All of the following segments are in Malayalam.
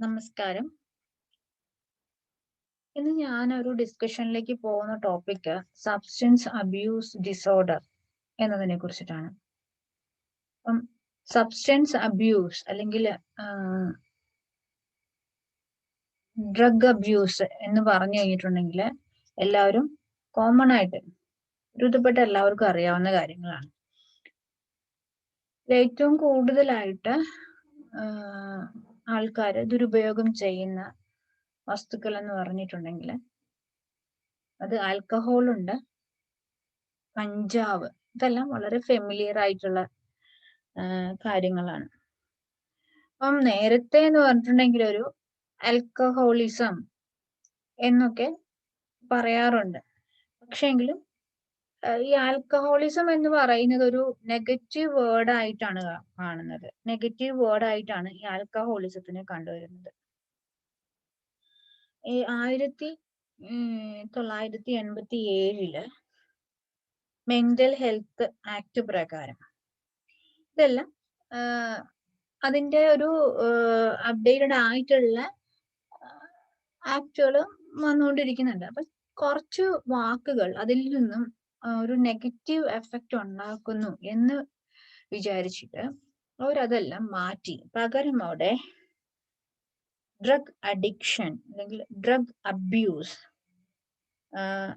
നമസ്കാരം. ഇന്ന് ഞാനൊരു ഡിസ്കഷനിലേക്ക് പോകുന്ന ടോപ്പിക് സബ്സ്റ്റൻസ് അബ്യൂസ് ഡിസോർഡർ എന്നതിനെ കുറിച്ചിട്ടാണ്. അപ്പം സബ്സ്റ്റൻസ് അബ്യൂസ് അല്ലെങ്കിൽ ഡ്രഗ് അബ്യൂസ് എന്ന് പറഞ്ഞു കഴിഞ്ഞിട്ടുണ്ടെങ്കിൽ എല്ലാവരും കോമൺ ആയിട്ട് ഒരുവിധപ്പെട്ട എല്ലാവർക്കും അറിയാവുന്ന കാര്യങ്ങളാണ്. ഏറ്റവും കൂടുതലായിട്ട് ആൾക്കാർ ദുരുപയോഗം ചെയ്യുന്ന വസ്തുക്കൾ എന്ന് പറഞ്ഞിട്ടുണ്ടെങ്കിൽ അത് ആൽക്കഹോൾ ഉണ്ട്, കഞ്ചാവ്, ഇതെല്ലാം വളരെ ഫെമിലിയർ ആയിട്ടുള്ള കാര്യങ്ങളാണ്. അപ്പം നേരത്തെ എന്ന് പറഞ്ഞിട്ടുണ്ടെങ്കിൽ ഒരു ആൽക്കഹോളിസം എന്നൊക്കെ പറയാറുണ്ട്. പക്ഷെങ്കിലും ഈ ആൽക്കഹോളിസം എന്ന് പറയുന്നത് ഒരു നെഗറ്റീവ് വേർഡ് ആയിട്ടാണ് കാണുന്നത്. നെഗറ്റീവ് വേർഡ് ആയിട്ടാണ് ഈ ആൽക്കഹോളിസത്തിനെ കണ്ടുവരുന്നത്. ഈ 1987 മെന്റൽ ഹെൽത്ത് ആക്ട് പ്രകാരം ഇതെല്ലാം അതിന്റെ ഒരു അപ്ഡേറ്റഡ് ആയിട്ടുള്ള ആക്ടുകൾ വന്നുകൊണ്ടിരിക്കുന്നുണ്ട്. അപ്പൊ കുറച്ച് വാക്കുകൾ അതിൽ നിന്നും ഒരു നെഗറ്റീവ് എഫക്റ്റ് ഉണ്ടാക്കുന്നു എന്ന് വിചാരിച്ചിട്ട് അവരതെല്ലാം മാറ്റി പകരം അവിടെ ഡ്രഗ് അഡിക്ഷൻ അല്ലെങ്കിൽ ഡ്രഗ് അബ്യൂസ്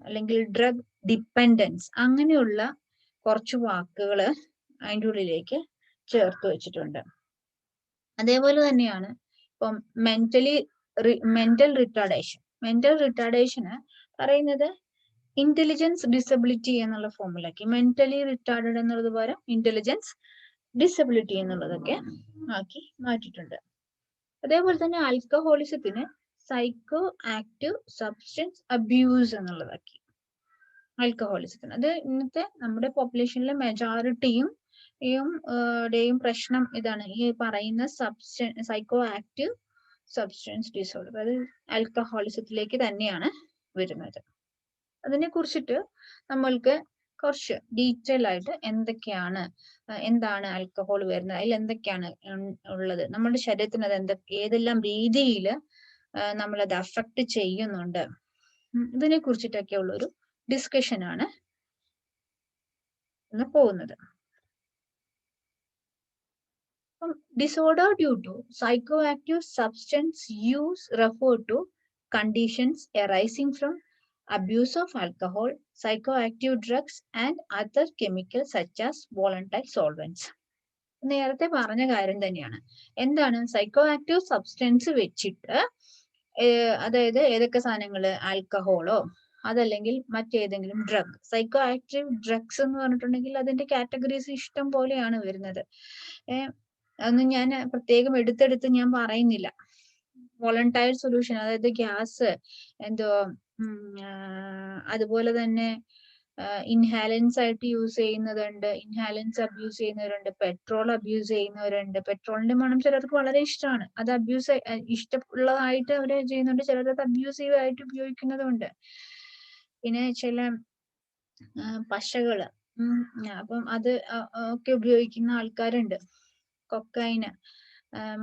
അല്ലെങ്കിൽ ഡ്രഗ് ഡിപ്പെൻഡൻസ് അങ്ങനെയുള്ള കുറച്ച് വാക്കുകൾ അതിൻ്റെ ഉള്ളിലേക്ക് ചേർത്ത് വെച്ചിട്ടുണ്ട്. അതേപോലെ തന്നെയാണ് ഇപ്പം മെന്റൽ റിട്ടാർഡേഷന് പറയുന്നത് ഇന്റലിജൻസ് ഡിസബിലിറ്റി എന്നുള്ള ഫോമിലാക്കി. മെന്റലി റിട്ടാർഡഡ് എന്നുള്ളത് പകരം ഇന്റലിജൻസ് ഡിസബിലിറ്റി എന്നുള്ളതൊക്കെ ആക്കി മാറ്റിയിട്ടുണ്ട്. അതേപോലെ തന്നെ ആൽക്കഹോളിസത്തിന് സൈക്കോ ആക്റ്റീവ് സബ്സ്റ്റൻസ് അബ്യൂസ് എന്നുള്ളതാക്കി ആൽക്കഹോളിസത്തിന്. അത് ഇന്നത്തെ നമ്മുടെ പോപ്പുലേഷനിലെ മെജോറിറ്റിയും പ്രശ്നം ഇതാണ്, ഈ പറയുന്ന സൈക്കോ ആക്റ്റീവ് സബ്സ്റ്റൻസ് ഡിസോർഡർ. അത് ആൽക്കഹോളിസത്തിലേക്ക് തന്നെയാണ് വരുന്നത്. അതിനെ കുറിച്ചിട്ട് നമ്മൾക്ക് കുറച്ച് ഡീറ്റെയിൽ ആയിട്ട് എന്താണ് ആൽക്കഹോൾ വരുന്നത്, അതിൽ എന്തൊക്കെയാണ് ഉള്ളത്, നമ്മുടെ ശരീരത്തിന് അത് ഏതെല്ലാം രീതിയിൽ നമ്മളത് അഫക്റ്റ് ചെയ്യുന്നുണ്ട്, ഇതിനെ കുറിച്ചിട്ടൊക്കെ ഉള്ളൊരു ഡിസ്കഷനാണ് ഇന്ന് പോകുന്നത്. Disorder due to psychoactive substance use refer to conditions arising from abuse of alcohol, psychoactive drugs and other chemicals such as volatile solvents. നേരത്തെ പറഞ്ഞ കാര്യം തന്നെയാണ്. എന്താണ് സൈക്കോ ആക്റ്റീവ് സബ്സ്റ്റൻസ് വെച്ചിട്ട്, അതായത് ഏതൊക്കെ സാധനങ്ങള്, ആൽക്കഹോളോ അതല്ലെങ്കിൽ മറ്റേതെങ്കിലും ഡ്രഗ്. സൈക്കോ ആക്റ്റീവ് ഡ്രഗ്സ് എന്ന് പറഞ്ഞിട്ടുണ്ടെങ്കിൽ അതിന്റെ കാറ്റഗറീസ് ഇഷ്ടം പോലെയാണ് വരുന്നത്. അതൊന്നും ഞാൻ പ്രത്യേകം എടുത്തെടുത്ത് ഞാൻ പറയുന്നില്ല. വോളണ്ടൈൽ സൊല്യൂഷൻ, അതായത് ഗ്യാസ്, അതുപോലെ തന്നെ ഇൻഹാലൻസ് ആയിട്ട് യൂസ് ചെയ്യുന്നതുണ്ട്, ഇൻഹാലൻസ് അബ്യൂസ് ചെയ്യുന്നവരുണ്ട്, പെട്രോൾ അബ്യൂസ് ചെയ്യുന്നവരുണ്ട്. പെട്രോളിന്റെ മണം ചിലർക്ക് വളരെ ഇഷ്ടമാണ്, അത് ഇഷ്ടമുള്ളതായിട്ട് അവര് ചെയ്യുന്നുണ്ട്. ചിലരത് അബ്യൂസീവ് ആയിട്ട് ഉപയോഗിക്കുന്നതുണ്ട്. പിന്നെ ചില പശകള്, അപ്പം അത് ഒക്കെ ഉപയോഗിക്കുന്ന ആൾക്കാരുണ്ട്. കൊക്കൈന്,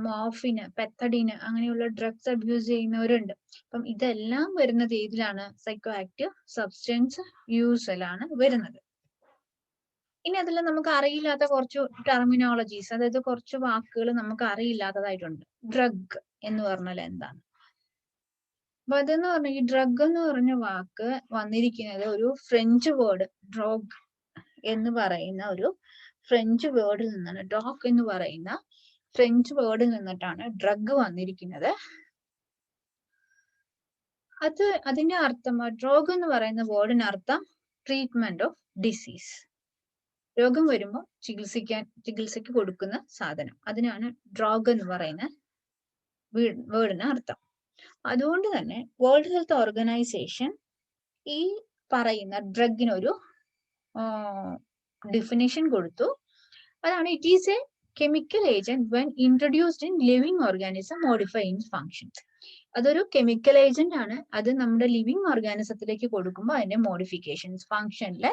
മോർഫിന്, പെത്തഡിന് അങ്ങനെയുള്ള ഡ്രഗ്സ് അബ്യൂസ് ചെയ്യുന്നവരുണ്ട്. അപ്പം ഇതെല്ലാം വരുന്നത് ഏതിലാണ്? സൈക്കോ ആക്റ്റീവ് സബ്സ്റ്റൻസ് യൂസിലാണ് വരുന്നത്. ഇനി അതിൽ നമുക്ക് അറിയില്ലാത്ത കുറച്ച് ടെർമിനോളജീസ്, അതായത് കുറച്ച് വാക്കുകൾ നമുക്ക് അറിയില്ലാത്തതായിട്ടുണ്ട്. ഡ്രഗ് എന്ന് പറഞ്ഞാൽ എന്താണ്? അപ്പൊ അതെന്ന് പറഞ്ഞ ഈ ഡ്രഗ് എന്ന് പറഞ്ഞ വാക്ക് വന്നിരിക്കുന്നത് ഒരു ഫ്രഞ്ച് വേർഡ് ഡ്രോഗ് എന്ന് പറയുന്ന ഒരു ഫ്രഞ്ച് വേർഡിൽ നിന്നാണ്. ഡോഗ് എന്ന് പറയുന്ന ഫ്രഞ്ച് വേർഡിൽ നിന്നിട്ടാണ് ഡ്രഗ് വന്നിരിക്കുന്നത്. അതിന്റെ അർത്ഥം, ഡ്രോഗ് എന്ന് പറയുന്ന വേർഡിന് അർത്ഥം ട്രീറ്റ്മെന്റ് ഓഫ് ഡിസീസ്. രോഗം വരുമ്പോൾ ചികിത്സയ്ക്ക് കൊടുക്കുന്ന സാധനം, അതിനാണ് ഡ്രോഗ് എന്ന് പറയുന്ന വേർഡിന് അർത്ഥം. അതുകൊണ്ട് തന്നെ വേൾഡ് ഹെൽത്ത് ഓർഗനൈസേഷൻ ഈ പറയുന്ന ഡ്രഗിനൊരു ഡെഫിനിഷൻ കൊടുത്തു. അതാണ് it is A chemical agent when introduced in living organism modify in functions. അതൊരു കെമിക്കൽ ഏജന്റ് ആണ്. അത് നമ്മുടെ ലിവിങ് ഓർഗാനിസത്തിലേക്ക് കൊടുക്കുമ്പോൾ അതിന്റെ മോഡിഫിക്കേഷൻസ്, ഫങ്ഷനിലെ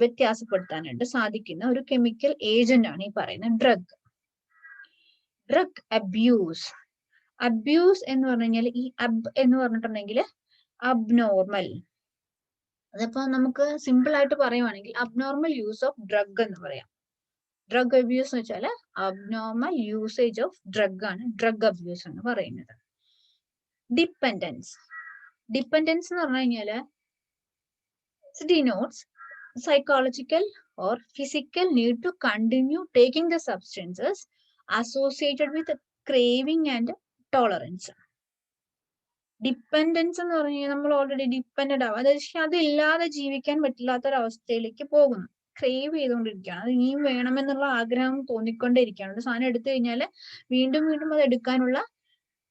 വ്യത്യാസപ്പെടുത്താനായിട്ട് സാധിക്കുന്ന ഒരു കെമിക്കൽ ഏജന്റ് ആണ് ഈ പറയുന്ന ഡ്രഗ്. ഡ്രഗ് അബ്യൂസ്, അബ്യൂസ് എന്ന് പറഞ്ഞു കഴിഞ്ഞാൽ ഈ അബ് എന്ന് പറഞ്ഞിട്ടുണ്ടെങ്കിൽ അബ്നോർമൽ. അതിപ്പോ നമുക്ക് സിമ്പിൾ ആയിട്ട് പറയുവാണെങ്കിൽ അബ്നോർമൽ യൂസ് ഓഫ് ഡ്രഗ് എന്ന് പറയാം. ഡ്രഗ് അബ്യൂസ് എന്ന് വെച്ചാൽ അബ്നോർമൽ യൂസേജ് ഓഫ് ഡ്രഗ് ആണ് ഡ്രഗ് അബ്യൂസ് എന്ന് പറയുന്നത്. ഡിപ്പെൻഡൻസ്. ഡിപ്പെൻഡൻസ് എന്ന് പറഞ്ഞു കഴിഞ്ഞാല് denotes psychological or physical need to continue taking the substances associated with craving and tolerance. Dependence എന്ന് പറഞ്ഞു കഴിഞ്ഞാൽ നമ്മൾ ഓൾറെഡി ഡിപ്പെൻഡഡ് ആവും, അതായത് അതില്ലാതെ ജീവിക്കാൻ പറ്റില്ലാത്തൊരവസ്ഥയിലേക്ക് പോകുന്നു. ക്രേവ് ചെയ്തുകൊണ്ടിരിക്കുകയാണ്, അത് ഇനിയും വേണമെന്നുള്ള ആഗ്രഹം തോന്നിക്കൊണ്ടേയിരിക്കുകയാണ്. ഒരു സാധനം എടുത്തു കഴിഞ്ഞാൽ വീണ്ടും വീണ്ടും അത് എടുക്കാനുള്ള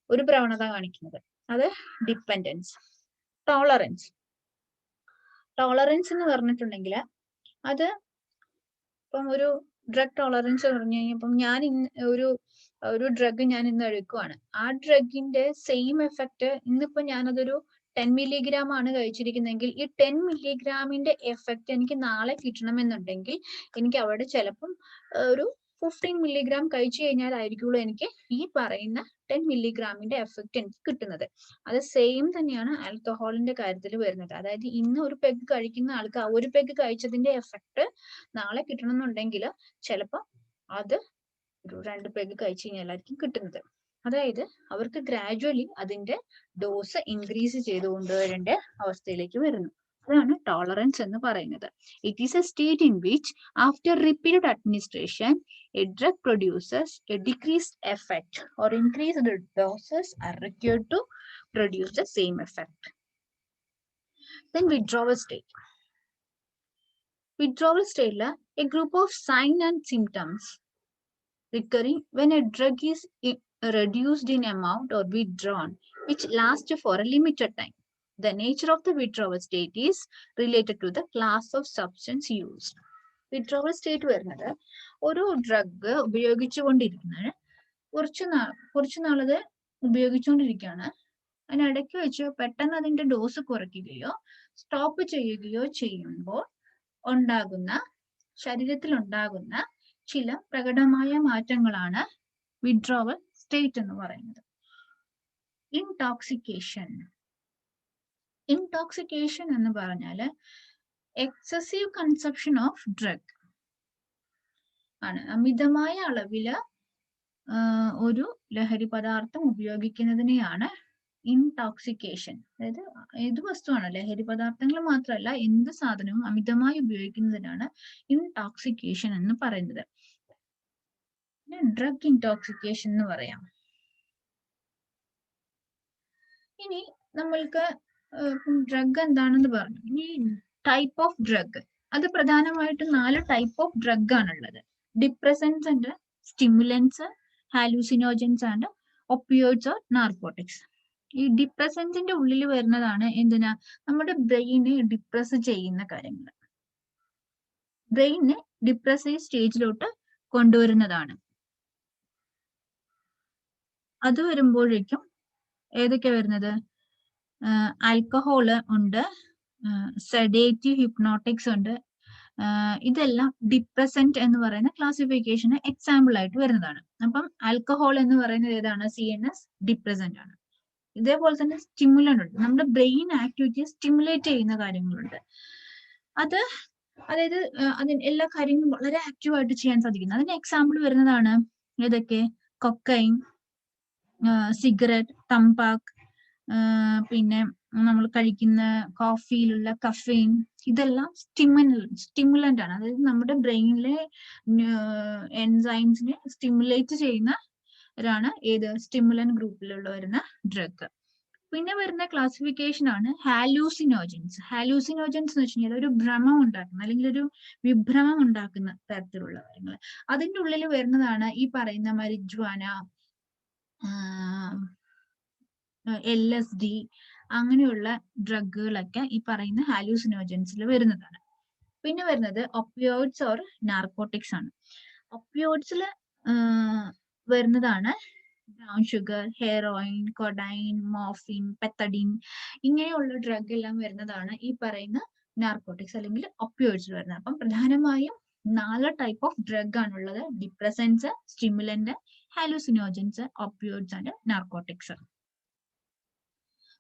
ഒരു പ്രവണത കാണിക്കുന്നത്, അത് ഡിപ്പെൻഡൻസ്. ടോളറൻസ്. ടോളറൻസ് എന്ന് പറഞ്ഞിട്ടുണ്ടെങ്കിൽ അത് ഇപ്പം ഒരു ഡ്രഗ് ടോളറൻസ് പറഞ്ഞു കഴിഞ്ഞാൽ ഇപ്പം ഞാൻ ഒരു ഡ്രഗ് ഞാൻ ഇന്ന് എടുക്കുവാണ്, ആ ഡ്രഗിന്റെ സെയിം എഫക്റ്റ് ഇന്നിപ്പോ ഞാനതൊരു 10 മില്ലിഗ്രാം ആണ് കഴിച്ചിരിക്കുന്നതെങ്കിൽ ഈ 10 മില്ലിഗ്രാമിന്റെ എഫക്റ്റ് എനിക്ക് നാളെ കിട്ടണമെന്നുണ്ടെങ്കിൽ എനിക്ക് അവിടെ ചിലപ്പം ഒരു 15 മില്ലിഗ്രാം കഴിച്ചു കഴിഞ്ഞാലായിരിക്കുള്ളൂ എനിക്ക് ഈ പറയുന്ന 10 മില്ലിഗ്രാമിന്റെ എഫക്റ്റ് എനിക്ക് കിട്ടുന്നത്. അത് സെയിം തന്നെയാണ് ആൽക്കഹോളിന്റെ കാര്യത്തിൽ വരുന്നത്. അതായത് ഇന്ന് ഒരു പെഗ് കഴിക്കുന്ന ആൾക്ക് ആ ഒരു പെഗ് കഴിച്ചതിന്റെ എഫക്റ്റ് നാളെ കിട്ടണമെന്നുണ്ടെങ്കിൽ ചിലപ്പോൾ അത് ഒരു 2 പെഗ് കഴിച്ചു കഴിഞ്ഞാലായിരിക്കും കിട്ടുന്നത്. അതായത് അവർക്ക് ഗ്രാജുവലി അതിന്റെ ഡോസ് ഇൻക്രീസ് ചെയ്തുകൊണ്ട് വരേണ്ട അവസ്ഥയിലേക്ക് വരുന്നു. അതാണ് ടോളറൻസ് എന്ന് പറയുന്നത്. It is A state in which after repeated administration a drug produces a decreased effect or increased doses are required to produce the same effect. Then withdrawal state. Withdrawal state la a group of signs and symptoms recurring when a drug is reduced in amount or withdrawn, which lasts for a limited time. The nature of the withdrawal state is related to the class of substance used. Withdrawal state വരുന്നത് ഒരു ഡ്രഗ് ഉപയോഗിച്ചുകൊണ്ടിരിക്കുന്നത് കുറച്ചു നാളത് ഉപയോഗിച്ചുകൊണ്ടിരിക്കുകയാണ്, അതിനിടയ്ക്ക് വെച്ച് പെട്ടെന്ന് അതിന്റെ ഡോസ് കുറയ്ക്കുകയോ സ്റ്റോപ്പ് ചെയ്യുകയോ ചെയ്യുമ്പോൾ ഉണ്ടാകുന്ന ശരീരത്തിൽ ഉണ്ടാകുന്ന ചില പ്രകടമായ മാറ്റങ്ങളാണ് വിഡ്രോവൽ സ്റ്റേറ്റ് എന്ന് പറയുന്നത്. ഇൻടോക്സിക്കേഷൻ. ഇൻടോക്സിക്കേഷൻ എന്ന് പറഞ്ഞാൽ എക്സസീവ് കൺസപ്ഷൻ ഓഫ് ഡ്രഗ് ആണ്. അമിതമായ അളവില് ഒരു ലഹരി പദാർത്ഥം ഉപയോഗിക്കുന്നതിനെയാണ് ഇൻടോക്സിക്കേഷൻ. അതായത് ഏത് വസ്തുവാണ്, ലഹരി പദാർത്ഥങ്ങൾ മാത്രമല്ല എന്ത് സാധനവും അമിതമായി ഉപയോഗിക്കുന്നതിനാണ് ഇൻടോക്സിക്കേഷൻ എന്ന് പറയുന്നത്. ഡ്രഗ് ഇൻടോക്സിക്കേഷൻ എന്ന് പറയാം. ഇനി നമ്മൾക്ക് ഡ്രഗ് എന്താണെന്ന് പറഞ്ഞു. ഇനി ടൈപ്പ് ഓഫ് ഡ്രഗ്, അത് പ്രധാനമായിട്ടും 4 ടൈപ്പ് ഓഫ് ഡ്രഗ് ആണുള്ളത്. ഡിപ്രസൻസ് ഉണ്ട്, stimulants, hallucinogens and opioids or narcotics. ഈ ഡിപ്രസൻസിന്റെ ഉള്ളിൽ വരുന്നതാണ് എന്തിനാ, നമ്മുടെ ബ്രെയിനെ ഡിപ്രസ് ചെയ്യുന്ന കാര്യങ്ങൾ, ബ്രെയിനെ ഡിപ്രസീവ് സ്റ്റേജിലോട്ട് കൊണ്ടുവരുന്നതാണ്. അത് വരുമ്പോഴേക്കും ഏതൊക്കെ വരുന്നത്, ആൽക്കഹോള് ഉണ്ട്, സെഡേറ്റീവ് ഹിപ്നോട്ടിക്സ് ഉണ്ട്. ഇതെല്ലാം ഡിപ്രസന്റ് എന്ന് പറയുന്ന ക്ലാസിഫിക്കേഷന് എക്സാമ്പിൾ ആയിട്ട് വരുന്നതാണ്. അപ്പം ആൽക്കഹോൾ എന്ന് പറയുന്നത് ഏതാണ്, CNS ഡിപ്രസന്റ് ആണ്. ഇതേപോലെ തന്നെ സ്റ്റിമുലന്റ് ഉണ്ട്, നമ്മുടെ ബ്രെയിൻ ആക്ടിവിറ്റി സ്റ്റിമുലേറ്റ് ചെയ്യുന്ന കാര്യങ്ങളുണ്ട്. അതായത് അതിന് എല്ലാ കാര്യങ്ങളും വളരെ ആക്റ്റീവായിട്ട് ചെയ്യാൻ സാധിക്കുന്നു. അതിന് എക്സാമ്പിൾ വരുന്നതാണ് ഏതൊക്കെ, കൊക്കൈൻ, സിഗരറ്റ്, തമ്പാക്ക്, പിന്നെ നമ്മൾ കഴിക്കുന്ന കോഫിയിലുള്ള കഫീൻ, ഇതെല്ലാം സ്റ്റിമുലന്റ് ആണ്. അതായത് നമ്മുടെ ബ്രെയിനിലെ എൻസൈംസിനെ സ്റ്റിമുലേറ്റ് ചെയ്യുന്നവരാണ് ഏത്, സ്റ്റിമുലന്റ് ഗ്രൂപ്പിലുള്ള വരുന്ന ഡ്രഗ്. പിന്നെ വരുന്ന ക്ലാസിഫിക്കേഷൻ ആണ് ഹാലൂസിനോജൻസ്. ഹാലൂസിനോജൻസ് എന്ന് വെച്ച് കഴിഞ്ഞാൽ ഒരു ഭ്രമം ഉണ്ടാക്കുന്ന അല്ലെങ്കിൽ ഒരു വിഭ്രമം ഉണ്ടാക്കുന്ന തരത്തിലുള്ള കാര്യങ്ങൾ. അതിൻ്റെ ഉള്ളിൽ വരുന്നതാണ് ഈ പറയുന്ന മരിജ്വാന, LSD അങ്ങനെയുള്ള ഡ്രഗുകളൊക്കെ ഈ പറയുന്ന ഹാലൂസിനോജൻസിൽ വരുന്നതാണ്. പിന്നെ വരുന്നത് ഒപ്പിയോയിഡ്സ് ഓർ നാർക്കോട്ടിക്സ് ആണ്. ഒപ്പിയോയിഡ്സിൽ വരുന്നതാണ് brown sugar, heroin, codeine, morphine, pethidine, ഇങ്ങനെയുള്ള ഡ്രഗ് എല്ലാം വരുന്നതാണ് ഈ പറയുന്ന നാർക്കോട്ടിക്സ് അല്ലെങ്കിൽ ഒപ്പിയോയിഡ്സിൽ വരുന്നത്. അപ്പം പ്രധാനമായും 4 ടൈപ്പ് ഓഫ് ഡ്രഗ് ആണുള്ളത്. Depressants, stimulant, hallucinogens, opioids and narcotics.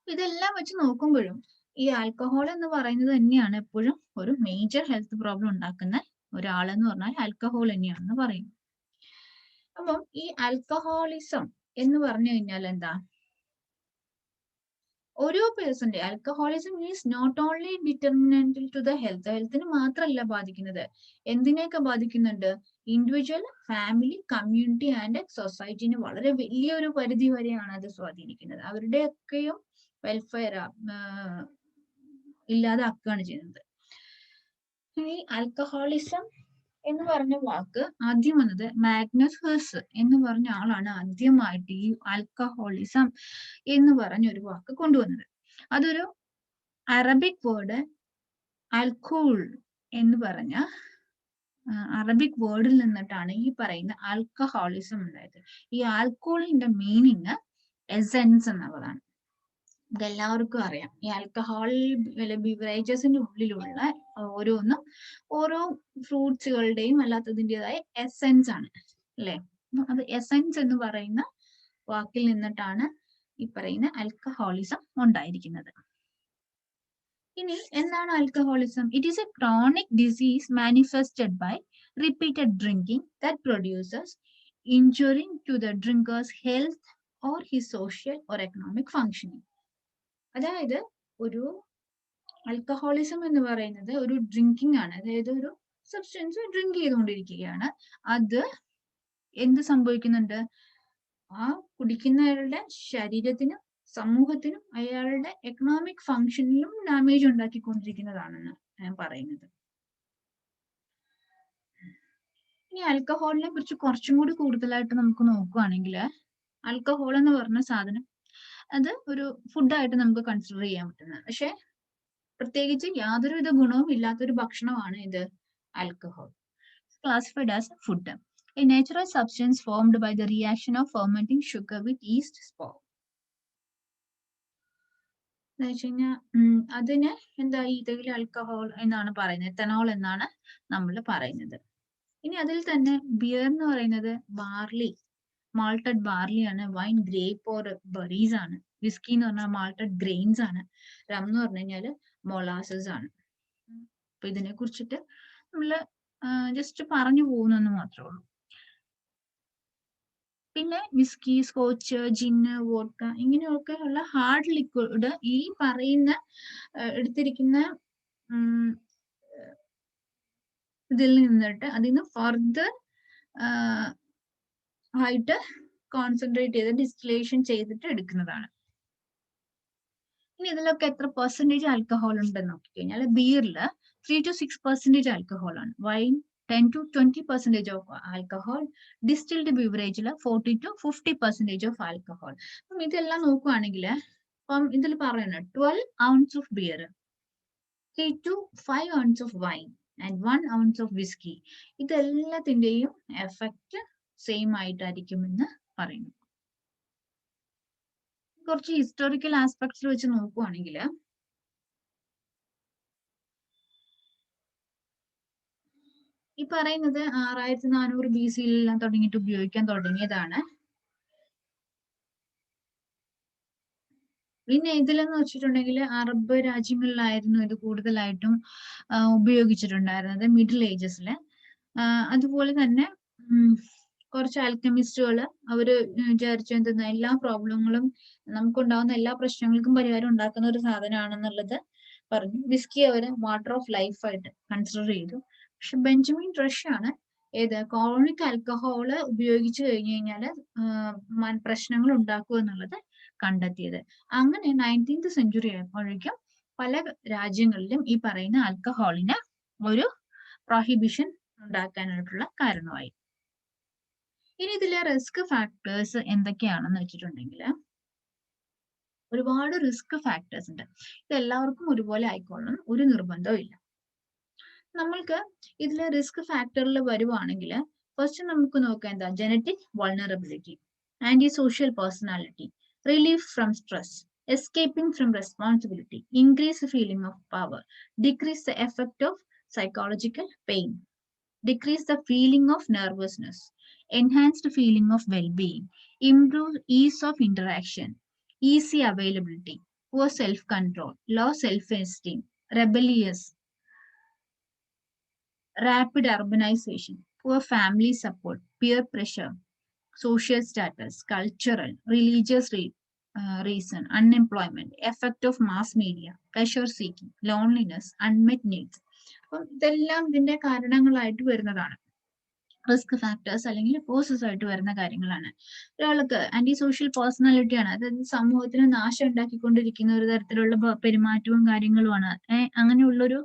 ഇതെല്ലാം വെച്ച് നോക്കുമ്പോഴും ഈ ആൽക്കഹോൾ എന്ന് പറയുന്നത് തന്നെയാണ് എപ്പോഴും ഒരു മേജർ ഹെൽത്ത് പ്രോബ്ലം ഉണ്ടാക്കുന്ന ഒരാളെന്ന് പറഞ്ഞാൽ ആൽക്കഹോൾ തന്നെയാണെന്ന് പറയും. അപ്പം ഈ ആൽക്കഹോളിസം എന്ന് പറഞ്ഞു കഴിഞ്ഞാൽ എന്താ, ഓരോ പേഴ്സന്റെ alcoholism is not only detrimental to the health, ഹെൽത്തിന് മാത്രമല്ല ബാധിക്കുന്നത്, എന്തിനെയൊക്കെ ബാധിക്കുന്നുണ്ട്, ഇൻഡിവിജ്വൽ, ഫാമിലി, കമ്മ്യൂണിറ്റി ആൻഡ് സൊസൈറ്റിന് വളരെ വലിയൊരു പരിധി വരെയാണ് അത് സ്വാധീനിക്കുന്നത്. അവരുടെയൊക്കെയും വെൽഫെയർ ഇല്ലാതാക്കുകയാണ് ചെയ്യുന്നത്. ഈ ആൽക്കഹോളിസം എന്ന് പറഞ്ഞ വാക്ക് ആദ്യം വന്നത് മാഗ്നസ് ഹേഴ്സ് എന്ന് പറഞ്ഞ ആളാണ് ആദ്യമായിട്ട് ഈ ആൽക്കഹോളിസം എന്ന് പറഞ്ഞ ഒരു വാക്ക് കൊണ്ടുവന്നത്. അതൊരു അറബിക് വേർഡ് ആൽക്കോൾ എന്ന് പറഞ്ഞ അറബിക് വേർഡിൽ നിന്നിട്ടാണ് ഈ പറയുന്ന ആൽക്കഹോളിസം ഉണ്ടായത്. ഈ ആൽക്കോളിന്റെ മീനിങ് എസെൻസ് എന്നുള്ളതാണ്. എല്ലാവർക്കും അറിയാം, ഈ ആൽക്കഹോൾ ബിവറേജസിന്റെ ഉള്ളിലുള്ള ഓരോന്നും ഓരോ ഫ്രൂട്ട്സുകളുടെയും അല്ലാത്തതിൻ്റെതായ എസെൻസ് ആണ് അല്ലെ. അത് എസെൻസ് എന്ന് പറയുന്ന വാക്കിൽ നിന്നിട്ടാണ് ഈ പറയുന്ന ആൽക്കഹോളിസം ഉണ്ടായിരിക്കുന്നത്. ഇനി എന്താണ് alcoholism? It is a chronic disease manifested by repeated drinking that produces injury to the drinker's health or his social or economic functioning. അതായത് ഒരു ആൽക്കഹോളിസം എന്ന് പറയുന്നത് ഒരു ഡ്രിങ്കിങ് ആണ്. അതായത് ഒരു സബ്സ്റ്റൻസ് ഡ്രിങ്ക് ചെയ്തുകൊണ്ടിരിക്കുകയാണ്. അത് എന്ത് സംഭവിക്കുന്നുണ്ട്, ആ കുടിക്കുന്നയാളുടെ ശരീരത്തിനും സമൂഹത്തിനും അയാളുടെ എക്കണോമിക് ഫങ്ഷനിലും ഡാമേജ് ഉണ്ടാക്കിക്കൊണ്ടിരിക്കുന്നതാണെന്ന് ഞാൻ പറയുന്നത്. ഇനി ആൽക്കഹോളിനെ കുറിച്ച് കുറച്ചും കൂടി കൂടുതലായിട്ട് നമുക്ക് നോക്കുകയാണെങ്കിൽ, ആൽക്കഹോൾ എന്ന് പറഞ്ഞ സാധനം അത് ഒരു ഫുഡായിട്ട് നമുക്ക് കൺസിഡർ ചെയ്യാൻ പറ്റുന്നത്. പക്ഷെ പ്രത്യേകിച്ച് യാതൊരുവിധ ഗുണവും ഇല്ലാത്തൊരു ഭക്ഷണമാണ് ഇത് alcohol. Classified as food, a natural substance formed by the reaction of fermenting sugar with yeast spore. എന്ന് വെച്ച് കഴിഞ്ഞാൽ അതിന് എന്താ ഇതിൽ ആൽക്കഹോൾ എന്നാണ് പറയുന്നത്, എത്തനോൾ എന്നാണ് നമ്മൾ പറയുന്നത്. ഇനി അതിൽ തന്നെ ബിയർ എന്ന് പറയുന്നത് ബാർലി, മാൾട്ടഡ് ബാർലി ആണ്. വൈൻ ഗ്രേപ്പ് ഓർ ബെറീസ് ആണ്. വിസ്കി എന്ന് പറഞ്ഞാൽ മാൾട്ടഡ് ഗ്രെയിൻസ് ആണ്. റം എന്ന് പറഞ്ഞു കഴിഞ്ഞാൽ മൊളാസസ് ആണ്. അപ്പൊ ഇതിനെ കുറിച്ചിട്ട് നമ്മള് ജസ്റ്റ് പറഞ്ഞു പോകുന്നെന്ന് മാത്രമേ ഉള്ളൂ. പിന്നെ വിസ്കി, സ്കോച്ച്, ജിന്ന്, വോഡ്ക ഇങ്ങനെയൊക്കെ ഉള്ള ഹാർഡ് ലിക്വിഡ് ഈ പറയുന്ന എടുത്തിരിക്കുന്ന ഇതിൽ നിന്നിട്ട് അതിന് ഫർദർ ആയിട്ട് കോൺസെൻട്രേറ്റ് ചെയ്ത് ഡിസ്റ്റിലേഷൻ ചെയ്തിട്ട് എടുക്കുന്നതാണ്. ഇനി ഇതിലൊക്കെ എത്ര പെർസെന്റേജ് ആൽക്കഹോൾ ഉണ്ടെന്ന് നോക്കിക്കഴിഞ്ഞാൽ ബിയറിൽ 3 to 6% ആൽക്കഹോൾ ആണ്. Wine 10 to 20% of alcohol. Distilled ബിവറേജിൽ 40 to 50% ഓഫ് ആൽക്കഹോൾ. അപ്പം ഇതെല്ലാം നോക്കുകയാണെങ്കിൽ ഇപ്പം ഇതിൽ പറയുന്നത് 12 ounce of beer, 3 to 5 ounce of wine and 1 ounce of whisky, ഇതെല്ലാത്തിന്റെയും എഫക്റ്റ് സെയിം ആയിട്ടായിരിക്കുമെന്ന് പറയുന്നു. കുറച്ച് ഹിസ്റ്റോറിക്കൽ ആസ്പെക്ട്സിൽ വെച്ച് നോക്കുവാണെങ്കിൽ ഈ പറയുന്നത് 6400 BC തുടങ്ങിയിട്ട് ഉപയോഗിക്കാൻ തുടങ്ങിയതാണ്. പിന്നെ ഇതിലെന്ന് വെച്ചിട്ടുണ്ടെങ്കിൽ അറബ് രാജ്യങ്ങളിലായിരുന്നു ഇത് കൂടുതലായിട്ടും ഉപയോഗിച്ചിട്ടുണ്ടായിരുന്നത്, മിഡിൽ ഏജസില്. അതുപോലെ തന്നെ കുറച്ച് ആൽക്കമിസ്റ്റുകൾ അവര് വിചാരിച്ചു എന്തെന്ന എല്ലാ പ്രോബ്ലങ്ങളും നമുക്കുണ്ടാവുന്ന എല്ലാ പ്രശ്നങ്ങൾക്കും പരിഹാരം ഉണ്ടാക്കുന്ന ഒരു സാധനമാണെന്നുള്ളത് പറഞ്ഞു. വിസ്കി അവര് വാട്ടർ ഓഫ് ലൈഫ് ആയിട്ട് കൺസിഡർ ചെയ്തു. പക്ഷെ ബെഞ്ചമിൻ റഷ് ആണ് ഏത് കോണിക് ആൽക്കഹോള് ഉപയോഗിച്ചു കഴിഞ്ഞു കഴിഞ്ഞാല് പ്രശ്നങ്ങൾ ഉണ്ടാക്കുക എന്നുള്ളത് കണ്ടെത്തിയത്. അങ്ങനെ 19th സെഞ്ചുറി ആയപ്പോഴേക്കും പല രാജ്യങ്ങളിലും ഈ പറയുന്ന ആൽക്കഹോളിന് ഒരു പ്രൊഹിബിഷൻ ഉണ്ടാക്കാനായിട്ടുള്ള കാരണമായി. ഇനി ഇതിലെ റിസ്ക് ഫാക്ടേഴ്സ് എന്തൊക്കെയാണെന്ന് വെച്ചിട്ടുണ്ടെങ്കിൽ ഒരുപാട് റിസ്ക് ഫാക്ടേഴ്സ് ഉണ്ട്. ഇത് എല്ലാവർക്കും ഒരുപോലെ ആയിക്കൊള്ളണം ഒരു നിർബന്ധവും ഇല്ല. നമ്മൾക്ക് ഇതിലെ റിസ്ക് ഫാക്ടറിൽ വരുവാണെങ്കിൽ ഫസ്റ്റ് നമുക്ക് നോക്കാം എന്താ, genetic vulnerability, anti social personality, relief from stress, escaping from responsibility, increase the feeling of power, decrease the effect of psychological pain, decrease the feeling of nervousness, enhanced feeling of well-being, improved ease of interaction, easy availability, poor self-control, low self-esteem, rebellious, rapid urbanization, poor family support, peer pressure, social status, cultural, religious reason, unemployment, effect of mass media, pleasure seeking, loneliness, unmet needs. അപ്പം ഇതെല്ലാം ഇതിന്റെ കാരണങ്ങളായിട്ട് വരുന്നതാണ്. റിസ്ക് ഫാക്ടേഴ്സ് അല്ലെങ്കിൽ കോസസ് ആയിട്ട് വരുന്ന കാര്യങ്ങളാണ്. ഒരാൾക്ക് ആന്റി സോഷ്യൽ പേഴ്സണാലിറ്റിയാണ്, അതായത് സമൂഹത്തിന് നാശം ഉണ്ടാക്കിക്കൊണ്ടിരിക്കുന്ന ഒരു തരത്തിലുള്ള പെരുമാറ്റവും കാര്യങ്ങളുമാണ്. അങ്ങനെയുള്ളൊരു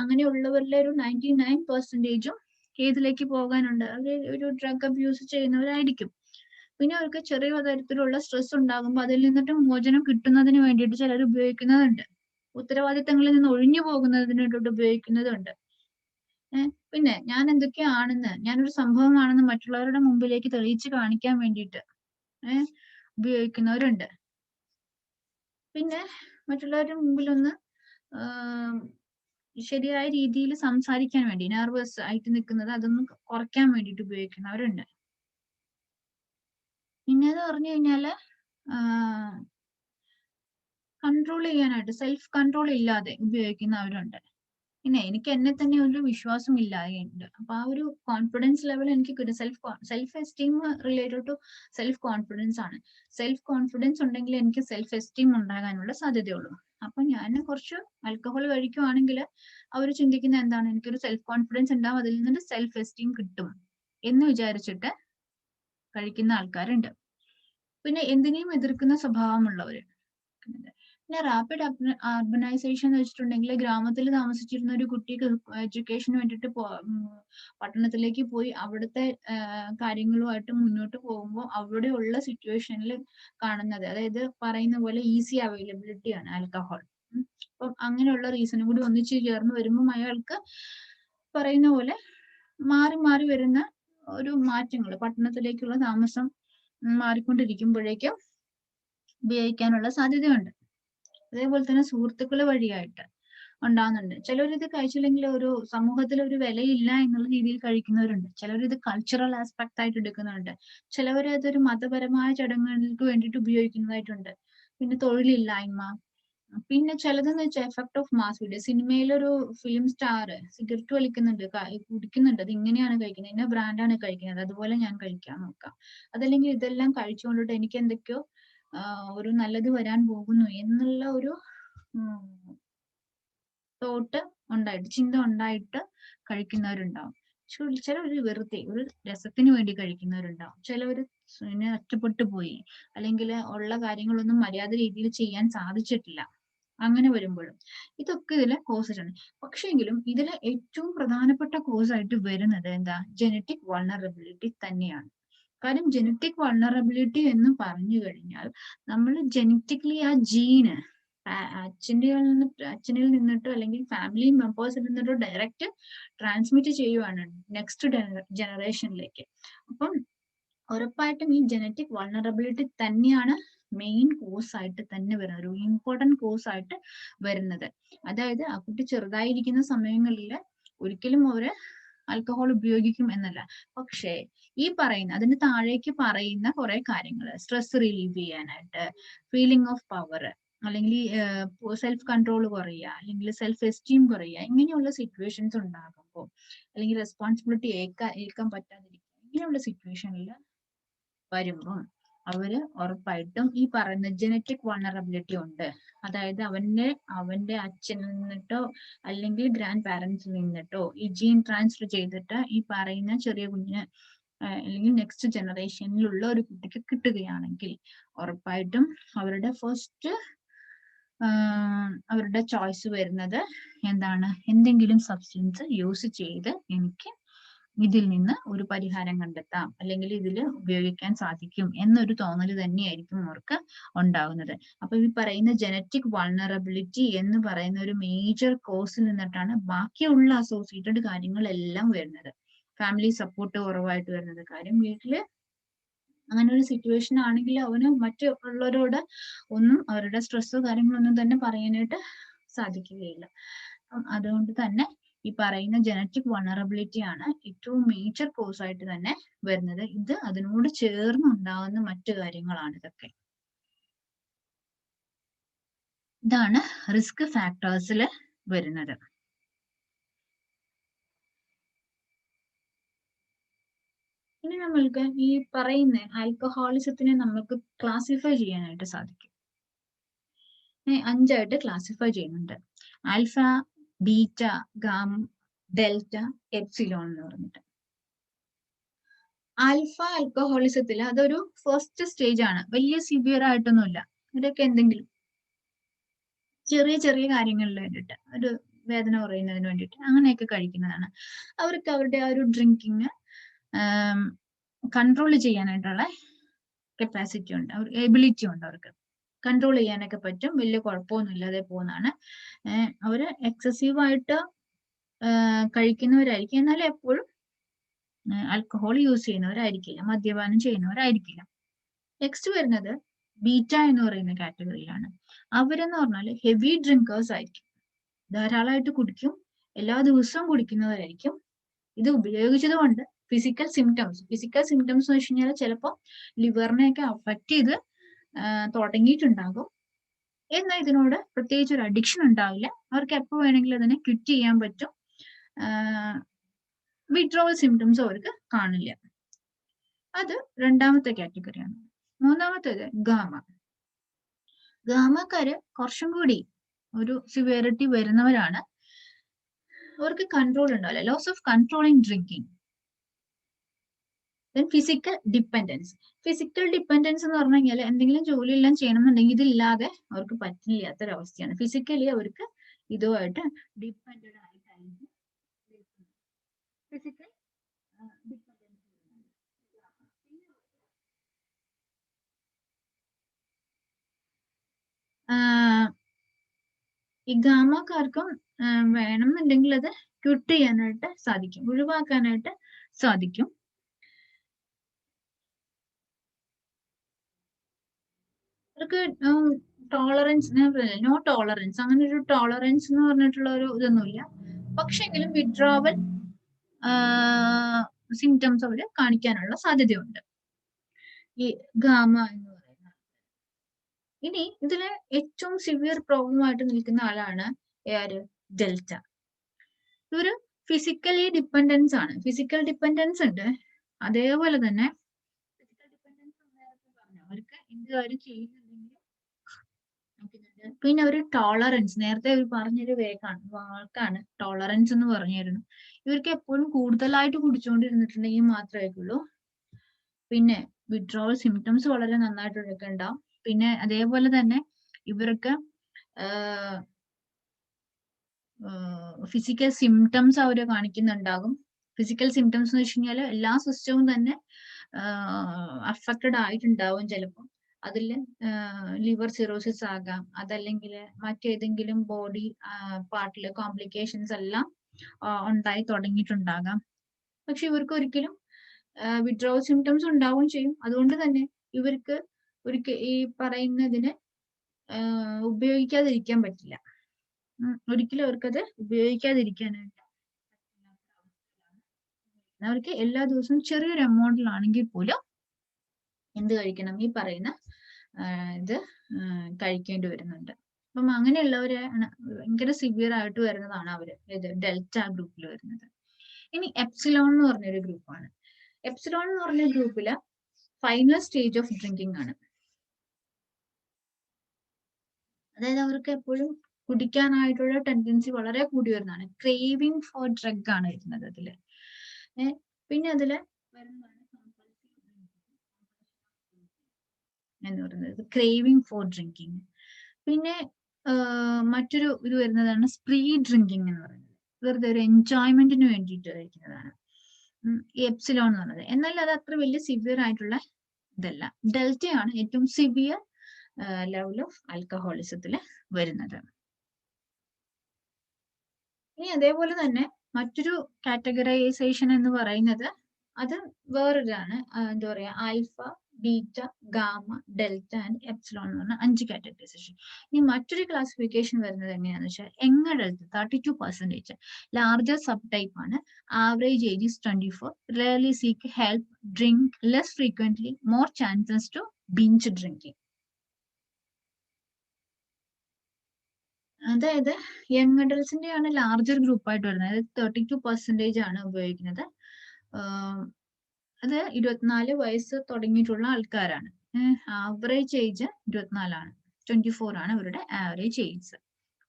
അങ്ങനെയുള്ളവരിലെ ഒരു 99% ഏതിലേക്ക് പോകാനുണ്ട്, അവർ ഒരു ഡ്രഗ് അബ്യൂസ് ചെയ്യുന്നവരായിരിക്കും. പിന്നെ അവർക്ക് ചെറിയ തരത്തിലുള്ള സ്ട്രെസ് ഉണ്ടാകുമ്പോൾ അതിൽ നിന്നിട്ട് മോചനം കിട്ടുന്നതിന് വേണ്ടിയിട്ട് ചിലർ ഉപയോഗിക്കുന്നതുണ്ട്. ഉത്തരവാദിത്തങ്ങളിൽ നിന്ന് ഒഴിഞ്ഞു പോകുന്നതിന് വേണ്ടിയിട്ട് ഉപയോഗിക്കുന്നതുണ്ട്. പിന്നെ ഞാൻ എന്തൊക്കെയാണെന്ന്, ഞാനൊരു സംഭവമാണെന്ന് മറ്റുള്ളവരുടെ മുമ്പിലേക്ക് തെളിയിച്ച് കാണിക്കാൻ വേണ്ടിയിട്ട് ഉപയോഗിക്കുന്നവരുണ്ട്. പിന്നെ മറ്റുള്ളവരുടെ മുമ്പിലൊന്ന് ശരിയായ രീതിയിൽ സംസാരിക്കാൻ വേണ്ടി നെർവസ് ആയിട്ട് നിൽക്കുന്നത് അതൊന്ന് കുറയ്ക്കാൻ വേണ്ടിയിട്ട് ഉപയോഗിക്കുന്നവരുണ്ട്. പിന്നെന്ന് പറഞ്ഞു കഴിഞ്ഞാല് കൺട്രോൾ ചെയ്യാനായിട്ട് സെൽഫ് കൺട്രോൾ ഇല്ലാതെ ഉപയോഗിക്കുന്നവരുണ്ട്. പിന്നെ എനിക്ക് എന്നെ തന്നെ ഒരു വിശ്വാസം ഇല്ലാതെയുണ്ട്. അപ്പൊ ആ ഒരു കോൺഫിഡൻസ് ലെവൽ എനിക്ക് കിട്ടും. Self esteem related to self confidence ആണ്. സെൽഫ് കോൺഫിഡൻസ് ഉണ്ടെങ്കിൽ എനിക്ക് സെൽഫ് എസ്റ്റീം ഉണ്ടാകാനുള്ള സാധ്യതയുള്ളൂ. അപ്പൊ ഞാൻ കുറച്ച് ആൽക്കഹോൾ കഴിക്കുവാണെങ്കിൽ അവർ ചിന്തിക്കുന്ന എന്താണ്, എനിക്കൊരു സെൽഫ് കോൺഫിഡൻസ് ഉണ്ടാവും, അതിൽ നിന്ന് സെൽഫ് എസ്റ്റീം കിട്ടും എന്ന് വിചാരിച്ചിട്ട് കഴിക്കുന്ന ആൾക്കാരുണ്ട്. പിന്നെ എന്തിനേയും എതിർക്കുന്ന സ്വഭാവമുള്ളവര്. പിന്നെ റാപ്പിഡ് അർബനൈസേഷൻ എന്ന് വെച്ചിട്ടുണ്ടെങ്കിൽ ഗ്രാമത്തിൽ താമസിച്ചിരുന്ന ഒരു കുട്ടിക്ക് എഡ്യൂക്കേഷന് വേണ്ടിയിട്ട് പട്ടണത്തിലേക്ക് പോയി അവിടുത്തെ കാര്യങ്ങളുമായിട്ട് മുന്നോട്ട് പോകുമ്പോൾ അവിടെയുള്ള സിറ്റുവേഷനിൽ കാണുന്നത്, അതായത് പറയുന്ന പോലെ ഈസി അവൈലബിലിറ്റി ആണ് ആൽക്കഹോൾ. അപ്പം അങ്ങനെയുള്ള റീസണും കൂടി ഒന്നിച്ച് ചേർന്ന് വരുമ്പോൾ അയാൾക്ക് പറയുന്ന പോലെ മാറി മാറി വരുന്ന ഒരു മാറ്റങ്ങൾ, പട്ടണത്തിലേക്കുള്ള താമസം മാറിക്കൊണ്ടിരിക്കുമ്പോഴേക്കും ഉപയോഗിക്കാനുള്ള സാധ്യതയുണ്ട്. അതേപോലെ തന്നെ സുഹൃത്തുക്കൾ വഴിയായിട്ട് ഉണ്ടാകുന്നുണ്ട്. ചിലരിത് കഴിച്ചില്ലെങ്കിൽ ഒരു സമൂഹത്തിൽ ഒരു വിലയില്ല എന്നുള്ള രീതിയിൽ കഴിക്കുന്നവരുണ്ട്. ചിലരിത് കൾച്ചറൽ ആസ്പെക്ട് ആയിട്ട് എടുക്കുന്നുണ്ട്. ചിലവർ അതൊരു മതപരമായ ചടങ്ങുകൾക്ക് വേണ്ടിയിട്ട് ഉപയോഗിക്കുന്നതായിട്ടുണ്ട്. പിന്നെ തൊഴിലില്ലായ്മ, പിന്നെ ചിലതെന്ന് വെച്ചാൽ എഫക്ട് ഓഫ് മാസ് മീഡിയ. സിനിമയിലൊരു ഫിലിം സ്റ്റാർ സിഗരറ്റ് വലിക്കുന്നുണ്ട്, കുടിക്കുന്നുണ്ട്, അത് ഇങ്ങനെയാണ് കഴിക്കുന്നത്, ഇന്ന ബ്രാൻഡാണ് കഴിക്കുന്നത്, അതുപോലെ ഞാൻ കഴിക്കാൻ നോക്കാം. അതല്ലെങ്കിൽ ഇതെല്ലാം കഴിച്ചുകൊണ്ടിട്ട് എനിക്ക് എന്തൊക്കെയോ ഒരു നല്ലത് വരാൻ പോകുന്നു എന്നുള്ള ഒരു തോട്ട് ഉണ്ടായിട്ട്, ചിന്ത ഉണ്ടായിട്ട് കഴിക്കുന്നവരുണ്ടാവും. ചിലവര് വെറുതെ ഒരു രസത്തിന് വേണ്ടി കഴിക്കുന്നവരുണ്ടാവും. ചിലവര് ഒറ്റപ്പെട്ടു പോയി, അല്ലെങ്കിൽ ഉള്ള കാര്യങ്ങളൊന്നും മര്യാദ രീതിയിൽ ചെയ്യാൻ സാധിച്ചിട്ടില്ല. അങ്ങനെ വരുമ്പോഴും ഇതൊക്കെ ഇതിലെ കോസസ് ആണ്. പക്ഷെങ്കിലും ഇതിലെ ഏറ്റവും പ്രധാനപ്പെട്ട കോസ് ആയിട്ട് വരുന്നത് എന്താ, ജനറ്റിക് വൾണറബിലിറ്റി തന്നെയാണ്. കാര്യം ജനറ്റിക് വൾണറബിലിറ്റി എന്ന് പറഞ്ഞു കഴിഞ്ഞാൽ നമ്മൾ ജനറ്റിക്കലി ആ ജീന് അച്ഛനിൽ നിന്നിട്ടോ അല്ലെങ്കിൽ ഫാമിലി മെമ്പേഴ്സിൽ നിന്നിട്ടോ ഡയറക്റ്റ് ട്രാൻസ്മിറ്റ് ചെയ്യുവാണ് നെക്സ്റ്റ് ജനറേഷനിലേക്ക്. അപ്പം ഉറപ്പായിട്ടും ഈ ജനറ്റിക് വൾണറബിലിറ്റി തന്നെയാണ് മെയിൻ കോസ് ആയിട്ട് തന്നെ വരുന്നത്, ഒരു ഇമ്പോർട്ടന്റ് കോസ് ആയിട്ട് വരുന്നത്. അതായത് ആ കുട്ടി ചെറുതായിരിക്കുന്ന സമയങ്ങളിൽ ഒരിക്കലും അവര് ആൽക്കഹോൾ ഉപയോഗിക്കും എന്നല്ല, പക്ഷേ ഈ പറയുന്ന അതിന് താഴേക്ക് പറയുന്ന കുറെ കാര്യങ്ങൾ, സ്ട്രെസ് റിലീവ് ചെയ്യാനായിട്ട്, ഫീലിംഗ് ഓഫ് പവർ, അല്ലെങ്കിൽ സെൽഫ് കൺട്രോൾ കുറയുക, അല്ലെങ്കിൽ സെൽഫ് എസ്റ്റീം കുറയുക, ഇങ്ങനെയുള്ള സിറ്റുവേഷൻസ് ഉണ്ടാകുമ്പോൾ, അല്ലെങ്കിൽ റെസ്പോൺസിബിലിറ്റി ഏൽക്കാൻ പറ്റാതിരിക്കുക, ഇങ്ങനെയുള്ള സിറ്റുവേഷനിൽ വരുമ്പോൾ അവര് ഉറപ്പായിട്ടും ഈ പറയുന്ന ജനറ്റിക് വൾണറബിലിറ്റി ഉണ്ട്. അതായത് അവന്റെ അച്ഛനിൽ നിന്നിട്ടോ അല്ലെങ്കിൽ ഗ്രാൻഡ് പാരന്റ്സിൽ നിന്നിട്ടോ ഈ ജീൻ ട്രാൻസ്ഫർ ചെയ്തിട്ട് ഈ പറയുന്ന ചെറിയ കുഞ്ഞിന് അല്ലെങ്കിൽ നെക്സ്റ്റ് ജനറേഷനിലുള്ള ഒരു കുട്ടിക്ക് കിട്ടുകയാണെങ്കിൽ ഉറപ്പായിട്ടും അവരുടെ ഫസ്റ്റ് അവരുടെ ചോയ്സ് വരുന്നത് എന്താണ്, എന്തെങ്കിലും സബ്സ്റ്റൻസ് യൂസ് ചെയ്ത് എനിക്ക് ഇതിൽ നിന്ന് ഒരു പരിഹാരം കണ്ടെത്താം, അല്ലെങ്കിൽ ഇതിൽ ഉപയോഗിക്കാൻ സാധിക്കും എന്നൊരു തോന്നൽ തന്നെയായിരിക്കും അവർക്ക് ഉണ്ടാകുന്നത്. അപ്പൊ ഈ പറയുന്ന ജനറ്റിക് വൾണറബിലിറ്റി എന്ന് പറയുന്ന ഒരു മേജർ കോസിൽ നിന്നിട്ടാണ് ബാക്കിയുള്ള അസോസിയേറ്റഡ് കാര്യങ്ങളെല്ലാം വരുന്നത്. ഫാമിലി സപ്പോർട്ട് കുറവായിട്ട് വരുന്നത്, കാര്യം വീട്ടില് അങ്ങനെ ഒരു സിറ്റുവേഷൻ ആണെങ്കിൽ അവന് മറ്റുള്ളവരോട് ഒന്നും അവരുടെ സ്ട്രെസ്സോ കാര്യങ്ങളൊന്നും തന്നെ പറയാനായിട്ട് സാധിക്കുകയില്ല. അതുകൊണ്ട് തന്നെ ഈ പറയുന്ന ജനറ്റിക് വൾണറബിലിറ്റി ആണ് ഏറ്റവും മേജർ കോസ് ആയിട്ട് തന്നെ വരുന്നത്. ഇത് അതിനോട് ചേർന്നുണ്ടാകുന്ന മറ്റു കാര്യങ്ങളാണ് ഇതൊക്കെ. ഇതാണ് റിസ്ക് ഫാക്ടേഴ്സിൽ വരുന്നത്. ഇനി നമ്മൾക്ക് ഈ പറയുന്ന ആൽക്കഹോളിസത്തിനെ നമുക്ക് ക്ലാസിഫൈ ചെയ്യാനായിട്ട് സാധിക്കും. 5 ക്ലാസിഫൈ ചെയ്യുന്നുണ്ട്. Alpha, beta, gamma, delta, epsilon എന്ന് പറഞ്ഞിട്ട്. ആൽഫ ആൽക്കഹോളിസത്തിൽ അതൊരു ഫസ്റ്റ് സ്റ്റേജ് ആണ്. വലിയ സിവിയർ ആയിട്ടൊന്നുമില്ല. ഇതൊക്കെ എന്തെങ്കിലും ചെറിയ ചെറിയ കാര്യങ്ങളിൽ വേണ്ടിയിട്ട്, ഒരു വേദന കുറയുന്നതിന് വേണ്ടിയിട്ട് അങ്ങനെയൊക്കെ കഴിക്കുന്നതാണ്. അവർക്ക് അവരുടെ ആ ഒരു ഡ്രിങ്കിങ് കൺട്രോൾ ചെയ്യാനായിട്ടുള്ള കപ്പാസിറ്റി ഉണ്ട്, എബിലിറ്റി ഉണ്ട്. അവർക്ക് കൺട്രോൾ ചെയ്യാനൊക്കെ പറ്റും. വലിയ കുഴപ്പമൊന്നും ഇല്ലാതെ പോകുന്നതാണ്. അവര് എക്സസീവായിട്ട് കഴിക്കുന്നവരായിരിക്കും, എന്നാലും എപ്പോഴും ആൽക്കഹോൾ യൂസ് ചെയ്യുന്നവരായിരിക്കില്ല, മദ്യപാനം ചെയ്യുന്നവരായിരിക്കില്ല. നെക്സ്റ്റ് വരുന്നത് ബീറ്റ എന്ന് പറയുന്ന കാറ്റഗറിയിലാണ്. അവരെന്ന് പറഞ്ഞാൽ ഹെവി ഡ്രിങ്കേഴ്സ് ആയിരിക്കും, ധാരാളമായിട്ട് കുടിക്കും, എല്ലാ ദിവസവും കുടിക്കുന്നവരായിരിക്കും. ഇത് ഉപയോഗിച്ചത് കൊണ്ട് ഫിസിക്കൽ സിംറ്റംസ് എന്ന് വെച്ച് കഴിഞ്ഞാൽ ചിലപ്പോൾ ലിവറിനെയൊക്കെ അഫക്റ്റ് ചെയ്ത് തുടങ്ങിയിട്ടുണ്ടാകും. എന്നാൽ ഇതിനോട് പ്രത്യേകിച്ച് ഒരു അഡിക്ഷൻ ഉണ്ടാവില്ല. അവർക്ക് എപ്പോൾ വേണമെങ്കിലും അതിനെ ക്വിറ്റ് ചെയ്യാൻ പറ്റും. വിഡ്രോവൽ സിംറ്റംസ് അവർക്ക് കാണില്ല. അത് രണ്ടാമത്തെ കാറ്റഗറിയാണ്. മൂന്നാമത്തേത് ഗാമ. ഗാമക്കാര് കുറച്ചും കൂടി ഒരു സിവിയറിറ്റി വരുന്നവരാണ്. അവർക്ക് കൺട്രോൾ ഉണ്ടാവില്ല, loss of control in drinking. Physical dependence എന്ന് പറഞ്ഞു കഴിഞ്ഞാൽ എന്തെങ്കിലും ജോലി എല്ലാം ചെയ്യണമെന്നുണ്ടെങ്കിൽ ഇതില്ലാതെ അവർക്ക് പറ്റില്ലാത്തൊരവസ്ഥയാണ്. ഫിസിക്കലി അവർക്ക് ഇതുമായിട്ട് ഡിപ്പെൻഡഡ് ആയിട്ടായിരിക്കും. Physical dependence. ഈ ഗാമക്കാർക്കും വേണമെന്നുണ്ടെങ്കിൽ അത് ക്വിറ്റ് ചെയ്യാനായിട്ട് സാധിക്കും, ഒഴിവാക്കാനായിട്ട് സാധിക്കും. അവർക്ക് ടോളറൻസ്, നോ ടോളറൻസ്, അങ്ങനെ ഒരു ടോളറൻസ് എന്ന് പറഞ്ഞിട്ടുള്ള ഒരു ഇതൊന്നുമില്ല. പക്ഷെങ്കിലും വിഡ്രോവൽ സിംറ്റംസ് അവര് കാണിക്കാനുള്ള സാധ്യതയുണ്ട് ഈ ഗാമ എന്ന് പറയുന്നത്. ഇനി ഇതിലെ ഏറ്റവും സിവിയർ പ്രോബ്ലം ആയിട്ട് നിൽക്കുന്ന ആളാണ് ആര്? ഡെൽറ്റ. ഇവര് ഫിസിക്കലി ഡിപ്പെൻഡൻസ് ആണ്. ഫിസിക്കൽ ഡിപ്പെൻഡൻസ് ഉണ്ട്, അതേപോലെ തന്നെ ഫിസിക്കൽ ഡിപ്പെൻഡൻസ് അവർക്ക് എന്ത് കാര്യം ചെയ്യുന്നുണ്ടെങ്കിലും. പിന്നെ ഒരു ടോളറൻസ്, നേരത്തെ അവർ പറഞ്ഞൊരു വാക്കാണ് ടോളറൻസ് എന്ന് പറഞ്ഞിരുന്നു. ഇവർക്ക് എപ്പോഴും കൂടുതലായിട്ട് കുടിച്ചുകൊണ്ടിരുന്നിട്ടുണ്ടെങ്കിൽ മാത്രമേ ഉള്ളൂ. പിന്നെ വിഡ്രോവൽ സിംറ്റംസ് വളരെ നന്നായിട്ടൊക്കെ ഉണ്ടാവും. പിന്നെ അതേപോലെ തന്നെ ഇവർക്ക് ഫിസിക്കൽ സിംറ്റംസ് അവർ കാണിക്കുന്നുണ്ടാകും. ഫിസിക്കൽ സിംറ്റംസ് എന്ന് വെച്ച് കഴിഞ്ഞാൽ എല്ലാ സിസ്റ്റവും തന്നെ അഫക്റ്റഡ് ആയിട്ടുണ്ടാവും. ചിലപ്പോൾ അതിൽ ലിവർ സിറോസിസ് ആകാം, അതല്ലെങ്കിൽ മറ്റേതെങ്കിലും ബോഡി പാർട്ടിലെ കോംപ്ലിക്കേഷൻസ് എല്ലാം ഉണ്ടായി തുടങ്ങിയിട്ടുണ്ടാകാം. പക്ഷെ ഇവർക്ക് ഒരിക്കലും വിഡ്രോവൽ സിംറ്റംസ് ഉണ്ടാവുകയും ചെയ്യും. അതുകൊണ്ട് തന്നെ ഇവർക്ക് ഈ പറയുന്നതിന് ഉപയോഗിക്കാതിരിക്കാൻ പറ്റില്ല. ഒരിക്കലും അവർക്കത് ഉപയോഗിക്കാതിരിക്കാനായിട്ട് അവർക്ക് എല്ലാ ദിവസവും ചെറിയൊരു എമൗണ്ടിലാണെങ്കിൽ പോലും എന്ത് കഴിക്കണം? ഈ പറയുന്ന ഇത് കഴിക്കേണ്ടി വരുന്നുണ്ട്. അപ്പം അങ്ങനെയുള്ളവരാണ് ഭയങ്കര സിവിയർ ആയിട്ട് വരുന്നതാണ് അവര്, ഇത് ഡെൽറ്റ ഗ്രൂപ്പിൽ വരുന്നത്. ഇനി എപ്സിലോൺ എന്ന് പറഞ്ഞൊരു ഗ്രൂപ്പാണ്. എപ്സിലോൺ എന്ന് പറഞ്ഞ ഗ്രൂപ്പില് ഫൈനൽ സ്റ്റേജ് ഓഫ് ഡ്രിങ്കിങ് ആണ്. അതായത് അവർക്ക് എപ്പോഴും കുടിക്കാനായിട്ടുള്ള ടെൻഡൻസി വളരെ കൂടി വരുന്നതാണ്. ക്രേവിങ് ഫോർ ഡ്രഗ് ആണ് വരുന്നത് അതില്. പിന്നെ അതില് വരുന്നതാണ് എന്ന് പറയുന്നത് ക്രേവിങ് ഫോർ ഡ്രിങ്കിങ്. പിന്നെ മറ്റൊരു ഇത് വരുന്നതാണ് സ്പ്രീ ഡ്രിങ്കിങ് എന്ന് പറയുന്നത്. വെറുതെ ഒരു എൻജോയ്മെന്റിന് വേണ്ടിയിട്ട് കഴിക്കുന്നതാണ് ഈ എപ്സിലോൺ എന്ന് പറയുന്നത്. എന്നാൽ അത് അത്ര വലിയ സിവിയർ ആയിട്ടുള്ള ഇതല്ല. ഡെൽറ്റയാണ് ഏറ്റവും സിവിയർ ലെവൽ ഓഫ് ആൽക്കഹോളിസത്തിൽ വരുന്നത്. ഇനി അതേപോലെ തന്നെ മറ്റൊരു കാറ്റഗറൈസേഷൻ എന്ന് പറയുന്നത് അത് വേറൊരാണ്. എന്താ പറയാ, alpha, beta, gamma, delta and epsilon എന്ന് പറഞ്ഞ 5 കാറ്റഗറൈസേഷൻ. ഇനി മറ്റൊരു ക്ലാസിഫിക്കേഷൻ വരുന്നത് എങ്ങനെയാണെന്ന് വെച്ചാൽ ഡെൽറ്റ 32%, ലാർജർ സബ് ടൈപ്പ് ആണ്. Average age is 24, rarely seek help, drink less frequently, more chances to binge drinking. അതായത് യങ് അഡൽസിന്റെ ആണ് ലാർജർ ഗ്രൂപ്പ് ആയിട്ട് വരുന്നത്. അതായത് 32% ആണ് ഉപയോഗിക്കുന്നത്. അത് 24 വയസ്സ് തുടങ്ങിയിട്ടുള്ള ആൾക്കാരാണ്. ആവറേജ് ഏജ് 24 24 ആണ് അവരുടെ ആവറേജ് ഏജ്.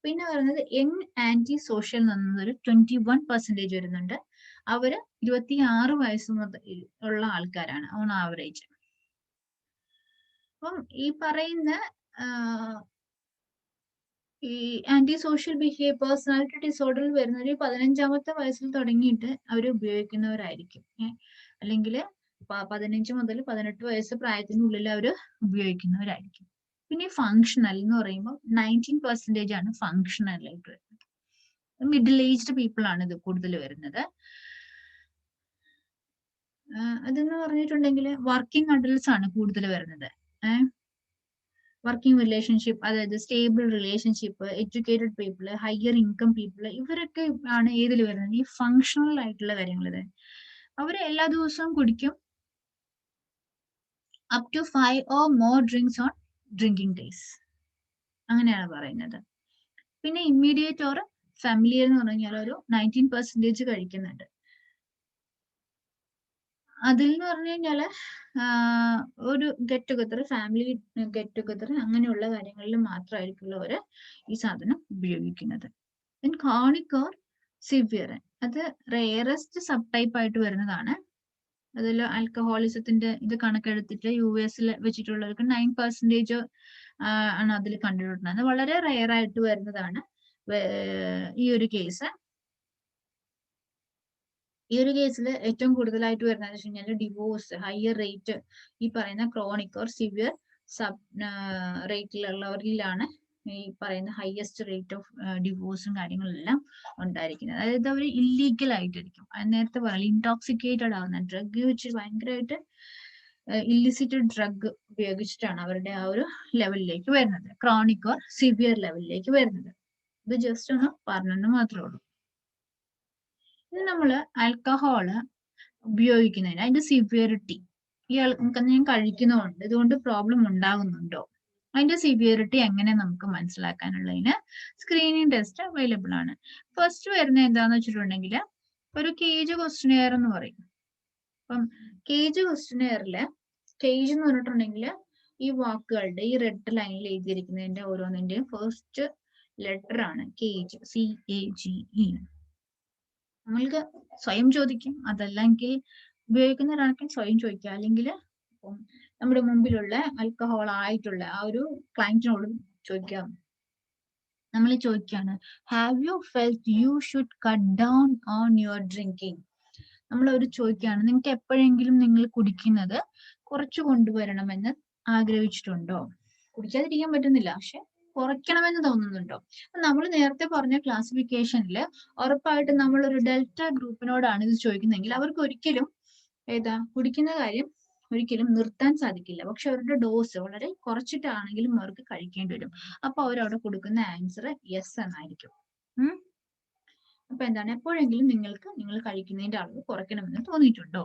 പിന്നെ പറയുന്നത് യങ് ആന്റി സോഷ്യൽ എന്നൊരു 21% വരുന്നുണ്ട്. അവര് 26 വയസ്സ് മുതൽ ഉള്ള ആൾക്കാരാണ് ഓൺ ആവറേജ്. അപ്പം ഈ പറയുന്ന ഈ ആന്റി സോഷ്യൽ പേഴ്സണാലിറ്റി ഡിസോർഡറിൽ വരുന്ന ഒരു 15-ാമത്തെ വയസ്സിൽ തുടങ്ങിയിട്ട് അവർ ഉപയോഗിക്കുന്നവരായിരിക്കും. അല്ലെങ്കിൽ 15 മുതൽ 18 വയസ്സ് പ്രായത്തിനുള്ളിൽ അവർ ഉപയോഗിക്കുന്നവരായിരിക്കും. പിന്നെ ഫങ്ഷണൽ എന്ന് പറയുമ്പോൾ 19% ആണ് ഫങ്ഷണൽ ആയിട്ട് വരുന്നത്. മിഡിൽ ഏജ്ഡ് പീപ്പിൾ ആണ് ഇത് കൂടുതൽ വരുന്നത്. അതെന്ന് പറഞ്ഞിട്ടുണ്ടെങ്കിൽ വർക്കിംഗ് അഡൽട്സ് ആണ് കൂടുതൽ വരുന്നത്. വർക്കിംഗ് റിലേഷൻഷിപ്പ്, അതായത് stable relationship, educated people, higher income people, ഇവരൊക്കെ ആണ് ഏതിൽ വരുന്നത്? ഈ ഫങ്ഷണൽ ആയിട്ടുള്ള കാര്യങ്ങൾ. അവര് എല്ലാ ദിവസവും കുടിക്കും up to 5 or more drinks on drinking days, അങ്ങനെയാണ് പറയുന്നത്. പിന്നെ ഇമ്മീഡിയറ്റ് ഓർ ഫാമിലിയർ എന്ന് പറഞ്ഞു കഴിഞ്ഞാൽ ഒരു 19% കഴിക്കുന്നുണ്ട്. അതിൽ എന്ന് പറഞ്ഞു കഴിഞ്ഞാല് ഒരു get together, family get together അങ്ങനെയുള്ള കാര്യങ്ങളിൽ മാത്രമായിരിക്കും അവര് ഈ സാധനം ഉപയോഗിക്കുന്നത്. ക്രോണിക് ഓർ സിവിയർ, അത് റെയറസ്റ്റ് സബ് ടൈപ്പ് ആയിട്ട് വരുന്നതാണ്. അതിൽ ആൽക്കഹോളിസത്തിന്റെ ഇത് കണക്കെടുത്തിട്ട് US വെച്ചിട്ടുള്ളവർക്ക് 9% ആണ് അതിൽ കണ്ടുപിടുന്നത്. വളരെ റെയർ ആയിട്ട് വരുന്നതാണ് ഈ ഒരു കേസ്. ഈ ഒരു കേസിൽ ഏറ്റവും കൂടുതലായിട്ട് വരുന്നത് വെച്ച് കഴിഞ്ഞാൽ ഡിവോഴ്സ്, ഹയർ റേറ്റ് ഈ പറയുന്ന ക്രോണിക് ഓർ സിവിയർ സബ് റേറ്റിലുള്ളവരിലാണ് ഈ പറയുന്ന ഹയസ്റ്റ് റേറ്റ് ഓഫ് ഡിവോഴ്സും കാര്യങ്ങളെല്ലാം ഉണ്ടായിരിക്കുന്നത്. അതായത് അവർ ഇല്ലീഗൽ ആയിട്ടിരിക്കും. നേരത്തെ പറയാം, ഇൻടോക്സിക്കേറ്റഡ് ആവുന്ന ഡ്രഗ് വെച്ച് ഭയങ്കരമായിട്ട് ഇല്ലിസിറ്റ് ഡ്രഗ് ഉപയോഗിച്ചിട്ടാണ് അവരുടെ ആ ഒരു ലെവലിലേക്ക് വരുന്നത്, ക്രോണിക് ഓർ സിവിയർ ലെവലിലേക്ക് വരുന്നത്. ഇത് ജസ്റ്റ് ഒന്ന് പറഞ്ഞെന്ന് മാത്രമേ ഉള്ളൂ. ഇനി നമ്മൾ ആൽക്കഹോള് ഉപയോഗിക്കുന്നതിന് അതിന്റെ സിവിയറിറ്റി, ഇയാൾ ഞാൻ കഴിക്കുന്നുണ്ട് ഇതുകൊണ്ട് പ്രോബ്ലം ഉണ്ടാകുന്നുണ്ടോ, അതിന്റെ സിവിയറിറ്റി എങ്ങനെ നമുക്ക് മനസ്സിലാക്കാനുള്ളതിന് സ്ക്രീനിങ് ടെസ്റ്റ് അവൈലബിൾ ആണ്. ഫസ്റ്റ് വരുന്നത് എന്താന്ന് വെച്ചിട്ടുണ്ടെങ്കിൽ ഒരു കേജ് ക്വസ്റ്റ്യനെയർ എന്ന് പറയും. അപ്പം കേജ് ക്വസ്റ്റ്യനെയറില്, കേജ് എന്ന് പറഞ്ഞിട്ടുണ്ടെങ്കിൽ ഈ വാക്കുകളുടെ ഈ റെഡ് ലൈനിൽ എഴുതിയിരിക്കുന്നതിന്റെ ഓരോന്നിന്റെയും ഫസ്റ്റ് ലെറ്റർ ആണ് കേജ്, CAGE. നമ്മൾക്ക് സ്വയം ചോദിക്കും, അതല്ലെങ്കിൽ ഉപയോഗിക്കുന്ന ഒരാൾക്ക് സ്വയം ചോദിക്കുക, അല്ലെങ്കിൽ നമ്മുടെ മുമ്പിലുള്ള ആൽക്കഹോൾ ആയിട്ടുള്ള ആ ഒരു ക്ലയന്റിനോട് ചോദിക്കാം. നമ്മൾ ചോദിക്കുകയാണ്, have you felt you should cut down on your drinking. നമ്മൾ ഒരു ചോദിക്കുകയാണ്, നിങ്ങൾക്ക് എപ്പോഴെങ്കിലും നിങ്ങൾ കുടിക്കുന്നത് കുറച്ചു കൊണ്ടുവരണമെന്ന് ആഗ്രഹിച്ചിട്ടുണ്ടോ? കുടിക്കാതിരിക്കാൻ പറ്റുന്നില്ല, പക്ഷെ കുറയ്ക്കണമെന്ന് തോന്നുന്നുണ്ടോ? നമ്മൾ നേരത്തെ പറഞ്ഞ ക്ലാസിഫിക്കേഷനിൽ ഉറപ്പായിട്ട് നമ്മൾ ഒരു ഡെൽറ്റ ഗ്രൂപ്പിനോടാണ് ഇത് ചോദിക്കുന്നതെങ്കിൽ അവർക്ക് ഒരിക്കലും കുടിക്കുന്ന കാര്യം ഒരിക്കലും നിർത്താൻ സാധിക്കില്ല. പക്ഷെ അവരുടെ ഡോസ് വളരെ കുറച്ചിട്ടാണെങ്കിലും അവർക്ക് കഴിക്കേണ്ടി വരും. അപ്പൊ അവരവിടെ കൊടുക്കുന്ന ആൻസർ യെസ് എന്നായിരിക്കും. അപ്പൊ എന്താണ്, എപ്പോഴെങ്കിലും നിങ്ങൾ കഴിക്കുന്നതിന്റെ അളവ് കുറയ്ക്കണമെന്ന് തോന്നിയിട്ടുണ്ടോ?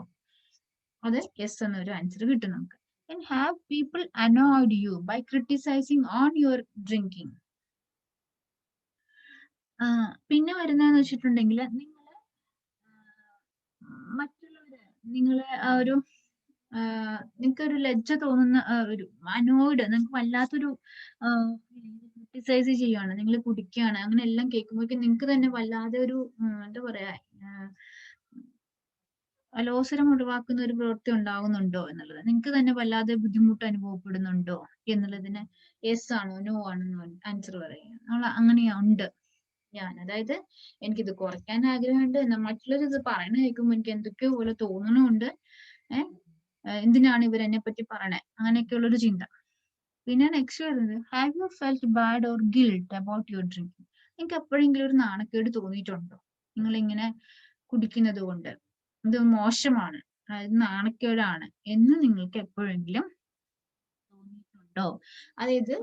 അത് യെസ് എന്നൊരു ആൻസർ കിട്ടും നമുക്ക്. And have people annoyed you by criticizing on your drinking? പിന്നെ വരുന്നതെന്ന് വെച്ചിട്ടുണ്ടെങ്കിൽ നിങ്ങളെ ആ ഒരു നിങ്ങൾക്കൊരു ലജ്ജ തോന്നുന്ന ഒരു അനോയ്ഡ്, നിങ്ങൾക്ക് വല്ലാത്തൊരു ക്രിട്ടിസൈസ് ചെയ്യുകയാണ്, നിങ്ങൾ കുടിക്കുകയാണ്, അങ്ങനെ എല്ലാം കേൾക്കുമ്പോഴേക്കും നിങ്ങൾക്ക് തന്നെ വല്ലാതെ ഒരു എന്താ പറയാ അലോസരം ഒഴിവാക്കുന്ന ഒരു പ്രവൃത്തി ഉണ്ടാകുന്നുണ്ടോ എന്നുള്ളത്, നിങ്ങൾക്ക് തന്നെ വല്ലാതെ ബുദ്ധിമുട്ട് അനുഭവപ്പെടുന്നുണ്ടോ എന്നുള്ളതിന് യെസ് ആണോ നോ ആണോ ആൻസർ പറയുക. നമ്മൾ അങ്ങനെയുണ്ട് ഞാൻ. അതായത് എനിക്കിത് കുറയ്ക്കാൻ ആഗ്രഹമുണ്ട്, എന്നാൽ മറ്റുള്ളവർ ഇത് പറയണ കേൾക്കുമ്പോൾ എനിക്ക് എന്തൊക്കെയോ പോലെ തോന്നണമുണ്ട്. എന്തിനാണ് ഇവർ എന്നെ പറ്റി പറയണേ, അങ്ങനെയൊക്കെയുള്ളൊരു ചിന്ത. പിന്നെ നെക്സ്റ്റ് വരുന്നത്, have you felt bad or guilt about your drinking. നിങ്ങൾക്ക് എപ്പോഴെങ്കിലും ഒരു നാണക്കേട് തോന്നിയിട്ടുണ്ടോ നിങ്ങളിങ്ങനെ കുടിക്കുന്നത് കൊണ്ട്? ഇത് മോശമാണ്, അതായത് നാണക്കേടാണ് എന്ന് നിങ്ങൾക്ക് എപ്പോഴെങ്കിലും തോന്നിയിട്ടുണ്ടോ? അതായത്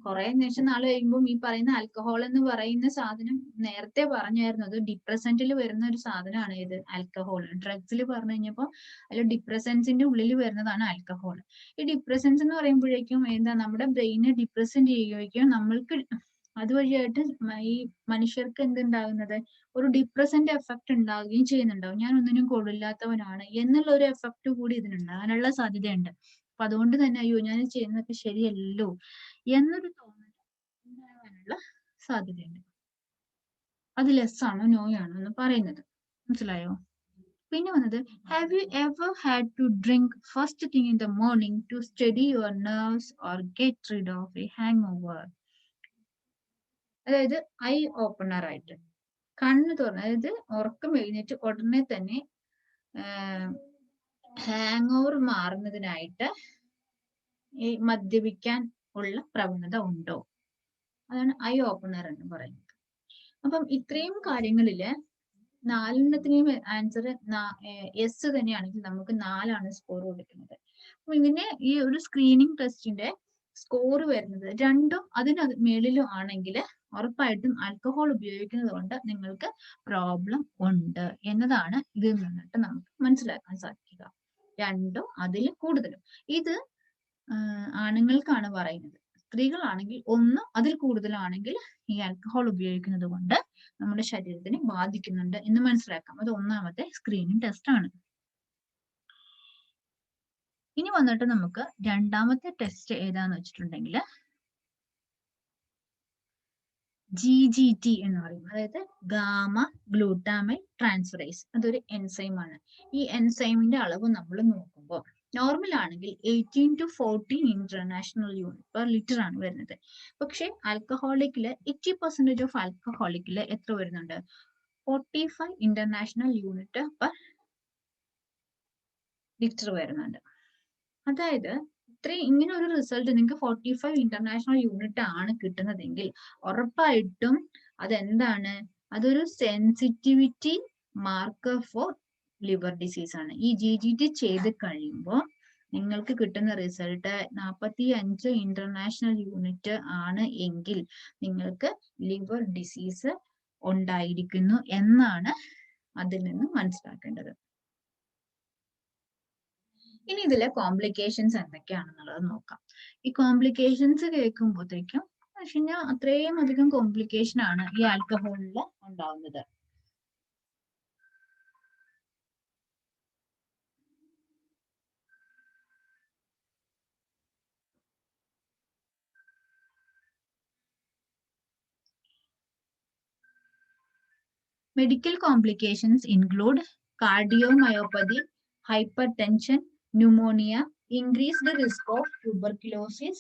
കുറെ നാൾ കഴിയുമ്പോൾ ഈ പറയുന്ന ആൽക്കഹോൾ എന്ന് പറയുന്ന സാധനം നേരത്തെ പറഞ്ഞായിരുന്നു, അത് ഡിപ്രസന്റിൽ വരുന്ന ഒരു സാധനമാണ് ഇത് ആൽക്കഹോൾ. ഡ്രഗ്സിൽ പറഞ്ഞു കഴിഞ്ഞപ്പോൾ അതിൽ ഡിപ്രസൻസിന്റെ ഉള്ളിൽ വരുന്നതാണ് ആൽക്കഹോൾ. ഈ ഡിപ്രസൻസ് എന്ന് പറയുമ്പോഴേക്കും എന്താ, നമ്മുടെ ബ്രെയിനെ ഡിപ്രസന്റ് ചെയ്യുകയും നമ്മൾക്ക് അതുവഴിയായിട്ട് ഈ മനുഷ്യർക്ക് എന്തുണ്ടാകുന്നത്, ഒരു ഡിപ്രസന്റ് എഫക്ട് ഉണ്ടാവുകയും ചെയ്യുന്നുണ്ടാവും. ഞാൻ ഒന്നിനും കൊള്ളില്ലാത്തവനാണ് എന്നുള്ള ഒരു എഫക്ട് കൂടി ഇതിനുണ്ടാകാനുള്ള സാധ്യതയുണ്ട്. അപ്പൊ അതുകൊണ്ട് തന്നെ അയ്യോ ഞാൻ ചെയ്യുന്നതൊക്കെ ശരിയല്ലോ എന്നൊരു തോന്നൽ ഉണ്ടാകാനുള്ള സാധ്യതയുണ്ട്. അത് ലെസ് ആണോ നോ ആണോ എന്ന് പറയുന്നത്. മനസ്സിലായോ? പിന്നെ വന്നത്, have you ever had to drink first thing in the morning to steady your nerves or get rid of a hangover? അതായത് ഐ ഓപ്പണർ ആയിട്ട് കണ്ണ് തുറന്ന്, അതായത് ഉറക്കം എഴുന്നേറ്റ് ഉടനെ തന്നെ ഹാങ് ഓവർ മാറുന്നതിനായിട്ട് ഈ മദ്യപിക്കാൻ ഉള്ള പ്രവണത ഉണ്ടോ? അതാണ് ഐ ഓപ്പണർ എന്ന് പറയുന്നത്. അപ്പം ഇത്രയും കാര്യങ്ങളില് 4 ആൻസർ എസ് തന്നെയാണെങ്കിൽ നമുക്ക് 4 സ്കോർ കൊടുക്കുന്നത്. അപ്പൊ ഇങ്ങനെ ഈ ഒരു സ്ക്രീനിങ് ടെസ്റ്റിന്റെ സ്കോർ വരുന്നത് 2ഉം അതിന് മേളിലും ആണെങ്കിൽ ഉറപ്പായിട്ടും ആൽക്കഹോൾ ഉപയോഗിക്കുന്നത് കൊണ്ട് നിങ്ങൾക്ക് പ്രോബ്ലം ഉണ്ട് എന്നതാണ് ഇതിൽ നിന്നിട്ട് നമുക്ക് മനസ്സിലാക്കാൻ സാധിക്കുക. 2ഉം അതിൽ കൂടുതലും. ഇത് ആണുങ്ങൾക്കാണ് പറയുന്നത്. സ്ത്രീകളാണെങ്കിൽ 1 അതിൽ കൂടുതലാണെങ്കിൽ ഈ ആൽക്കഹോൾ ഉപയോഗിക്കുന്നത് കൊണ്ട് നമ്മുടെ ശരീരത്തിനെ ബാധിക്കുന്നുണ്ട് എന്ന് മനസ്സിലാക്കാം. അത് 1ാമത്തെ സ്ക്രീനിങ് ടെസ്റ്റ് ആണ്. ഇനി വന്നിട്ട് നമുക്ക് 2ാമത്തെ ടെസ്റ്റ് ഏതാന്ന് വെച്ചിട്ടുണ്ടെങ്കിൽ GGT എന്ന് പറയും. അതായത് ഗാമ ഗ്ലൂട്ടാമൈൻ ട്രാൻസ്ഫറേസ്. അതൊരു എൻസൈം ആണ്. ഈ എൻസൈമിന്റെ അളവ് നമ്മൾ നോക്കുമ്പോൾ നോർമൽ ആണെങ്കിൽ 18 to 40 international unit per litre ആണ് വരുന്നത്. പക്ഷെ ആൽക്കഹോളിക്കില് 80% ഓഫ് ആൽക്കഹോളിക്കില് എത്ര വരുന്നുണ്ട്? 45 ഇന്റർനാഷണൽ യൂണിറ്റ് പെർ ലിറ്റർ വരുന്നുണ്ട്. അതായത് ഇങ്ങനെ ഒരു റിസൾട്ട് നിങ്ങൾക്ക് 45 ഇന്റർനാഷണൽ യൂണിറ്റ് ആണ് കിട്ടുന്നതെങ്കിൽ ഉറപ്പായിട്ടും അതെന്താണ്, അതൊരു sensitivity marker for liver disease ആണ്. ഈ GGT ചെയ്ത് കഴിയുമ്പോൾ നിങ്ങൾക്ക് കിട്ടുന്ന റിസൾട്ട് 45 ഇന്റർനാഷണൽ യൂണിറ്റ് ആണ് എങ്കിൽ നിങ്ങൾക്ക് ലിവർ ഡിസീസ് ഉണ്ടായിരിക്കുന്നു എന്നാണ് അതിൽ നിന്ന് മനസ്സിലാക്കേണ്ടത്. ഇനി ഇതിലെ കോംപ്ലിക്കേഷൻസ് എന്തൊക്കെയാണെന്നുള്ളത് നോക്കാം. ഈ കോംപ്ലിക്കേഷൻസ് കേൾക്കുമ്പോഴത്തേക്കും അത്രയും അധികം കോംപ്ലിക്കേഷൻ ആണ് ഈ ആൽക്കഹോളിൽ ഉണ്ടാവുന്നത്. Medical complications include cardiomyopathy, hypertension, pneumonia, increased risk of tuberculosis,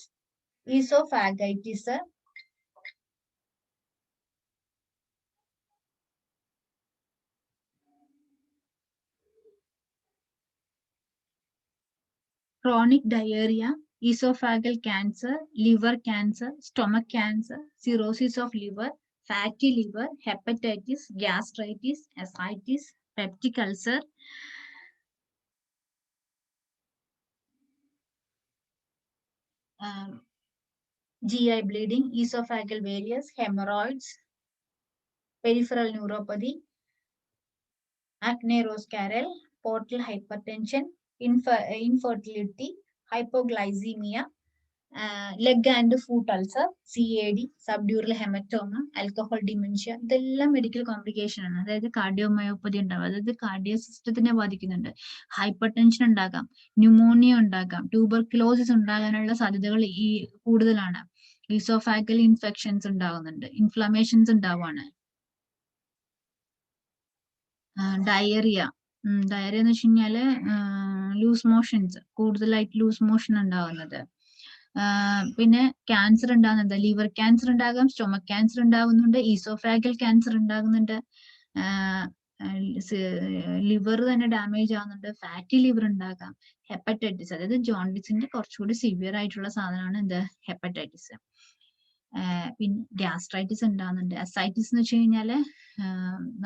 esophagitis, chronic diarrhea, esophageal cancer, liver cancer, stomach cancer, cirrhosis of liver, fatty liver, hepatitis, gastritis, ascites, peptic ulcer, GI bleeding, esophageal varices, hemorrhoids, peripheral neuropathy, acne-roscarel, portal hypertension, infertility, hypoglycemia, leg and foot ulcer, CAD, subdural hematoma, alcohol dementia, ഇതെല്ലാം മെഡിക്കൽ കോംപ്ലിക്കേഷൻ ആണ്. അതായത് കാർഡിയോമയോപ്പതി ഉണ്ടാവും, അതായത് കാർഡിയോ സിസ്റ്റത്തിനെ ബാധിക്കുന്നുണ്ട്. ഹൈപ്പർ ടെൻഷൻ ഉണ്ടാകാം, ന്യൂമോണിയ ഉണ്ടാകാം, ട്യൂബർക്ലോസിസ് ഉണ്ടാകാനുള്ള സാധ്യതകൾ ഈ കൂടുതലാണ്. ഈസോഫാഗൽ ഇൻഫെക്ഷൻസ് ഉണ്ടാകുന്നുണ്ട്, ഇൻഫ്ലമേഷൻസ് ഉണ്ടാവാണ്. ഡയറിയ എന്ന് വെച്ച് കഴിഞ്ഞാല് ലൂസ് മോഷൻസ്, കൂടുതലായിട്ട് ലൂസ് മോഷൻ ഉണ്ടാകുന്നത്. പിന്നെ ക്യാൻസർ ഉണ്ടാകുന്നുണ്ട്, ലിവർ ക്യാൻസർ ഉണ്ടാകാം, സ്റ്റൊമക് ക്യാൻസർ ഉണ്ടാകുന്നുണ്ട്, ഈസോഫാഗൽ ക്യാൻസർ ഉണ്ടാകുന്നുണ്ട്, ലിവർ തന്നെ ഡാമേജ് ആവുന്നുണ്ട്, ഫാറ്റി ലിവർ ഉണ്ടാകാം, ഹെപ്പറ്റൈറ്റിസ്, അതായത് ജോണ്ടിസിന്റെ കുറച്ചുകൂടി സിവിയർ ആയിട്ടുള്ള സാധനമാണ് എന്ത്, ഹെപ്പറ്റൈറ്റിസ്. പിന്നെ ഗ്യാസ്ട്രൈറ്റിസ് ഉണ്ടാകുന്നുണ്ട്. അസൈറ്റിസ് എന്ന് വെച്ച് കഴിഞ്ഞാല്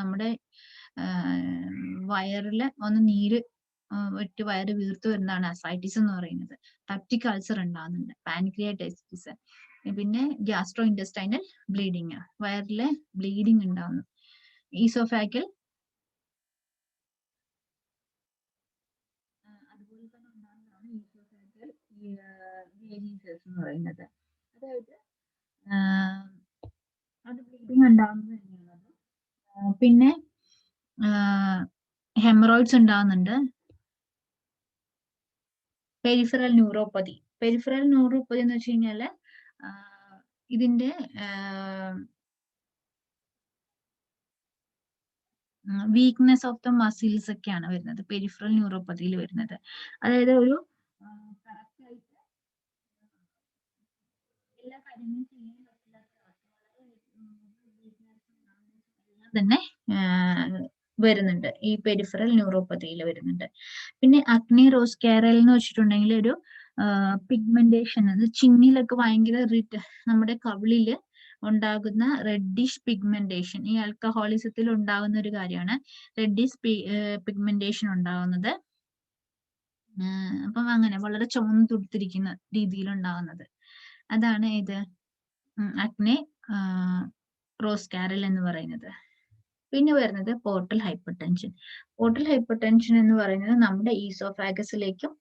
നമ്മുടെ വയറില് ഒന്ന് നീര് വെട്ടി വയറ് വീർത്ത് വരുന്നതാണ് അസൈറ്റിസ് എന്ന് പറയുന്നത്. പെപ്റ്റിക് അൾസർ ഉണ്ടാകുന്നുണ്ട്, പാൻക്രിയാറ്റൈറ്റിസ്, പിന്നെ ഗ്യാസ്ട്രോ ഇൻറ്റസ്റ്റൈനൽ ബ്ലീഡിങ്, വയറിലെ ബ്ലീഡിങ് ഉണ്ടാകുന്നു, ഈസോഫാഗൽ അതുപോലെ തന്നെ ഉണ്ടാകുന്നതാണ് ഈസോഫാഗൽ വേരിയേഷൻസ് എന്ന് പറയുന്നത്. അതായത് അത് ബ്ലീഡിങ് ഉണ്ടാകുന്നത് തന്നെയാണ്. പിന്നെ ഹെമറോയിഡ്സ് ഉണ്ടാകുന്നുണ്ട്. Peripheral neuropathy. പെരിഫറൽ ന്യൂറോപ്പതി എന്ന് വെച്ച് കഴിഞ്ഞാല് ഇതിന്റെ വീക്ക്നെസ് ഓഫ് ദ മസിൽസ് ഒക്കെയാണ് വരുന്നത് പെരിഫറൽ ന്യൂറോപ്പതിയിൽ വരുന്നത്. അതായത് ഒരു കറക്റ്റ് ആയിട്ട് എല്ലാ കാര്യങ്ങളും ചെയ്യാൻ തന്നെ വരുന്നുണ്ട്, ഈ പെരിഫറൽ ന്യൂറോപ്പതിയിൽ വരുന്നുണ്ട്. പിന്നെ അഗ്നി റോസ്കാരൽ എന്ന് വെച്ചിട്ടുണ്ടെങ്കിൽ ഒരു പിഗ്മെന്റേഷൻ, അത് ചിന്നിലൊക്കെ ഭയങ്കര നമ്മുടെ കവിളില് ഉണ്ടാകുന്ന റെഡിഷ് പിഗ്മെന്റേഷൻ, ഈ ആൽക്കഹോളിസത്തിൽ ഉണ്ടാകുന്ന ഒരു കാര്യമാണ് റെഡിഷ് പിഗ്മെന്റേഷൻ ഉണ്ടാകുന്നത്. അപ്പം അങ്ങനെ വളരെ ചുവന്ന് തുടുത്തിരിക്കുന്ന രീതിയിൽ ഉണ്ടാകുന്നത്, അതാണ് ഇത് അഗ്നെ റോസ്കാരൽ എന്ന് പറയുന്നത്. പിന്നെ വരുന്നത് portal hyper tension. Portal hyper tension എന്ന് പറയുന്നത് നമ്മുടെ ഈസോഫാഗസിലേക്കും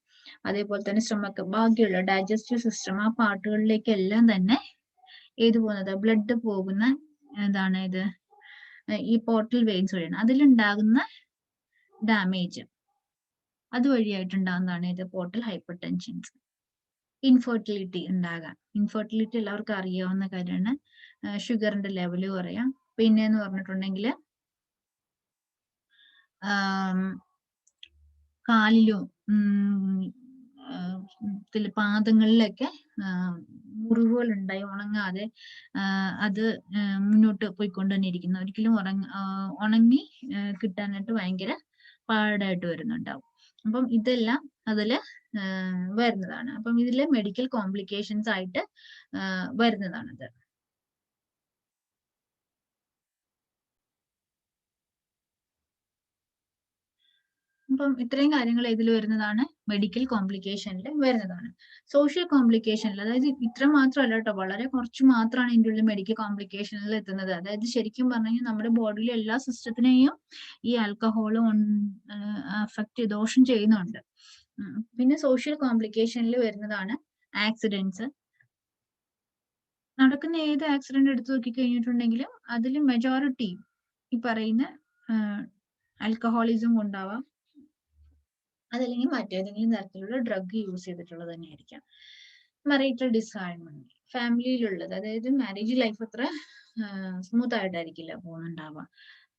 അതേപോലെ തന്നെ സ്റ്റൊമക്ക്, ബാക്കിയുള്ള ഡൈജസ്റ്റീവ് സിസ്റ്റം ആ പാർട്ടുകളിലേക്കെല്ലാം തന്നെ ഏത് പോകുന്നത്, ബ്ലഡ് പോകുന്ന എന്താണ് ഇത് ഈ പോർട്ടൽ വെയിൻസ് വഴിയാണ്. അതിലുണ്ടാകുന്ന ഡാമേജ് അതുവഴിയായിട്ടുണ്ടാകുന്നതാണ് ഇത് പോർട്ടൽ ഹൈപ്പർ ടെൻഷൻസ്. ഇൻഫെർട്ടിലിറ്റി ഉണ്ടാകാം. ഇൻഫെർട്ടിലിറ്റി എല്ലാവർക്കും അറിയാവുന്ന കാര്യമാണ്. ഷുഗറിന്റെ ലെവല് കുറയാം. പിന്നെ എന്ന് പറഞ്ഞിട്ടുണ്ടെങ്കിൽ കാലിലും പാദങ്ങളിലൊക്കെ മുറിവുകൾ ഉണ്ടായി ഉണങ്ങാതെ അത് മുന്നോട്ട് പോയിക്കൊണ്ട് തന്നെ ഇരിക്കുന്നു. ഒരിക്കലും ഉണങ്ങി കിട്ടാനായിട്ട് ഭയങ്കര പാടായിട്ട് വരുന്നുണ്ടാവും. അപ്പം ഇതെല്ലാം അതില് വരുന്നതാണ്. അപ്പം ഇതില് മെഡിക്കൽ കോംപ്ലിക്കേഷൻസ് ആയിട്ട് വരുന്നതാണത്. അപ്പം ഇത്രയും കാര്യങ്ങൾ ഇതിൽ വരുന്നതാണ്, മെഡിക്കൽ കോംപ്ലിക്കേഷനിൽ വരുന്നതാണ്. സോഷ്യൽ കോംപ്ലിക്കേഷനിൽ, അതായത് ഇത്ര മാത്രമല്ല കേട്ടോ, വളരെ കുറച്ച് മാത്രമാണ് ഇതിൻ്റെ ഉള്ളിൽ മെഡിക്കൽ കോംപ്ലിക്കേഷനിൽ എത്തുന്നത്. അതായത് ശരിക്കും പറഞ്ഞു കഴിഞ്ഞാൽ നമ്മുടെ ബോഡിയിലെ എല്ലാ സിസ്റ്റത്തിനെയും ഈ ആൽക്കഹോൾ ദോഷം ചെയ്യുന്നുണ്ട്. പിന്നെ സോഷ്യൽ കോംപ്ലിക്കേഷനിൽ വരുന്നതാണ് ആക്സിഡൻസ്. നടക്കുന്ന ഏത് ആക്സിഡന്റ് എടുത്തു നോക്കി കഴിഞ്ഞിട്ടുണ്ടെങ്കിലും അതിൽ മെജോറിറ്റി ഈ പറയുന്ന ആൽക്കഹോളിസം കൊണ്ടാവാം, അതല്ലെങ്കിൽ മറ്റേതെങ്കിലും തരത്തിലുള്ള ഡ്രഗ് യൂസ് ചെയ്തിട്ടുള്ളത് തന്നെയായിരിക്കാം. മറൈറ്റൽ ഡിസ്ഹാർമണി, ഫാമിലിയിലുള്ളത്, അതായത് മാരേജ് ലൈഫ് അത്ര സ്മൂത്ത് ആയിട്ടായിരിക്കില്ല പോകുന്നുണ്ടാവാം,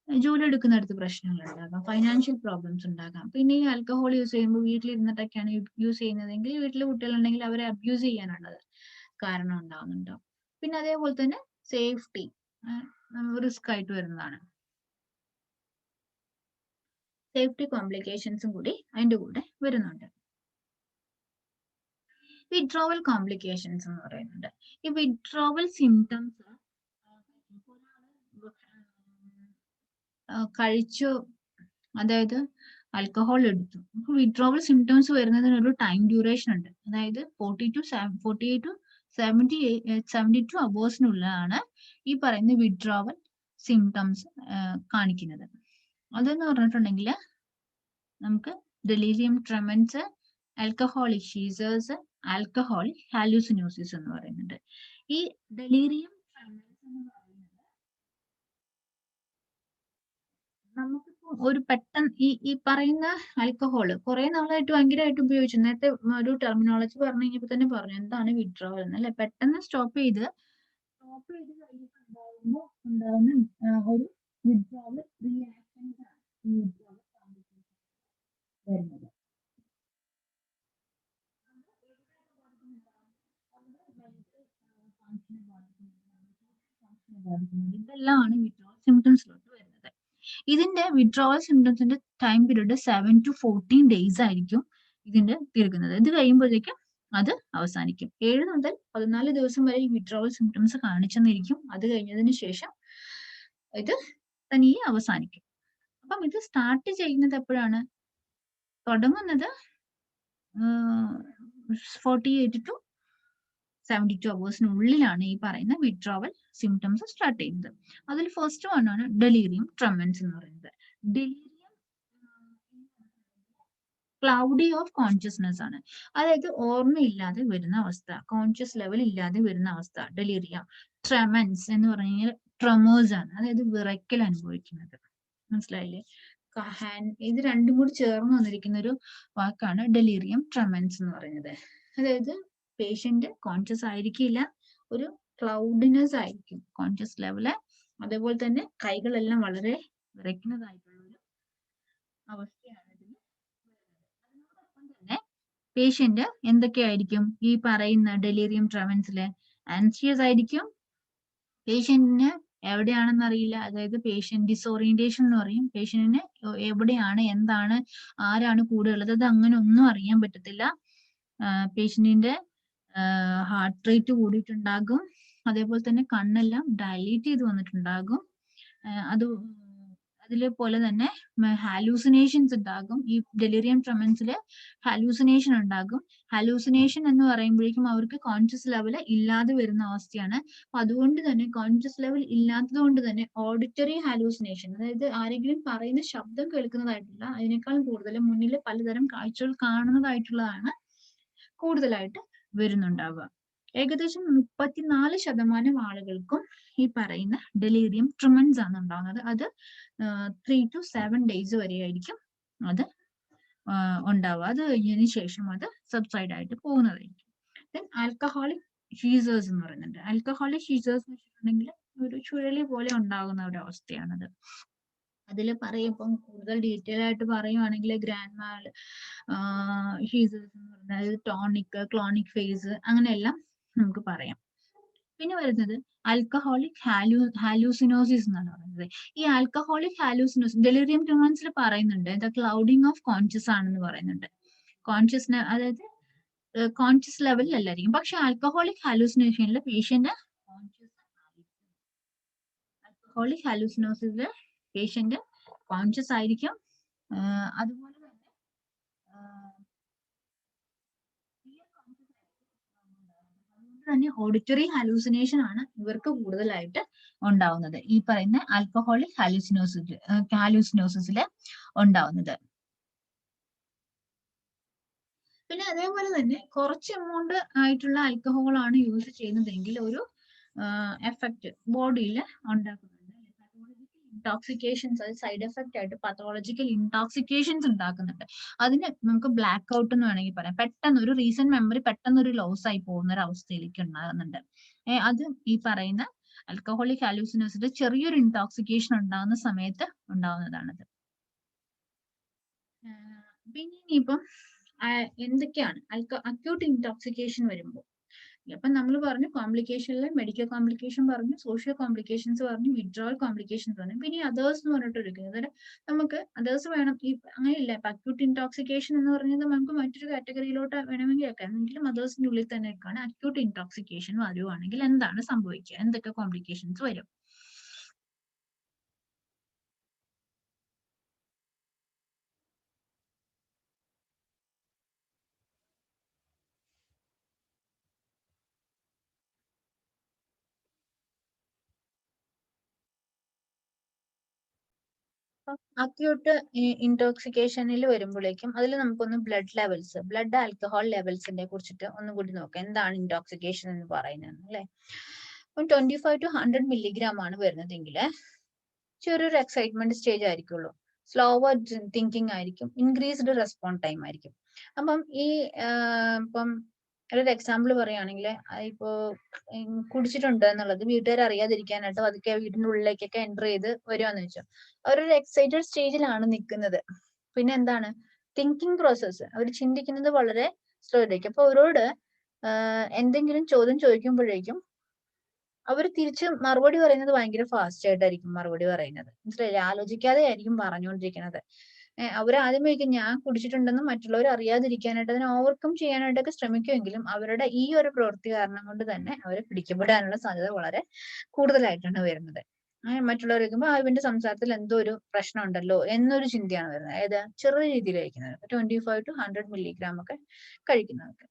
ജോലി എടുക്കുന്നിടത്ത് പ്രശ്നങ്ങൾ ഉണ്ടാകാം, ഫൈനാൻഷ്യൽ പ്രോബ്ലംസ് ഉണ്ടാകാം. പിന്നെ ഈ ആൽക്കഹോൾ യൂസ് ചെയ്യുമ്പോൾ വീട്ടിലിരുന്നിട്ടൊക്കെയാണ് യൂസ് ചെയ്യുന്നതെങ്കിൽ വീട്ടിൽ കുട്ടികളുണ്ടെങ്കിൽ അവരെ അബ്യൂസ് ചെയ്യാനുള്ളത് കാരണം ഉണ്ടാവുന്നുണ്ടാവും. പിന്നെ അതേപോലെ തന്നെ സേഫ്റ്റി റിസ്ക് ആയിട്ട് വരുന്നതാണ്. സേഫ്റ്റി കോംപ്ലിക്കേഷൻസും കൂടി അതിന്റെ കൂടെ വരുന്നുണ്ട്. വിഡ്രോവൽ കോംപ്ലിക്കേഷൻസ് എന്ന് പറയുന്നുണ്ട്. ഈ വിഡ്രോവൽ സിംറ്റംസ് കഴിച്ചു, അതായത് ആൽക്കഹോൾ എടുത്തു, വിഡ്രോവൽ സിംറ്റംസ് വരുന്നതിന് ഒരു ടൈം ഡ്യൂറേഷൻ ഉണ്ട്. അതായത് 48 to 72 അവേഴ്സിനുള്ളിലാണ് ഈ പറയുന്ന വിഡ്രോവൽ സിംറ്റംസ് കാണിക്കുന്നത്. അതെന്ന് പറഞ്ഞിട്ടുണ്ടെങ്കിൽ നമുക്ക് ഡെലീരിയം ട്രെമൻസ്, ആൽക്കഹോളിക് ഷീസേഴ്സ്, ആൽക്കഹോളിക് ഹാലൂസിനോസിസ് എന്ന് പറയുന്നുണ്ട്. ഈ ഡെലീരിയം ട്രെമൻസ് എന്ന് പറയുന്നത് നമുക്ക് ഒരു പെട്ടെന്ന് ഈ പറയുന്ന ആൽക്കഹോള് കുറെ നാളായിട്ട് ഭയങ്കരമായിട്ട് ഉപയോഗിച്ചു. നേരത്തെ ഒരു ടെർമിനോളജി പറഞ്ഞു കഴിഞ്ഞപ്പോ തന്നെ പറഞ്ഞു എന്താണ് വിഡ്രോവൽ എന്ന്, അല്ലെ? പെട്ടെന്ന് സ്റ്റോപ്പ് ചെയ്ത് കഴിഞ്ഞിട്ട് ഉണ്ടാകുന്ന ഒരു വിഡ്രോവൽ റിയാക്ഷൻസ് ആണ് വിഡ്രോവൽ വരുന്നത്. ഇതെല്ലാമാണ് വിഡ്രോവൽ സിംറ്റംസിലോട്ട് വരുന്നത്. ഇതിന്റെ withdrawal സിംറ്റംസിന്റെ time period 7 to 14 days ആയിരിക്കും ഇതിന്റെ തീർക്കുന്നത്. ഇത് കഴിയുമ്പോഴേക്കും അത് അവസാനിക്കും. 7 മുതൽ 14 ദിവസം വരെ ഈ വിഡ്രോവൽ സിംറ്റംസ് കാണിച്ചെന്നിരിക്കും. അത് കഴിഞ്ഞതിന് ശേഷം ഇത് തനിയെ അവസാനിക്കും. അപ്പം ഇത് സ്റ്റാർട്ട് ചെയ്യുന്നത് എപ്പോഴാണ്? തുടങ്ങുന്നത് 48 to 72 അവേഴ്സിനുള്ളിലാണ് ഈ പറയുന്ന വിഡ്രോവൽ സിംറ്റംസ് സ്റ്റാർട്ട് ചെയ്യുന്നത്. അതിൽ ഫസ്റ്റ് വൺ ആണ് ഡെലീരിയം ട്രെമൻസ് എന്ന് പറയുന്നത്. ഡെലീരിയം ക്ലൗഡി ഓഫ് കോൺഷ്യസ്നെസ് ആണ്, അതായത് ഓർമ്മയില്ലാതെ വരുന്ന അവസ്ഥ, കോൺഷ്യസ് ലെവൽ ഇല്ലാതെ വരുന്ന അവസ്ഥ. ഡെലീരിയം ട്രെമൻസ് എന്ന് പറഞ്ഞാൽ ട്രമേഴ്സ് ആണ്, അതായത് വിറയ്ക്കൽ അനുഭവിക്കുന്നത്. മനസ്സിലായില്ലേ? ഇത് രണ്ടും കൂടി ചേർന്ന് വന്നിരിക്കുന്ന ഒരു വാക്കാണ് ഡെലീരിയം ട്രെമൻസ് എന്ന് പറയുന്നത്. അതായത് പേഷ്യന്റ് കോൺഷ്യസ് ആയിരിക്കില്ല, ഒരു ക്ലൗഡിനെസ് ആയിരിക്കും കോൺഷ്യസ് ലെവല്. അതേപോലെ തന്നെ കൈകളെല്ലാം വളരെ വിറയ്ക്കുന്നതായിട്ടുള്ള ഒരു അവസ്ഥയാണ് ഇതിന്. അതിനോടൊപ്പം തന്നെ പേഷ്യന്റ് എന്തൊക്കെയായിരിക്കും ഈ പറയുന്ന ഡെലീരിയം ട്രെമൻസില്? ആൻഷ്യസ് ആയിരിക്കും, പേഷ്യന്റിന് എവിടെയാണെന്ന് അറിയില്ല, അതായത് പേഷ്യന്റ് ഡിസോറിയന്റേഷൻ എന്ന് പറയും. പേഷ്യന്റിന് എവിടെയാണ്, എന്താണ്, ആരാണ് കൂടെ ഉള്ളത്, അത് അങ്ങനെ ഒന്നും അറിയാൻ പറ്റത്തില്ല. പേഷ്യന്റിന്റെ ഹാർട്ട് റേറ്റ് കൂടിയിട്ടുണ്ടാകും, അതേപോലെ തന്നെ കണ്ണെല്ലാം ഡയലേറ്റ് ചെയ്ത് വന്നിട്ടുണ്ടാകും. അതിലെ തന്നെ ഹാലൂസിനേഷൻസ് ഉണ്ടാകും. ഈ ഡെലിറിയം ട്രെമൻസില് ഹാലൂസിനേഷൻ ഉണ്ടാകും. ഹാലൂസിനേഷൻ എന്ന് പറയുമ്പോഴേക്കും അവർക്ക് കോൺഷ്യസ് ലെവൽ ഇല്ലാതെ വരുന്ന അവസ്ഥയാണ്. അപ്പൊ അതുകൊണ്ട് തന്നെ കോൺഷ്യസ് ലെവൽ ഇല്ലാത്തത് കൊണ്ട് തന്നെ ഓഡിറ്ററി ഹാലൂസിനേഷൻ, അതായത് ആരെങ്കിലും പറയുന്ന ശബ്ദം കേൾക്കുന്നതായിട്ടുള്ള അതിനേക്കാൾ കൂടുതൽ മുന്നിൽ പലതരം കാഴ്ചകൾ കാണുന്നതായിട്ടുള്ളതാണ് കൂടുതലായിട്ട് വരുന്നുണ്ടാവുക. ഏകദേശം 34% ആളുകൾക്കും ഈ പറയുന്ന ഡെലീരിയം ട്രെമൻസ് ആണ് ഉണ്ടാകുന്നത്. അത് 3 to 7 days വരെയായിരിക്കും അത് ഉണ്ടാവുക. അത് കഴിഞ്ഞതിന് ശേഷം അത് സബ്സൈഡ് ആയിട്ട് പോകുന്നതായിരിക്കും. ദെൻ ആൽക്കഹോളിക് ഷീസേഴ്സ് എന്ന് പറയുന്നുണ്ട്. ആൽക്കഹോളിക് ഷീസേഴ്സ് എന്ന് വെച്ചിട്ടുണ്ടെങ്കിൽ ഒരു ചുഴലി പോലെ ഉണ്ടാകുന്ന ഒരു അവസ്ഥയാണത്. അതിൽ പറയുമ്പം കൂടുതൽ ഡീറ്റെയിൽ ആയിട്ട് പറയുവാണെങ്കിൽ ഗ്രാൻഡ് മാൽ ഷീസേഴ്സ് എന്ന് പറഞ്ഞാൽ, അതായത് ടോണിക്, ക്ലോണിക് ഫേസ്, അങ്ങനെയെല്ലാം നമുക്ക് പറയാം. പിന്നെ വരുന്നത് ആൽക്കഹോളിക് ഹാലൂസിനോസിസ് എന്നാണ് പറയുന്നത്. ഈ ആൽക്കഹോളിക് ഹാലൂസിനോസിസ് ഡെലിറിയം ട്രെമൻസിൽ പറയുന്നുണ്ട്, ദ ക്ലൗഡിങ് ഓഫ് കോൺഷ്യസ് ആണെന്ന് പറയുന്നുണ്ട്. കോൺഷ്യസ്നെ, അതായത് കോൺഷ്യസ് ലെവലിലല്ലായിരിക്കും. പക്ഷെ ആൽക്കഹോളിക് ഹാലൂസിനേഷനിൽ പേഷ്യന്റ് ആൽക്കഹോളിക് ഹാലൂസിനോസിസിൽ പേഷ്യന്റ് കോൺഷ്യസ് ആയിരിക്കും. അതുപോലെ തന്നെ ഓഡിറ്ററി ഹാലൂസിനേഷൻ ആണ് ഇവർക്ക് കൂടുതലായിട്ട് ഉണ്ടാവുന്നത്, ഈ പറയുന്ന ആൽക്കഹോളിക് ഹാലൂസിനോസിസില് ഉണ്ടാവുന്നത്. പിന്നെ അതേപോലെ തന്നെ കുറച്ച് എമൗണ്ട് ആയിട്ടുള്ള ആൽക്കഹോൾ ആണ് യൂസ് ചെയ്യുന്നതെങ്കിൽ ഒരു എഫക്റ്റ് ബോഡിയിൽ ഉണ്ടാക്കുന്നുണ്ട്. ഇൻടോക്സിക്കേഷൻസ്, അത് സൈഡ് എഫക്റ്റ് ആയിട്ട് പത്തോളജിക്കൽ ഇൻടോക്സിക്കേഷൻസ് ഉണ്ടാക്കുന്നുണ്ട്. അതിന് നമുക്ക് ബ്ലാക്ക് ഔട്ട് എന്ന് വേണമെങ്കിൽ പറയാം. പെട്ടെന്ന് ഒരു റീസെന്റ് മെമ്മറി പെട്ടെന്ന് ഒരു ലോസ് ആയി പോകുന്ന ഒരു അവസ്ഥയിലേക്ക് ഉണ്ടാകുന്നുണ്ട്. അത് ഈ പറയുന്ന ആൽക്കഹോളിക് ഹാലൂസിനോസിന്റെ ചെറിയൊരു ഇൻടോക്സിക്കേഷൻ ഉണ്ടാകുന്ന സമയത്ത് ഉണ്ടാവുന്നതാണത്. പിന്നെ ഇനിയിപ്പം എന്തൊക്കെയാണ് അക്യൂട്ട് ഇൻടോക്സിക്കേഷൻ വരുമ്പോൾ? അപ്പൊ നമ്മൾ പറഞ്ഞു കോംപ്ലിക്കേഷനിൽ മെഡിക്കൽ കോംപ്ലിക്കേഷൻ പറഞ്ഞു, സോഷ്യൽ കോംപ്ലിക്കേഷൻസ് പറഞ്ഞു, വിഡ്രോവൽ കോംപ്ലിക്കേഷൻസ് പറഞ്ഞു. പിന്നെ അതേഴ്സ് എന്ന് പറഞ്ഞിട്ട് എടുക്കുന്നത്, അതായത് നമുക്ക് അതേഴ്സ് വേണം. ഈ അങ്ങനെയില്ല, ഇപ്പൊ അക്യൂട്ട് ഇൻടോക്സിക്കേഷൻ എന്ന് പറഞ്ഞത് നമുക്ക് മറ്റൊരു കാറ്റഗറിയിലോട്ട് വേണമെങ്കിൽ വെക്കാം. എങ്കിലും അതേഴ്സിന്റെ ഉള്ളിൽ തന്നെ എടുക്കുകയാണ്. അക്യൂട്ട് ഇൻടോക്സിക്കേഷൻ വരുവാണെങ്കിൽ എന്താണ് സംഭവിക്കുക, എന്തൊക്കെ കോംപ്ലിക്കേഷൻസ് വരും? അക്യൂട്ട് ഇൻടോക്സിക്കേഷനിൽ വരുമ്പോഴേക്കും അതിൽ നമുക്കൊന്ന് ബ്ലഡ് ആൽക്കഹോൾ ലെവൽസിനെ കുറിച്ചിട്ട് ഒന്നും കൂടി നോക്കാം. എന്താണ് ഇൻടോക്സിക്കേഷൻ എന്ന് പറയുന്നത് അല്ലെ? 25 to 100 milligram ആണ് വരുന്നതെങ്കിൽ ചെറിയൊരു എക്സൈറ്റ്മെന്റ് സ്റ്റേജ് ആയിരിക്കുള്ളൂ, സ്ലോവർ തിങ്കിങ് ആയിരിക്കും, ഇൻക്രീസ്ഡ് റെസ്പോണ്ട് ടൈം ആയിരിക്കും. അപ്പം ഈ ഇപ്പം ഒരു എക്സാമ്പിൾ പറയുകയാണെങ്കിൽ, ഇപ്പോ കുടിച്ചിട്ടുണ്ട് എന്നുള്ളത് വീട്ടുകാർ അറിയാതിരിക്കാനായിട്ട് അതൊക്കെ വീടിന്റെ ഉള്ളിലേക്കൊക്കെ എൻ്റർ ചെയ്ത് വരുവാന്ന് വെച്ചോ, അവരൊരു എക്സൈറ്റഡ് സ്റ്റേജിലാണ് നിൽക്കുന്നത്. പിന്നെ എന്താണ് തിങ്കിങ് പ്രോസസ്സ്, അവർ ചിന്തിക്കുന്നത് വളരെ സ്ലോ ആയിരിക്കും. അപ്പൊ അവരോട് എന്തെങ്കിലും ചോദ്യം ചോദിക്കുമ്പോഴേക്കും അവർ തിരിച്ച് മറുപടി പറയുന്നത് ഭയങ്കര ഫാസ്റ്റ് ആയിട്ടായിരിക്കും മറുപടി പറയുന്നത്. മനസ്സിലായില്ലേ? ആലോചിക്കാതെ ആയിരിക്കും പറഞ്ഞുകൊണ്ടിരിക്കുന്നത്. അവർ ആദ്യമേക്കും ഞാൻ കുടിച്ചിട്ടുണ്ടെന്ന് മറ്റുള്ളവർ അറിയാതിരിക്കാനായിട്ട് അതിനെ ഓവർകം ചെയ്യാനായിട്ടൊക്കെ ശ്രമിക്കുമെങ്കിലും അവരുടെ ഈ ഒരു പ്രവൃത്തി കാരണം കൊണ്ട് തന്നെ അവരെ പിടിക്കപ്പെടാനുള്ള സാധ്യത വളരെ കൂടുതലായിട്ടാണ് വരുന്നത്. മറ്റുള്ളവർ കേൾക്കുമ്പോൾ ഇവന്റെ സംസാരത്തിൽ എന്തോ ഒരു പ്രശ്നം ഉണ്ടല്ലോ എന്നൊരു ചിന്തയാണ് വരുന്നത്. ഏത് ചെറിയ രീതിയിൽ കഴിക്കുന്നത് 25 to 100 milligram ഒക്കെ കഴിക്കുന്നവർക്ക്.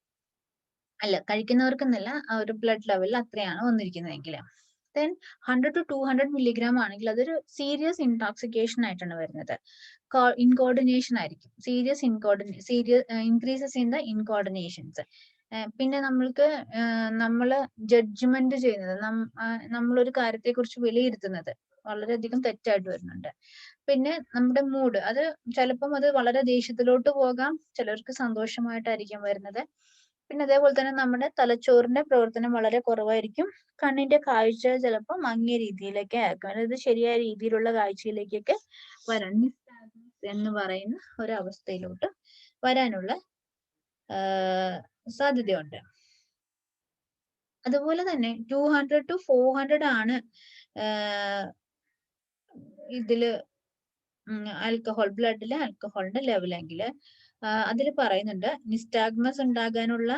അല്ല കഴിക്കുന്നവർക്കെന്നല്ല, ആ ഒരു ബ്ലഡ് ലെവലിൽ അത്രയാണ് വന്നിരിക്കുന്നതെങ്കിൽ. ദെൻ 100 to 200 milligram ആണെങ്കിൽ അതൊരു സീരിയസ് ഇൻടോക്സിക്കേഷൻ ആയിട്ടാണ് വരുന്നത്. ഇൻകോർഡിനേഷൻ ആയിരിക്കും. Serious increases in the incoordinations. പിന്നെ നമ്മൾക്ക് നമ്മള് ജഡ്ജ്മെന്റ് ചെയ്യുന്നത്, നമ്മളൊരു കാര്യത്തെ കുറിച്ച് വിലയിരുത്തുന്നത് വളരെയധികം തെറ്റായിട്ട് വരുന്നുണ്ട്. പിന്നെ നമ്മുടെ മൂഡ്, അത് ചിലപ്പം അത് വളരെ ദേഷ്യത്തിലോട്ട് പോകാം, ചിലർക്ക് സന്തോഷമായിട്ടായിരിക്കും വരുന്നത്. പിന്നെ അതേപോലെ തന്നെ നമ്മുടെ തലച്ചോറിന്റെ പ്രവർത്തനം വളരെ കുറവായിരിക്കും. കണ്ണിന്റെ കാഴ്ച ചിലപ്പോൾ മങ്ങിയ രീതിയിലൊക്കെ ആയിരിക്കും. അതായത് ശരിയായ രീതിയിലുള്ള കാഴ്ചയിലേക്കൊക്കെ വരാൻ എന്ന് പറയുന്ന ഒരു അവസ്ഥയിലോട്ട് വരാനുള്ള സാധ്യതയുണ്ട്. അതുപോലെ തന്നെ 200 to 400 ആണ് ഇതില് ആൽക്കഹോൾ, ബ്ലഡിലെ ആൽക്കഹോളിന്റെ ലെവലെങ്കിൽ അതിൽ പറയുന്നുണ്ട് നിസ്റ്റാഗ്മസ് ഉണ്ടാകാനുള്ള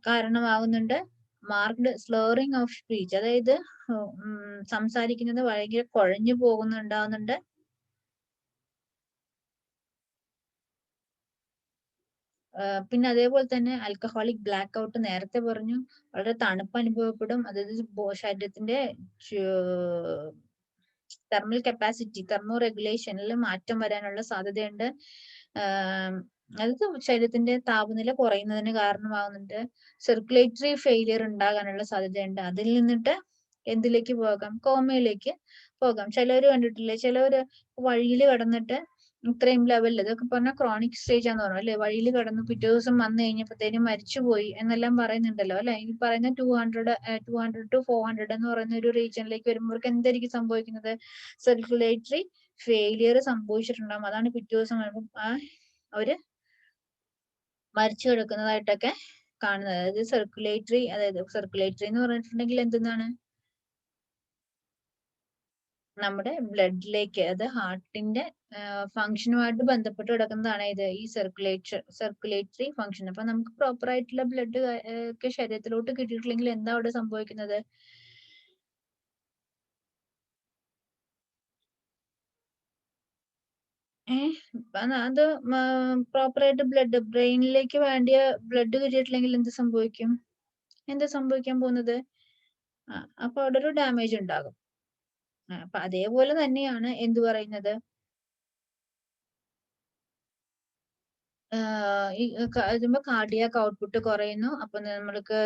കാരണമാകുന്നുണ്ട് മാർക്ക്ഡ് സ്ലോറിങ് ഓഫ് സ്പീച്ച്, അതായത് സംസാരിക്കുന്നത് ഭയങ്കര കുഴഞ്ഞു പോകുന്നുണ്ടാവുന്നുണ്ട്. പിന്നെ അതേപോലെ തന്നെ ആൽക്കഹോളിക് ബ്ലാക്ക് ഔട്ട് നേരത്തെ പറഞ്ഞു, വളരെ തണുപ്പ് അനുഭവപ്പെടും. അതായത് ശരീരത്തിന്റെ തെർമൽ കപ്പാസിറ്റി, തെർമോ റെഗുലേഷനിൽ മാറ്റം വരാനുള്ള സാധ്യതയുണ്ട്. അത് ശരീരത്തിന്റെ താപനില കുറയുന്നതിന് കാരണമാകുന്നുണ്ട്. സർക്കുലേറ്ററി ഫെയിലിയർ ഉണ്ടാകാനുള്ള സാധ്യതയുണ്ട്. അതിൽ നിന്നിട്ട് എന്തിലേക്ക് പോകാം, കോമയിലേക്ക് പോകാം. ചിലവര് കണ്ടിട്ടില്ലേ, ചിലവര് വഴിയിൽ കിടന്നിട്ട് ഇത്രയും ലെവലിൽ, ഇതൊക്കെ പറഞ്ഞാൽ ക്രോണിക് സ്റ്റേജ് ആണെന്ന് പറഞ്ഞു അല്ലെ, വഴിയിൽ കിടന്നു പിറ്റേ ദിവസം വന്നു കഴിഞ്ഞപ്പോഴത്തേനും മരിച്ചുപോയി എന്നെല്ലാം പറയുന്നുണ്ടല്ലോ അല്ലെ. ഈ പറയുന്ന 200 to 400 എന്ന് പറയുന്ന ഒരു റീജിയനിലേക്ക് വരുമ്പോൾ എന്തായിരിക്കും സംഭവിക്കുന്നത്, സർക്കുലേറ്ററി ഫെയിലിയർ സംഭവിച്ചിട്ടുണ്ടാകും. അതാണ് പിറ്റേ ദിവസം വരുമ്പോൾ അവര് മരിച്ചു കിടക്കുന്നതായിട്ടൊക്കെ കാണുന്നത്. അതായത് സർക്കുലേറ്ററി എന്ന് പറഞ്ഞിട്ടുണ്ടെങ്കിൽ എന്തെന്നാണ്, നമ്മുടെ ബ്ലഡിലേക്ക്, അത് ഹാർട്ടിന്റെ ഫംഗ്ഷനുമായിട്ട് ബന്ധപ്പെട്ട് കിടക്കുന്നതാണ് ഇത്, ഈ സർക്കുലേറ്ററി ഫംഗ്ഷൻ. അപ്പൊ നമുക്ക് പ്രോപ്പർ ആയിട്ടുള്ള ബ്ലഡ് ഒക്കെ ശരീരത്തിലോട്ട് കിട്ടിയിട്ടില്ലെങ്കിൽ എന്താ അവിടെ സംഭവിക്കുന്നത്, അത് പ്രോപ്പർ ആയിട്ട് ബ്രെയിനിലേക്ക് വേണ്ടിയ ബ്ലഡ് കിട്ടിയിട്ടില്ലെങ്കിൽ എന്ത് സംഭവിക്കും, എന്താ സംഭവിക്കാൻ പോകുന്നത്, അപ്പൊ അവിടെ ഒരു ഡാമേജ് ഉണ്ടാകും. അപ്പൊ അതേപോലെ തന്നെയാണ് എന്ത് പറയുന്നത്, കാർഡിയാക് ഔട്ട്പുട്ട് കുറയുന്നു. അപ്പൊ നമ്മൾക്ക്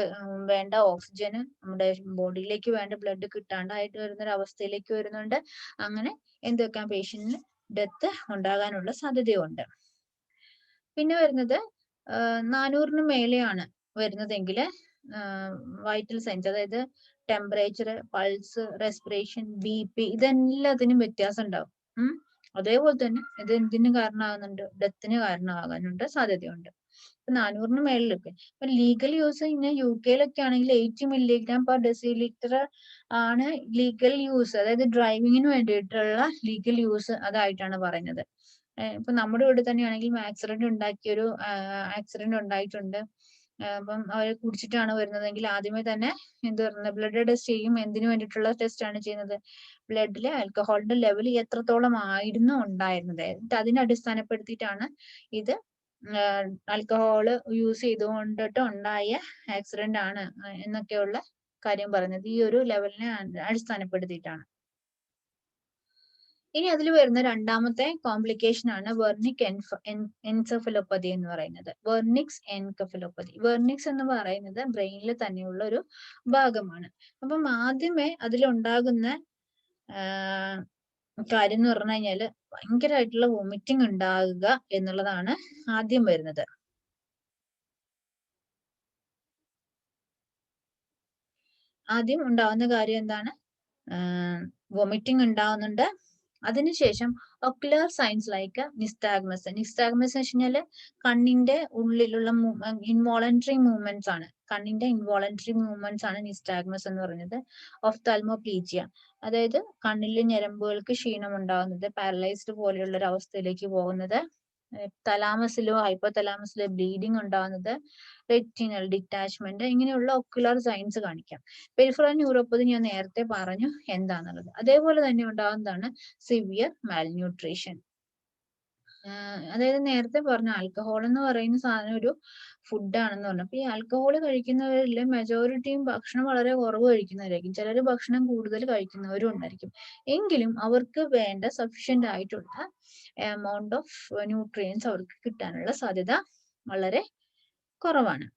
വേണ്ട ഓക്സിജന് നമ്മുടെ ബോഡിയിലേക്ക് വേണ്ട ബ്ലഡ് കിട്ടാണ്ടായിട്ട് വരുന്ന ഒരു അവസ്ഥയിലേക്ക് വരുന്നുണ്ട്. അങ്ങനെ എന്തൊക്കെ പേഷ്യന്റിന് ഡെത്ത് ഉണ്ടാകാനുള്ള സാധ്യതയുണ്ട്. പിന്നെ വരുന്നത് 400 മേലെയാണ് വരുന്നതെങ്കിൽ വൈറ്റൽ സൈൻസ്, അതായത് ടെമ്പറേച്ചർ, പൾസ്, റെസ്പിറേഷൻ, BP, ഇതെല്ലാത്തിനും വ്യത്യാസം ഉണ്ടാവും. അതേപോലെ തന്നെ ഇത് എന്തിനു കാരണമാകുന്നുണ്ട്, ഡെത്തിന് കാരണമാകാനുണ്ട് സാധ്യതയുണ്ട്. 400 മേളിലൊക്കെ. ഇപ്പൊ ലീഗൽ യൂസ് UK ആണെങ്കിൽ 80 mg/dL ആണ് ലീഗൽ യൂസ്, അതായത് ഡ്രൈവിങ്ങിന് വേണ്ടിയിട്ടുള്ള ലീഗൽ യൂസ് അതായിട്ടാണ് പറയുന്നത്. ഇപ്പൊ നമ്മുടെ ഇവിടെ തന്നെയാണെങ്കിൽ ആക്സിഡന്റ് ഉണ്ടായിട്ടുണ്ട്. അപ്പം അവരെ കുടിച്ചിട്ടാണ് വരുന്നതെങ്കിൽ ആദ്യമേ തന്നെ എന്ത് പറയുന്നത്, ബ്ലഡ് ടെസ്റ്റ് ചെയ്യും. എന്തിനു വേണ്ടിയിട്ടുള്ള ടെസ്റ്റ് ആണ് ചെയ്യുന്നത്, ബ്ലഡിലെ ആൽക്കഹോളിന്റെ ലെവൽ എത്രത്തോളം ആയിരുന്നു ഉണ്ടായിരുന്നത്, എന്നിട്ട് അതിനെ അടിസ്ഥാനപ്പെടുത്തിയിട്ടാണ് ഇത് ആൽക്കഹോൾ യൂസ് ചെയ്തുകൊണ്ടിട്ട് ഉണ്ടായ ആക്സിഡന്റ് ആണ് എന്നൊക്കെയുള്ള കാര്യം പറയുന്നത് ഈ ഒരു ലെവലിനെ അടിസ്ഥാനപ്പെടുത്തിയിട്ടാണ്. ഇനി അതിൽ വരുന്ന രണ്ടാമത്തെ കോംപ്ലിക്കേഷൻ ആണ് വെർണിക് എൻസെഫലോപ്പതി എന്ന് പറയുന്നത്. Wernicke's encephalopathy. വെർണിക്സ് എന്ന് പറയുന്നത് ബ്രെയിനിൽ തന്നെയുള്ള ഒരു ഭാഗമാണ്. അപ്പം ആദ്യമേ അതിലുണ്ടാകുന്ന കാര്യം എന്ന് പറഞ്ഞു കഴിഞ്ഞാല് ഭയങ്കരമായിട്ടുള്ള വോമിറ്റിംഗ് ഉണ്ടാകുക എന്നുള്ളതാണ് ആദ്യം വരുന്നത്. ആദ്യം ഉണ്ടാവുന്ന കാര്യം എന്താണ്, വോമിറ്റിംഗ് ഉണ്ടാവുന്നുണ്ട്. അതിനുശേഷം ocular signs like nystagmus. Nystagmus എന്ന് വെച്ച് കഴിഞ്ഞാല് കണ്ണിന്റെ ഉള്ളിലുള്ള ഇൻവോളണ്ടറി മൂവ്മെന്റ്സ് ആണ്. കണ്ണിന്റെ ഇൻവോളണ്ടറി മൂവ്മെന്റ്സ് ആണ് നിസ്റ്റാഗ്മസ് എന്ന് പറയുന്നത്. ഒഫ്താൽമോപ്ലീജിയ, അതായത് കണ്ണിലെ ഞരമ്പുകൾക്ക് ക്ഷീണം ഉണ്ടാകുന്നത്, പാരലൈസ്ഡ് പോലെയുള്ള ഒരു അവസ്ഥയിലേക്ക് പോകുന്നത്. തലാമസിലോ ഹൈപ്പോതലാമസിലോ ബ്ലീഡിങ് ഉണ്ടാകുന്നത്, റെറ്റിനൽ ഡിറ്റാച്ച്മെന്റ്, ഇങ്ങനെയുള്ള ഒക്കുലർ സൈൻസ് കാണിക്കാം. പെരിഫറൽ ന്യൂറോപ്പതി ഞാൻ നേരത്തെ പറഞ്ഞു എന്താണെന്നുള്ളത്. അതേപോലെ തന്നെ ഉണ്ടാകുന്നതാണ് സിവിയർ മാൽന്യൂട്രീഷൻ. അതായത് നേരത്തെ പറഞ്ഞ ആൽക്കഹോൾ എന്ന് പറയുന്ന സാധനം ഒരു ഫുഡാണെന്ന് പറഞ്ഞു. അപ്പൊ ഈ ആൽക്കഹോൾ കഴിക്കുന്നവരിൽ മെജോറിറ്റിയും ഭക്ഷണം വളരെ കുറവ് കഴിക്കുന്നവരായിരിക്കും. ചിലർ ഭക്ഷണം കൂടുതൽ കഴിക്കുന്നവരും ഉണ്ടായിരിക്കും. എങ്കിലും അവർക്ക് വേണ്ട സഫീഷ്യന്റ് ആയിട്ടുള്ള എമൗണ്ട് ഓഫ് ന്യൂട്രിയൻസ് അവർക്ക് കിട്ടാനുള്ള സാധ്യത വളരെ കുറവാണ്.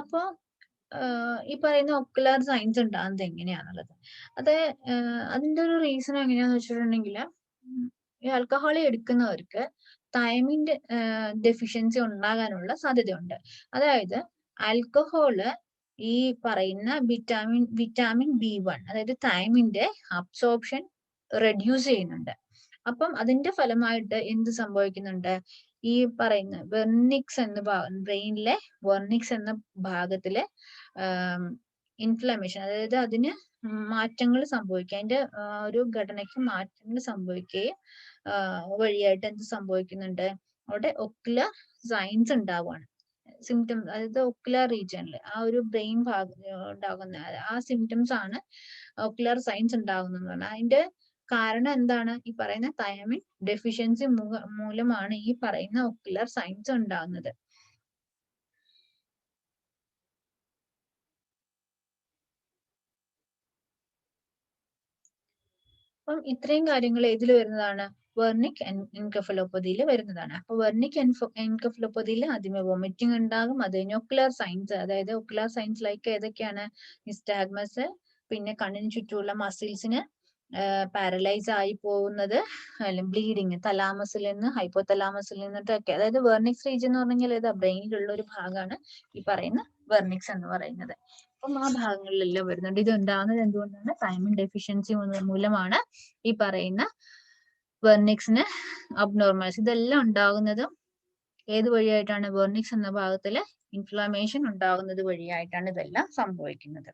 അപ്പോ ഈ പറയുന്ന ഒക്കുലർ സൈൻസ് ഉണ്ടാകുന്നത് എങ്ങനെയാണുള്ളത്, അത് അതിന്റെ ഒരു റീസൺ എങ്ങനെയാന്ന് വെച്ചിട്ടുണ്ടെങ്കിൽ, ഈ ആൽക്കഹോൾ എടുക്കുന്നവർക്ക് തൈമിന്റെ ഡെഫിഷ്യൻസി ഉണ്ടാകാനുള്ള സാധ്യതയുണ്ട്. അതായത് ആൽക്കഹോള് ഈ പറയുന്ന വിറ്റാമിൻ B1, അതായത് തൈമിന്റെ അബ്സോർപ്ഷൻ റെഡ്യൂസ് ചെയ്യുന്നുണ്ട്. അപ്പം അതിന്റെ ഫലമായിട്ട് എന്ത് സംഭവിക്കുന്നുണ്ട്, ഈ പറയുന്ന വെർണിക്സ് എന്ന ബ്രെയിനിലെ വെർണിക്സ് എന്ന ഭാഗത്തിലെ ഇൻഫ്ലമേഷൻ, അതായത് അതിന് മാറ്റങ്ങൾ സംഭവിക്കുക, അതിന്റെ ഒരു ഘടനയ്ക്ക് മാറ്റങ്ങൾ സംഭവിക്കുകയും വഴിയായിട്ട് എന്ത് സംഭവിക്കുന്നുണ്ട്, അവിടെ ഒക്കുലർ സൈൻസ് ഉണ്ടാവുകയാണ്. സിംറ്റംസ്, അതായത് ഒക്കുലർ റീജിയനിൽ ആ ഒരു ബ്രെയിൻ ഭാഗം ഉണ്ടാകുന്ന ആ സിംറ്റംസ് ആണ് ഒക്കുലർ സൈൻസ് ഉണ്ടാകുന്നത്. അതിന്റെ കാരണം എന്താണ്, ഈ പറയുന്ന തൈമിൻ ഡെഫിഷ്യൻസി മൂലമാണ് ഈ പറയുന്ന ഒക്കുലർ സൈൻസ് ഉണ്ടാകുന്നത്. അപ്പം ഇത്രയും കാര്യങ്ങൾ ഏതിൽ വരുന്നതാണ്, വെർണിക് എൻകെഫലോപ്പതിയിൽ വരുന്നതാണ്. അപ്പൊ വെർണിക് എൻകെഫലോപ്പതിയിൽ ആദ്യമേ വോമിറ്റിംഗ് ഉണ്ടാകും. അത് കഴിഞ്ഞ് ഒക്കുലർ സൈൻസ്, അതായത് ഒക്കുലർ സൈൻസ് ലൈക്ക് ഏതൊക്കെയാണ്, നിസ്റ്റാഗ്മസ്, പിന്നെ കണ്ണിന് ചുറ്റുമുള്ള മസിൽസിന് പാരലൈസ് ആയി പോകുന്നത്, അല്ലെങ്കിൽ ബ്ലീഡിങ് തലാമസിൽ നിന്ന് ഹൈപ്പോതലാമസിൽ നിന്നിട്ടൊക്കെ. അതായത് വെർണിക്സ് റീജിയൻ എന്ന് പറഞ്ഞാൽ ഏതാ, ബ്രെയിനിലുള്ള ഒരു ഭാഗമാണ് ഈ പറയുന്ന വെർണിക്സ് എന്ന് പറയുന്നത്. അപ്പം ആ ഭാഗങ്ങളിലെല്ലാം വരുന്നുണ്ട്. ഇത് ഉണ്ടാകുന്നത് എന്തുകൊണ്ടാണ്, തൈമിൻ ഡെഫിഷ്യൻസി മൂലമാണ് ഈ പറയുന്ന വെർണിക്സിന് അബ്നോർമൽസ്. ഇതെല്ലാം ഉണ്ടാകുന്നതും ഏത് വഴിയായിട്ടാണ്, വെർണിക്സ് എന്ന ഭാഗത്തില് ഇൻഫ്ലമേഷൻ ഉണ്ടാകുന്നത് വഴിയായിട്ടാണ് ഇതെല്ലാം സംഭവിക്കുന്നത്.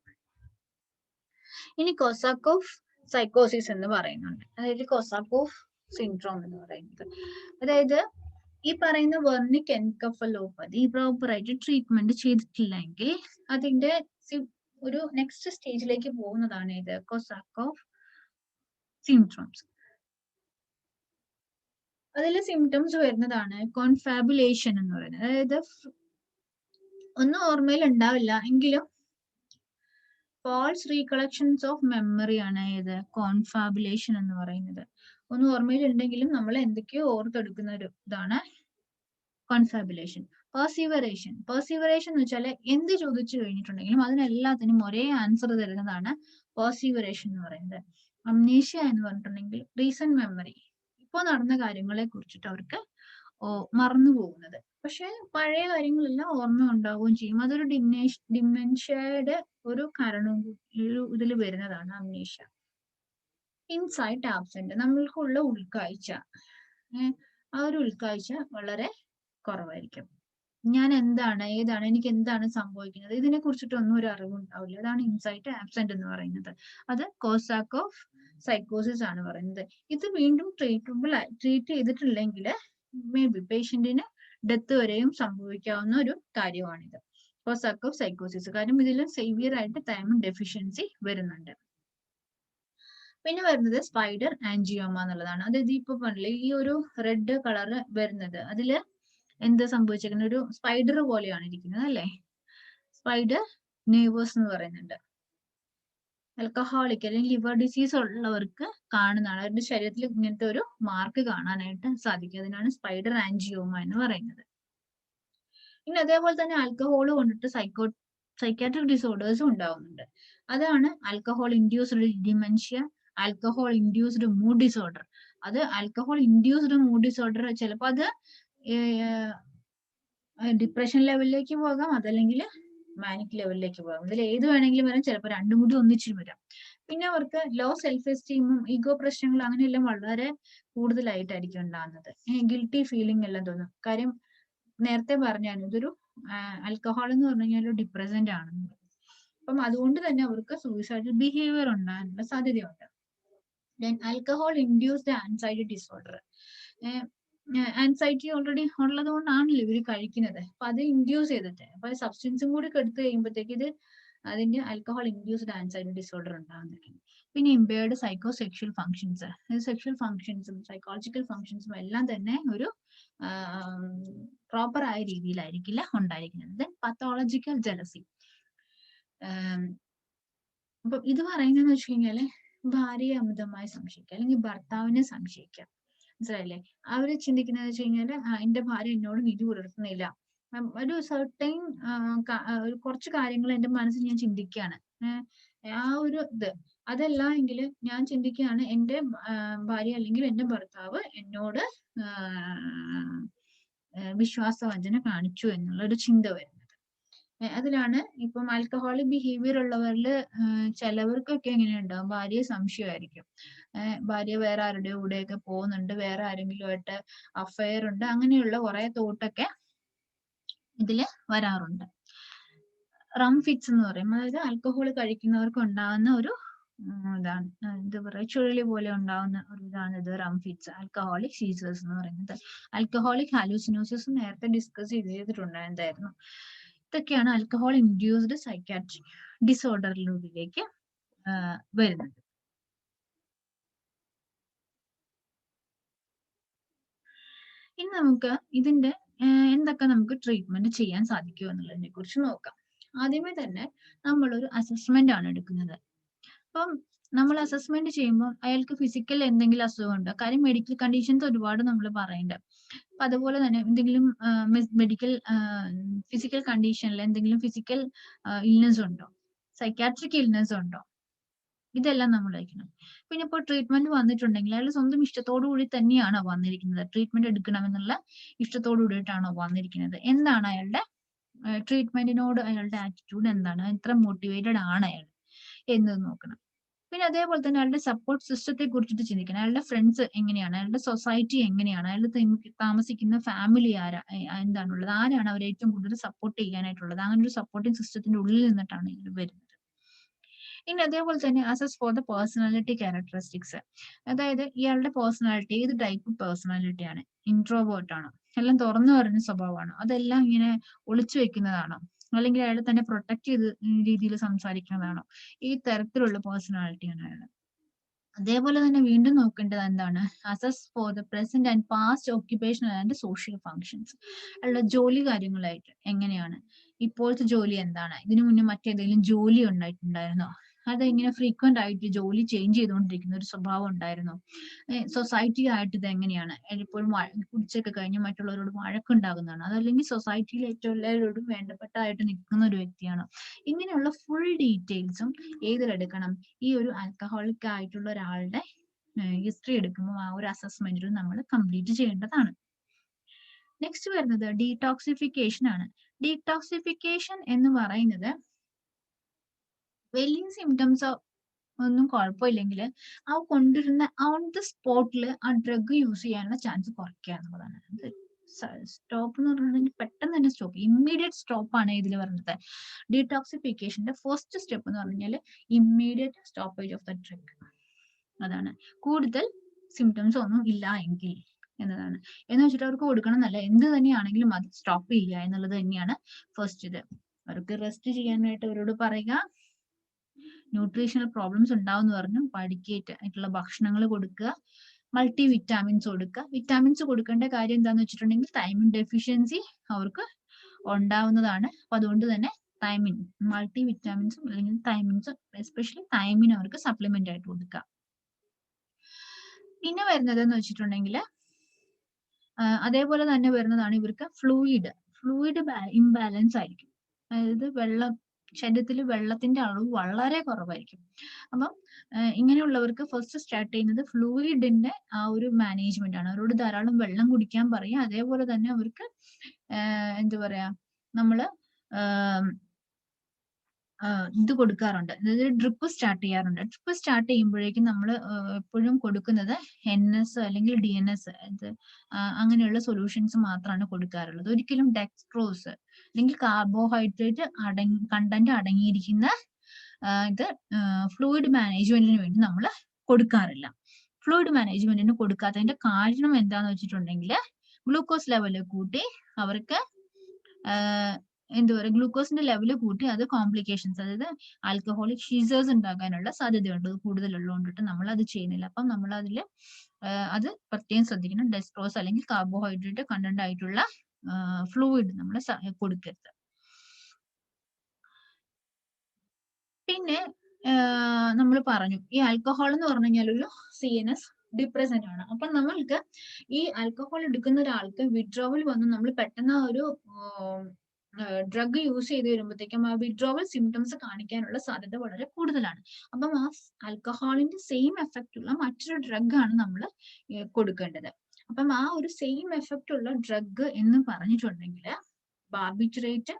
ഇനി കൊസാക്കോഫ് സൈക്കോസിസ് എന്ന് പറയുന്നുണ്ട്, അതായത് കൊസാക്കോഫ് സിൻഡ്രോം എന്ന് പറയുന്നത്. അതായത് ഈ പറയുന്ന വെർണിക് എൻകെഫലോപ്പതി പ്രോപ്പർ ആയിട്ട് ട്രീറ്റ്മെന്റ് ചെയ്തിട്ടില്ലെങ്കിൽ അതിന്റെ ഒരു നെക്സ്റ്റ് സ്റ്റേജിലേക്ക് പോകുന്നതാണ് ഇത് കൊസാക്കോഫ് സിൻഡ്രോംസ്. അതിൽ സിംറ്റംസ് വരുന്നതാണ് കോൺഫാബുലേഷൻ എന്ന് പറയുന്നത്. അതായത് ഒന്നും ഓർമ്മയിൽ ഉണ്ടാവില്ല എങ്കിലും ഫാൾസ് റീകളക്ഷൻസ് ഓഫ് മെമ്മറി ആണ് ഇത് കോൺഫാബുലേഷൻ എന്ന് പറയുന്നത്. ഒന്നും ഓർമ്മയിൽ ഉണ്ടെങ്കിലും നമ്മൾ എന്തൊക്കെയോ ഓർത്തെടുക്കുന്ന ഒരു ഇതാണ് കോൺഫാബുലേഷൻ. പെർസീവറേഷൻ എന്ന് വെച്ചാൽ എന്ത് ചോദിച്ചു കഴിഞ്ഞിട്ടുണ്ടെങ്കിലും അതിനെല്ലാത്തിനും ഒരേ ആൻസർ തരുന്നതാണ് പെർസീവറേഷൻ എന്ന് പറയുന്നത്. അംനീഷ്യ എന്ന് പറഞ്ഞിട്ടുണ്ടെങ്കിൽ റീസെന്റ് മെമ്മറി, ഇപ്പോൾ നടന്ന കാര്യങ്ങളെ കുറിച്ചിട്ട് അവർക്ക് മറന്നു പോകുന്നത്. പക്ഷെ പഴയ കാര്യങ്ങളെല്ലാം ഓർമ്മ ഉണ്ടാവുകയും ചെയ്യും. അതൊരു ഡിമെൻഷ്യയുടെ ഒരു കാരണവും ഇതിൽ വരുന്നതാണ് അംനീഷ്യ. ഇൻസൈറ്റ് ആബ്സെന്റ്, നമ്മൾക്കുള്ള ഉൾക്കാഴ്ച, ആ ഒരു ഉൾക്കാഴ്ച വളരെ കുറവായിരിക്കും. ഞാൻ എന്താണ്, ഏതാണ്, എനിക്ക് എന്താണ് സംഭവിക്കുന്നത്, ഇതിനെ കുറിച്ചിട്ടൊന്നും ഒരു അറിവുണ്ടാവില്ല. അതാണ് ഇൻസൈറ്റ് ആബ്സെന്റ് എന്ന് പറയുന്നത്. അത് കോസാക്കോഫ് സൈക്കോസിസ് ആണ് പറയുന്നത്. ഇത് വീണ്ടും ട്രീറ്റ് ചെയ്തിട്ടില്ലെങ്കിൽ മേ ബി പേഷ്യന്റിന് ഡെത്ത് വരെയും സംഭവിക്കാവുന്ന ഒരു കാര്യമാണിത്, കോസാക്കോഫ് സൈക്കോസിസ്. കാരണം ഇതിൽ സിവിയർ ആയിട്ട് തൈമിൻ ഡെഫിഷ്യൻസി വരുന്നുണ്ട്. പിന്നെ വരുന്നത് സ്പൈഡർ ആൻജിയോമ എന്നുള്ളതാണ്. അതായത് ഇപ്പൊ പറഞ്ഞില്ലേ ഈ ഒരു റെഡ് കളർ വരുന്നത്, അതില് എന്ത് സംഭവിച്ചിരിക്കുന്നത്, ഒരു സ്പൈഡർ പോലെയാണ് ഇരിക്കുന്നത് അല്ലെ, സ്പൈഡർ നെർവസ് എന്ന് പറയുന്നുണ്ട്. ആൽക്കഹോളിക് അല്ലെങ്കിൽ ലിവർ ഡിസീസ് ഉള്ളവർക്ക് കാണുന്നതാണ്. അവരുടെ ശരീരത്തിൽ ഇങ്ങനത്തെ ഒരു മാർക്ക് കാണാനായിട്ട് സാധിക്കും. അതിനാണ് സ്പൈഡർ ആൻജിയോമ എന്ന് പറയുന്നത്. പിന്നെ അതേപോലെ തന്നെ ആൽക്കഹോൾ കൊണ്ടിട്ട് സൈക്കാട്രിക് ഡിസോർഡേഴ്സും ഉണ്ടാവുന്നുണ്ട്. അതാണ് alcohol induced dementia, alcohol induced mood disorder. അത് ആൽക്കഹോൾ ഇൻഡ്യൂസ്ഡ് മൂഡ് ഡിസോർഡർ ചിലപ്പോൾ അത് ഡിപ്രഷൻ ലെവലിലേക്ക് പോകാം, അതല്ലെങ്കിൽ മാനിക് ലെവലിലേക്ക് പോകാം. ഇതിൽ ഏത് വേണമെങ്കിലും വരാം, ചിലപ്പോൾ രണ്ടും കൂടി ഒന്നിച്ചു വരാം. പിന്നെ അവർക്ക് ലോ സെൽഫ് എസ്റ്റീമും ഈഗോ പ്രശ്നങ്ങളും അങ്ങനെയെല്ലാം വളരെ കൂടുതലായിട്ടായിരിക്കും ഉണ്ടാകുന്നത്. ഗിൽറ്റി ഫീലിംഗ് എല്ലാം തോന്നും. കാര്യം നേരത്തെ പറഞ്ഞാണ് ഇതൊരു ആൽക്കഹോൾ എന്ന് പറഞ്ഞു കഴിഞ്ഞാൽ ഒരു ഡിപ്രസന്റ് ആണ്. അപ്പം അതുകൊണ്ട് തന്നെ അവർക്ക് സൂയിസൈഡൽ ബിഹേവിയർ ഉണ്ടാകാനുള്ള സാധ്യതയുണ്ട്. Then alcohol induced anxiety disorder. Anxiety already ഉള്ളത് കൊണ്ടാണല്ലോ ഇവർ കഴിക്കുന്നത്. അപ്പൊ അത് ഇൻഡ്യൂസ് ചെയ്തിട്ട് അപ്പൊ സബ്സ്റ്റൻസും കൂടി എടുത്തു കഴിയുമ്പോഴത്തേക്ക് ഇത് അതിന്റെ ആൽക്കഹോൾ ഇൻഡ്യൂസ്ഡ് ആൻസൈറ്റി ഡിസോർഡർ ഉണ്ടാകുന്നതായിരിക്കും. പിന്നെ impaired psycho sexual functions, sexual ഫങ്ഷൻസും സൈക്കോളജിക്കൽ ഫങ്ഷൻസും എല്ലാം തന്നെ ഒരു പ്രോപ്പർ ആയ രീതിയിലായിരിക്കില്ല ഉണ്ടായിരിക്കുന്നത്. Then pathological jealousy. അപ്പൊ ഇത് പറയുന്നതെന്ന് വെച്ച് കഴിഞ്ഞാല് ഭാര്യയെ അമിതമായി സംശയിക്കുക അല്ലെങ്കിൽ ഭർത്താവിനെ സംശയിക്കുക. മനസ്സിലായില്ലേ? അവര് ചിന്തിക്കുന്നത് വെച്ച് കഴിഞ്ഞാല് എന്റെ ഭാര്യ എന്നോട് നീതി പുലർത്തുന്നില്ല, ഒരു സർട്ടൈൻ കുറച്ച് കാര്യങ്ങൾ എന്റെ മനസ്സിൽ ഞാൻ ചിന്തിക്കുകയാണ്, ആ ഒരു ഇത്. അതല്ല എങ്കിൽ ഞാൻ ചിന്തിക്കുകയാണ് എന്റെ ഭാര്യ അല്ലെങ്കിൽ എന്റെ ഭർത്താവ് എന്നോട് വിശ്വാസവഞ്ചന കാണിച്ചു എന്നുള്ള ഒരു ചിന്ത വരുന്നത്. അതിലാണ് ഇപ്പം ആൽക്കഹോളിക് ബിഹേവിയർ ഉള്ളവരിൽ ചിലവർക്കൊക്കെ എങ്ങനെയുണ്ടാവും, ഭാര്യയെ സംശയമായിരിക്കും, ഭാര്യ വേറെ ആരുടെ കൂടെയൊക്കെ പോകുന്നുണ്ട്, വേറെ ആരെങ്കിലുമായിട്ട് അഫയർ ഉണ്ട്, അങ്ങനെയുള്ള കുറെ തോട്ടൊക്കെ ഇതില് വരാറുണ്ട്. റം ഫിറ്റ്സ് എന്ന് പറയും, അതായത് ആൽക്കഹോൾ കഴിക്കുന്നവർക്ക് ഉണ്ടാകുന്ന ഒരു ഇതാണ്, എന്താ പറയുക, ചുഴലി പോലെ ഉണ്ടാകുന്ന ഒരു ഇതാണ് ഇത് റം ഫിറ്റ്സ്, ആൽക്കഹോളിക് സീസേഴ്സ് എന്ന് പറയുന്നത്. ആൽക്കഹോളിക് ഹാലൂസിനോസിസ് നേരത്തെ ഡിസ്കസ് ചെയ്തിട്ടുണ്ടായിരുന്നു. ഇതൊക്കെയാണ് ആൽക്കഹോൾ ഇൻഡ്യൂസ്ഡ് സൈക്കാട്രിക് ഡിസോർഡറിലേക്ക് വരുന്നത്. ഇനി നമുക്ക് ഇതിന്റെ എന്തൊക്കെ നമുക്ക് ട്രീറ്റ്മെന്റ് ചെയ്യാൻ സാധിക്കും എന്നുള്ളതിനെ കുറിച്ച് നോക്കാം. ആദ്യമേ തന്നെ നമ്മളൊരു അസസ്മെന്റ് ആണ് എടുക്കുന്നത്. അപ്പം നമ്മൾ അസസ്മെന്റ് ചെയ്യുമ്പോൾ അയാൾക്ക് ഫിസിക്കൽ എന്തെങ്കിലും അസുഖമുണ്ടോ, കാര്യം മെഡിക്കൽ കണ്ടീഷൻസ് ഒരുപാട് നമ്മൾ പറയുന്നുണ്ട്. അപ്പൊ അതുപോലെ തന്നെ എന്തെങ്കിലും മെഡിക്കൽ ഫിസിക്കൽ കണ്ടീഷനിൽ എന്തെങ്കിലും ഫിസിക്കൽ ഇൽനെസ് ഉണ്ടോ, സൈക്കാട്രിക് ഇൽനെസ് ഉണ്ടോ, ഇതെല്ലാം നമ്മൾ വയ്ക്കണം. പിന്നെ ഇപ്പോൾ ട്രീറ്റ്മെന്റ് വന്നിട്ടുണ്ടെങ്കിൽ അയാൾ സ്വന്തം ഇഷ്ടത്തോടു കൂടി തന്നെയാണോ വന്നിരിക്കുന്നത്, ട്രീറ്റ്മെന്റ് എടുക്കണമെന്നുള്ള ഇഷ്ടത്തോടു കൂടിയിട്ടാണോ വന്നിരിക്കുന്നത്, എന്താണ് അയാളുടെ ട്രീറ്റ്മെന്റിനോട് അയാളുടെ ആറ്റിറ്റ്യൂഡ് എന്താണ്, എത്ര മോട്ടിവേറ്റഡ് ആണ് അയാൾ എന്ന് നോക്കണം. പിന്നെ അതേപോലെ തന്നെ അയാളുടെ സപ്പോർട്ട് സിസ്റ്റത്തെ കുറിച്ചിട്ട് ചിന്തിക്കണം. അയാളുടെ ഫ്രണ്ട്സ് എങ്ങനെയാണ്, അയാളുടെ സൊസൈറ്റി എങ്ങനെയാണ്, അയാളുടെ താമസിക്കുന്ന ഫാമിലി എന്താണുള്ളത്, ആരാണ് അവരെ ഏറ്റവും കൂടുതൽ സപ്പോർട്ട് ചെയ്യാനായിട്ടുള്ളത്, അങ്ങനെ ഒരു സപ്പോർട്ടിംഗ് സിസ്റ്റത്തിന്റെ ഉള്ളിൽ നിന്നിട്ടാണ് ഇത് വരുന്നത്. ഇനി അതേപോലെ തന്നെ assess for the personality characteristics, അതായത് ഇയാളുടെ പേഴ്സണാലിറ്റി ഏത് ടൈപ്പ് പേഴ്സണാലിറ്റി ആണ്, ഇൻട്രോവേർട്ട് ആണോ, എല്ലാം തുറന്നു പറയുന്ന സ്വഭാവമാണോ, അതെല്ലാം ഇങ്ങനെ ഒളിച്ചു വെക്കുന്നതാണോ, അല്ലെങ്കിൽ അയാൾ തന്നെ പ്രൊട്ടക്ട് ചെയ്ത് രീതിയിൽ സംസാരിക്കുന്നതാണോ, ഈ തരത്തിലുള്ള പേഴ്സണാലിറ്റിയാണ് അയാൾ. അതേപോലെ തന്നെ വീണ്ടും നോക്കേണ്ടത് എന്താണ്, assess for the present and past occupational and social functions, അയാളുടെ ജോലി കാര്യങ്ങളായിട്ട് എങ്ങനെയാണ്, ഇപ്പോഴത്തെ ജോലി എന്താണ്, ഇതിനു മുന്നേ മറ്റേതെങ്കിലും ജോലി ഉണ്ടായിട്ടുണ്ടായിരുന്നോ, അതെങ്ങനെ ഫ്രീക്വന്റ് ആയിട്ട് ജോലി ചേഞ്ച് ചെയ്തുകൊണ്ടിരിക്കുന്ന ഒരു സ്വഭാവം ഉണ്ടായിരുന്നോ, സൊസൈറ്റി ആയിട്ട് ഇത് എങ്ങനെയാണ്, എപ്പോഴും കുടിച്ചൊക്കെ കഴിഞ്ഞ് മറ്റുള്ളവരോട് വഴക്കുണ്ടാകുന്നതാണ്, അതല്ലെങ്കിൽ സൊസൈറ്റിയിൽ ഏറ്റവും എല്ലാവരോടും വേണ്ടപ്പെട്ടായിട്ട് നിൽക്കുന്ന ഒരു വ്യക്തിയാണോ, ഇങ്ങനെയുള്ള ഫുൾ ഡീറ്റെയിൽസും ഏതിലെടുക്കണം, ഈ ഒരു ആൽക്കഹോളിക് ആയിട്ടുള്ള ഒരാളുടെ ഹിസ്റ്ററി എടുക്കുമ്പോൾ ആ ഒരു അസസ്മെന്റിൽ നമ്മൾ കംപ്ലീറ്റ് ചെയ്യേണ്ടതാണ്. നെക്സ്റ്റ് വരുന്നത് ഡീടോക്സിഫിക്കേഷൻ ആണ്. ഡീടോക്സിഫിക്കേഷൻ എന്ന് പറയുന്നത് വലിയ സിംറ്റംസ് ഒന്നും കുഴപ്പമില്ലെങ്കിൽ ആ കൊണ്ടുവരുന്ന ഓൺ ദ സ്പോട്ടിൽ ആ ഡ്രഗ് യൂസ് ചെയ്യാനുള്ള ചാൻസ് കുറയ്ക്കുക എന്നുള്ളതാണ്. സ്റ്റോപ്പ് എന്ന് പറഞ്ഞിട്ടുണ്ടെങ്കിൽ പെട്ടെന്ന് തന്നെ സ്റ്റോപ്പ്, ഇമ്മീഡിയറ്റ് സ്റ്റോപ്പ് ആണ് ഇതിൽ പറഞ്ഞത്. ഡീടോക്സിഫിക്കേഷന്റെ ഫസ്റ്റ് സ്റ്റെപ്പ് എന്ന് പറഞ്ഞാൽ immediate stoppage of the drug, അതാണ്. കൂടുതൽ സിംറ്റംസ് ഒന്നും ഇല്ല എങ്കിൽ എന്നതാണ്. എന്ന് വെച്ചിട്ട് അവർക്ക് കൊടുക്കണം എന്നല്ല, എന്ത് തന്നെയാണെങ്കിലും അത് സ്റ്റോപ്പ് ചെയ്യുക എന്നുള്ളത് തന്നെയാണ് ഫസ്റ്റ് ഇത്. അവർക്ക് റെസ്റ്റ് ചെയ്യാനായിട്ട് അവരോട് പറയുക, ന്യൂട്രീഷണൽ പ്രോബ്ലംസ് ഉണ്ടാവും പറഞ്ഞു പഠിക്കേറ്റ് ആയിട്ടുള്ള ഭക്ഷണങ്ങൾ കൊടുക്കുക, മൾട്ടി വിറ്റാമിൻസ് കൊടുക്കുക. വിറ്റാമിൻസ് കൊടുക്കേണ്ട കാര്യം എന്താന്ന് വെച്ചിട്ടുണ്ടെങ്കിൽ തൈമിൻ ഡെഫിഷ്യൻസി അവർക്ക് ഉണ്ടാവുന്നതാണ്. അപ്പൊ അതുകൊണ്ട് തന്നെ തൈമിൻ, മൾട്ടി വിറ്റാമിൻസും അല്ലെങ്കിൽ തൈമിൻസും, എസ്പെഷ്യലി തൈമിൻ അവർക്ക് സപ്ലിമെന്റ് ആയിട്ട് കൊടുക്കുക. പിന്നെ വരുന്നത് എന്ന് വെച്ചിട്ടുണ്ടെങ്കിൽ അതേപോലെ തന്നെ വരുന്നതാണ് ഇവർക്ക് ഫ്ലൂയിഡ് ഇംബാലൻസ് ആയിരിക്കും. അതായത് ശരീരത്തിൽ വെള്ളത്തിന്റെ അളവ് വളരെ കുറവായിരിക്കും. അപ്പം ഇങ്ങനെയുള്ളവർക്ക് ഫസ്റ്റ് സ്റ്റാർട്ട് ചെയ്യുന്നത് ഫ്ലൂയിഡിന്റെ ആ ഒരു മാനേജ്മെന്റ് ആണ്. അവരോട് ധാരാളം വെള്ളം കുടിക്കാൻ പറയുക. അതേപോലെ തന്നെ അവർക്ക് എന്താ പറയാ, നമ്മള് ഇത് കൊടുക്കാറുണ്ട്, അതായത് ഡ്രിപ്പ് സ്റ്റാർട്ട് ചെയ്യാറുണ്ട്. ഡ്രിപ്പ് സ്റ്റാർട്ട് ചെയ്യുമ്പോഴേക്കും നമ്മൾ എപ്പോഴും കൊടുക്കുന്നത് NS അല്ലെങ്കിൽ DNS, അങ്ങനെയുള്ള സൊല്യൂഷൻസ് മാത്രമാണ് കൊടുക്കാറുള്ളത്. ഒരിക്കലും ഡെക്സ്ട്രോസ് അല്ലെങ്കിൽ കാർബോഹൈഡ്രേറ്റ് കണ്ടന്റ് അടങ്ങിയിരിക്കുന്ന ഇത് ഫ്ലൂയിഡ് മാനേജ്മെന്റിന് വേണ്ടി നമ്മൾ കൊടുക്കാറില്ല. ഫ്ലൂയിഡ് മാനേജ്മെന്റിന് കൊടുക്കാത്തതിന്റെ കാരണം എന്താന്ന് വെച്ചിട്ടുണ്ടെങ്കിൽ ഗ്ലൂക്കോസ് ലെവല് കൂട്ടി അവർക്ക് എന്താ പറയുക, ഗ്ലൂക്കോസിന്റെ ലെവല് കൂട്ടി അത് കോംപ്ലിക്കേഷൻസ്, അതായത് ആൽക്കഹോളിക് ഷീസേഴ്സ് ഉണ്ടാകാനുള്ള സാധ്യതയുണ്ട് കൂടുതലുള്ളതുകൊണ്ടിട്ട് നമ്മൾ അത് ചെയ്യുന്നില്ല. അപ്പം നമ്മൾ അതിൽ അത് പ്രത്യേകം ശ്രദ്ധിക്കണം. ഡെസ്ട്രോസ് അല്ലെങ്കിൽ കാർബോഹൈഡ്രേറ്റ് കണ്ടന്റ് ആയിട്ടുള്ള ഫ്ലൂയിഡ് നമ്മൾ കൊടുക്കരുത്. പിന്നെ നമ്മൾ പറഞ്ഞു ഈ ആൽക്കഹോൾ എന്ന് പറഞ്ഞു കഴിഞ്ഞാൽ ഒരു CNS ഡിപ്രസന്റ് ആണ്. അപ്പൊ നമ്മൾക്ക് ഈ ആൽക്കഹോൾ എടുക്കുന്ന ഒരാൾക്ക് വിഡ്രോവൽ വന്ന് നമ്മൾ പെട്ടെന്ന് ഒരു ഡ്രഗ് യൂസ് ചെയ്ത് വരുമ്പോഴത്തേക്കും ആ വിഡ്രോവൽ സിംറ്റംസ് കാണിക്കാനുള്ള സാധ്യത വളരെ കൂടുതലാണ്. അപ്പം ആ ആൽക്കഹോളിന്റെ സെയിം എഫക്റ്റ് ഉള്ള മറ്റൊരു ഡ്രഗ് ആണ് നമ്മൾ കൊടുക്കേണ്ടത്. അപ്പം ആ ഒരു സെയിം എഫക്റ്റ് ഉള്ള ഡ്രഗ് എന്ന് പറഞ്ഞിട്ടുണ്ടെങ്കിൽ ബാർബിറ്റുറേറ്റ്,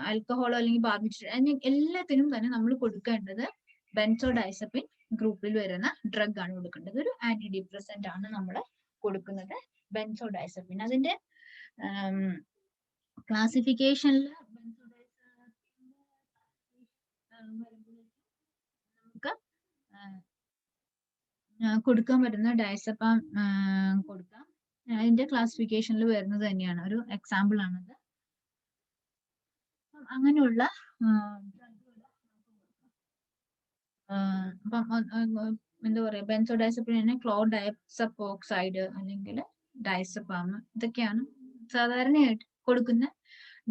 ആൽക്കഹോളോ അല്ലെങ്കിൽ ബാർബിറ്റുറേറ്റ്, എല്ലാത്തിനും തന്നെ നമ്മൾ കൊടുക്കേണ്ടത് ബെൻസോഡൈസപ്പിൻ ഗ്രൂപ്പിൽ വരുന്ന ഡ്രഗ് ആണ് കൊടുക്കേണ്ടത്. ഒരു ആന്റി ഡിപ്രസന്റ് ആണ് നമ്മൾ കൊടുക്കുന്നത് ബെൻസോഡൈസപ്പിൻ. അതിന്റെ ക്ലാസിഫിക്കേഷനിൽ നമുക്ക് കൊടുക്കാൻ പറ്റുന്ന ഡയസപ്പാം കൊടുക്കാം. അതിന്റെ ക്ലാസിഫിക്കേഷനിൽ വരുന്നത് തന്നെയാണ്, ഒരു എക്സാമ്പിൾ ആണത്. അങ്ങനെയുള്ള എന്താ പറയാ, ബെൻസോഡൈസപ്പിൻ തന്നെ ക്ലോർഡൈസപ്പോക്സൈഡ് അല്ലെങ്കിൽ ഡയസപ്പാം, ഇതൊക്കെയാണ് സാധാരണയായിട്ട് കൊടുക്കുന്ന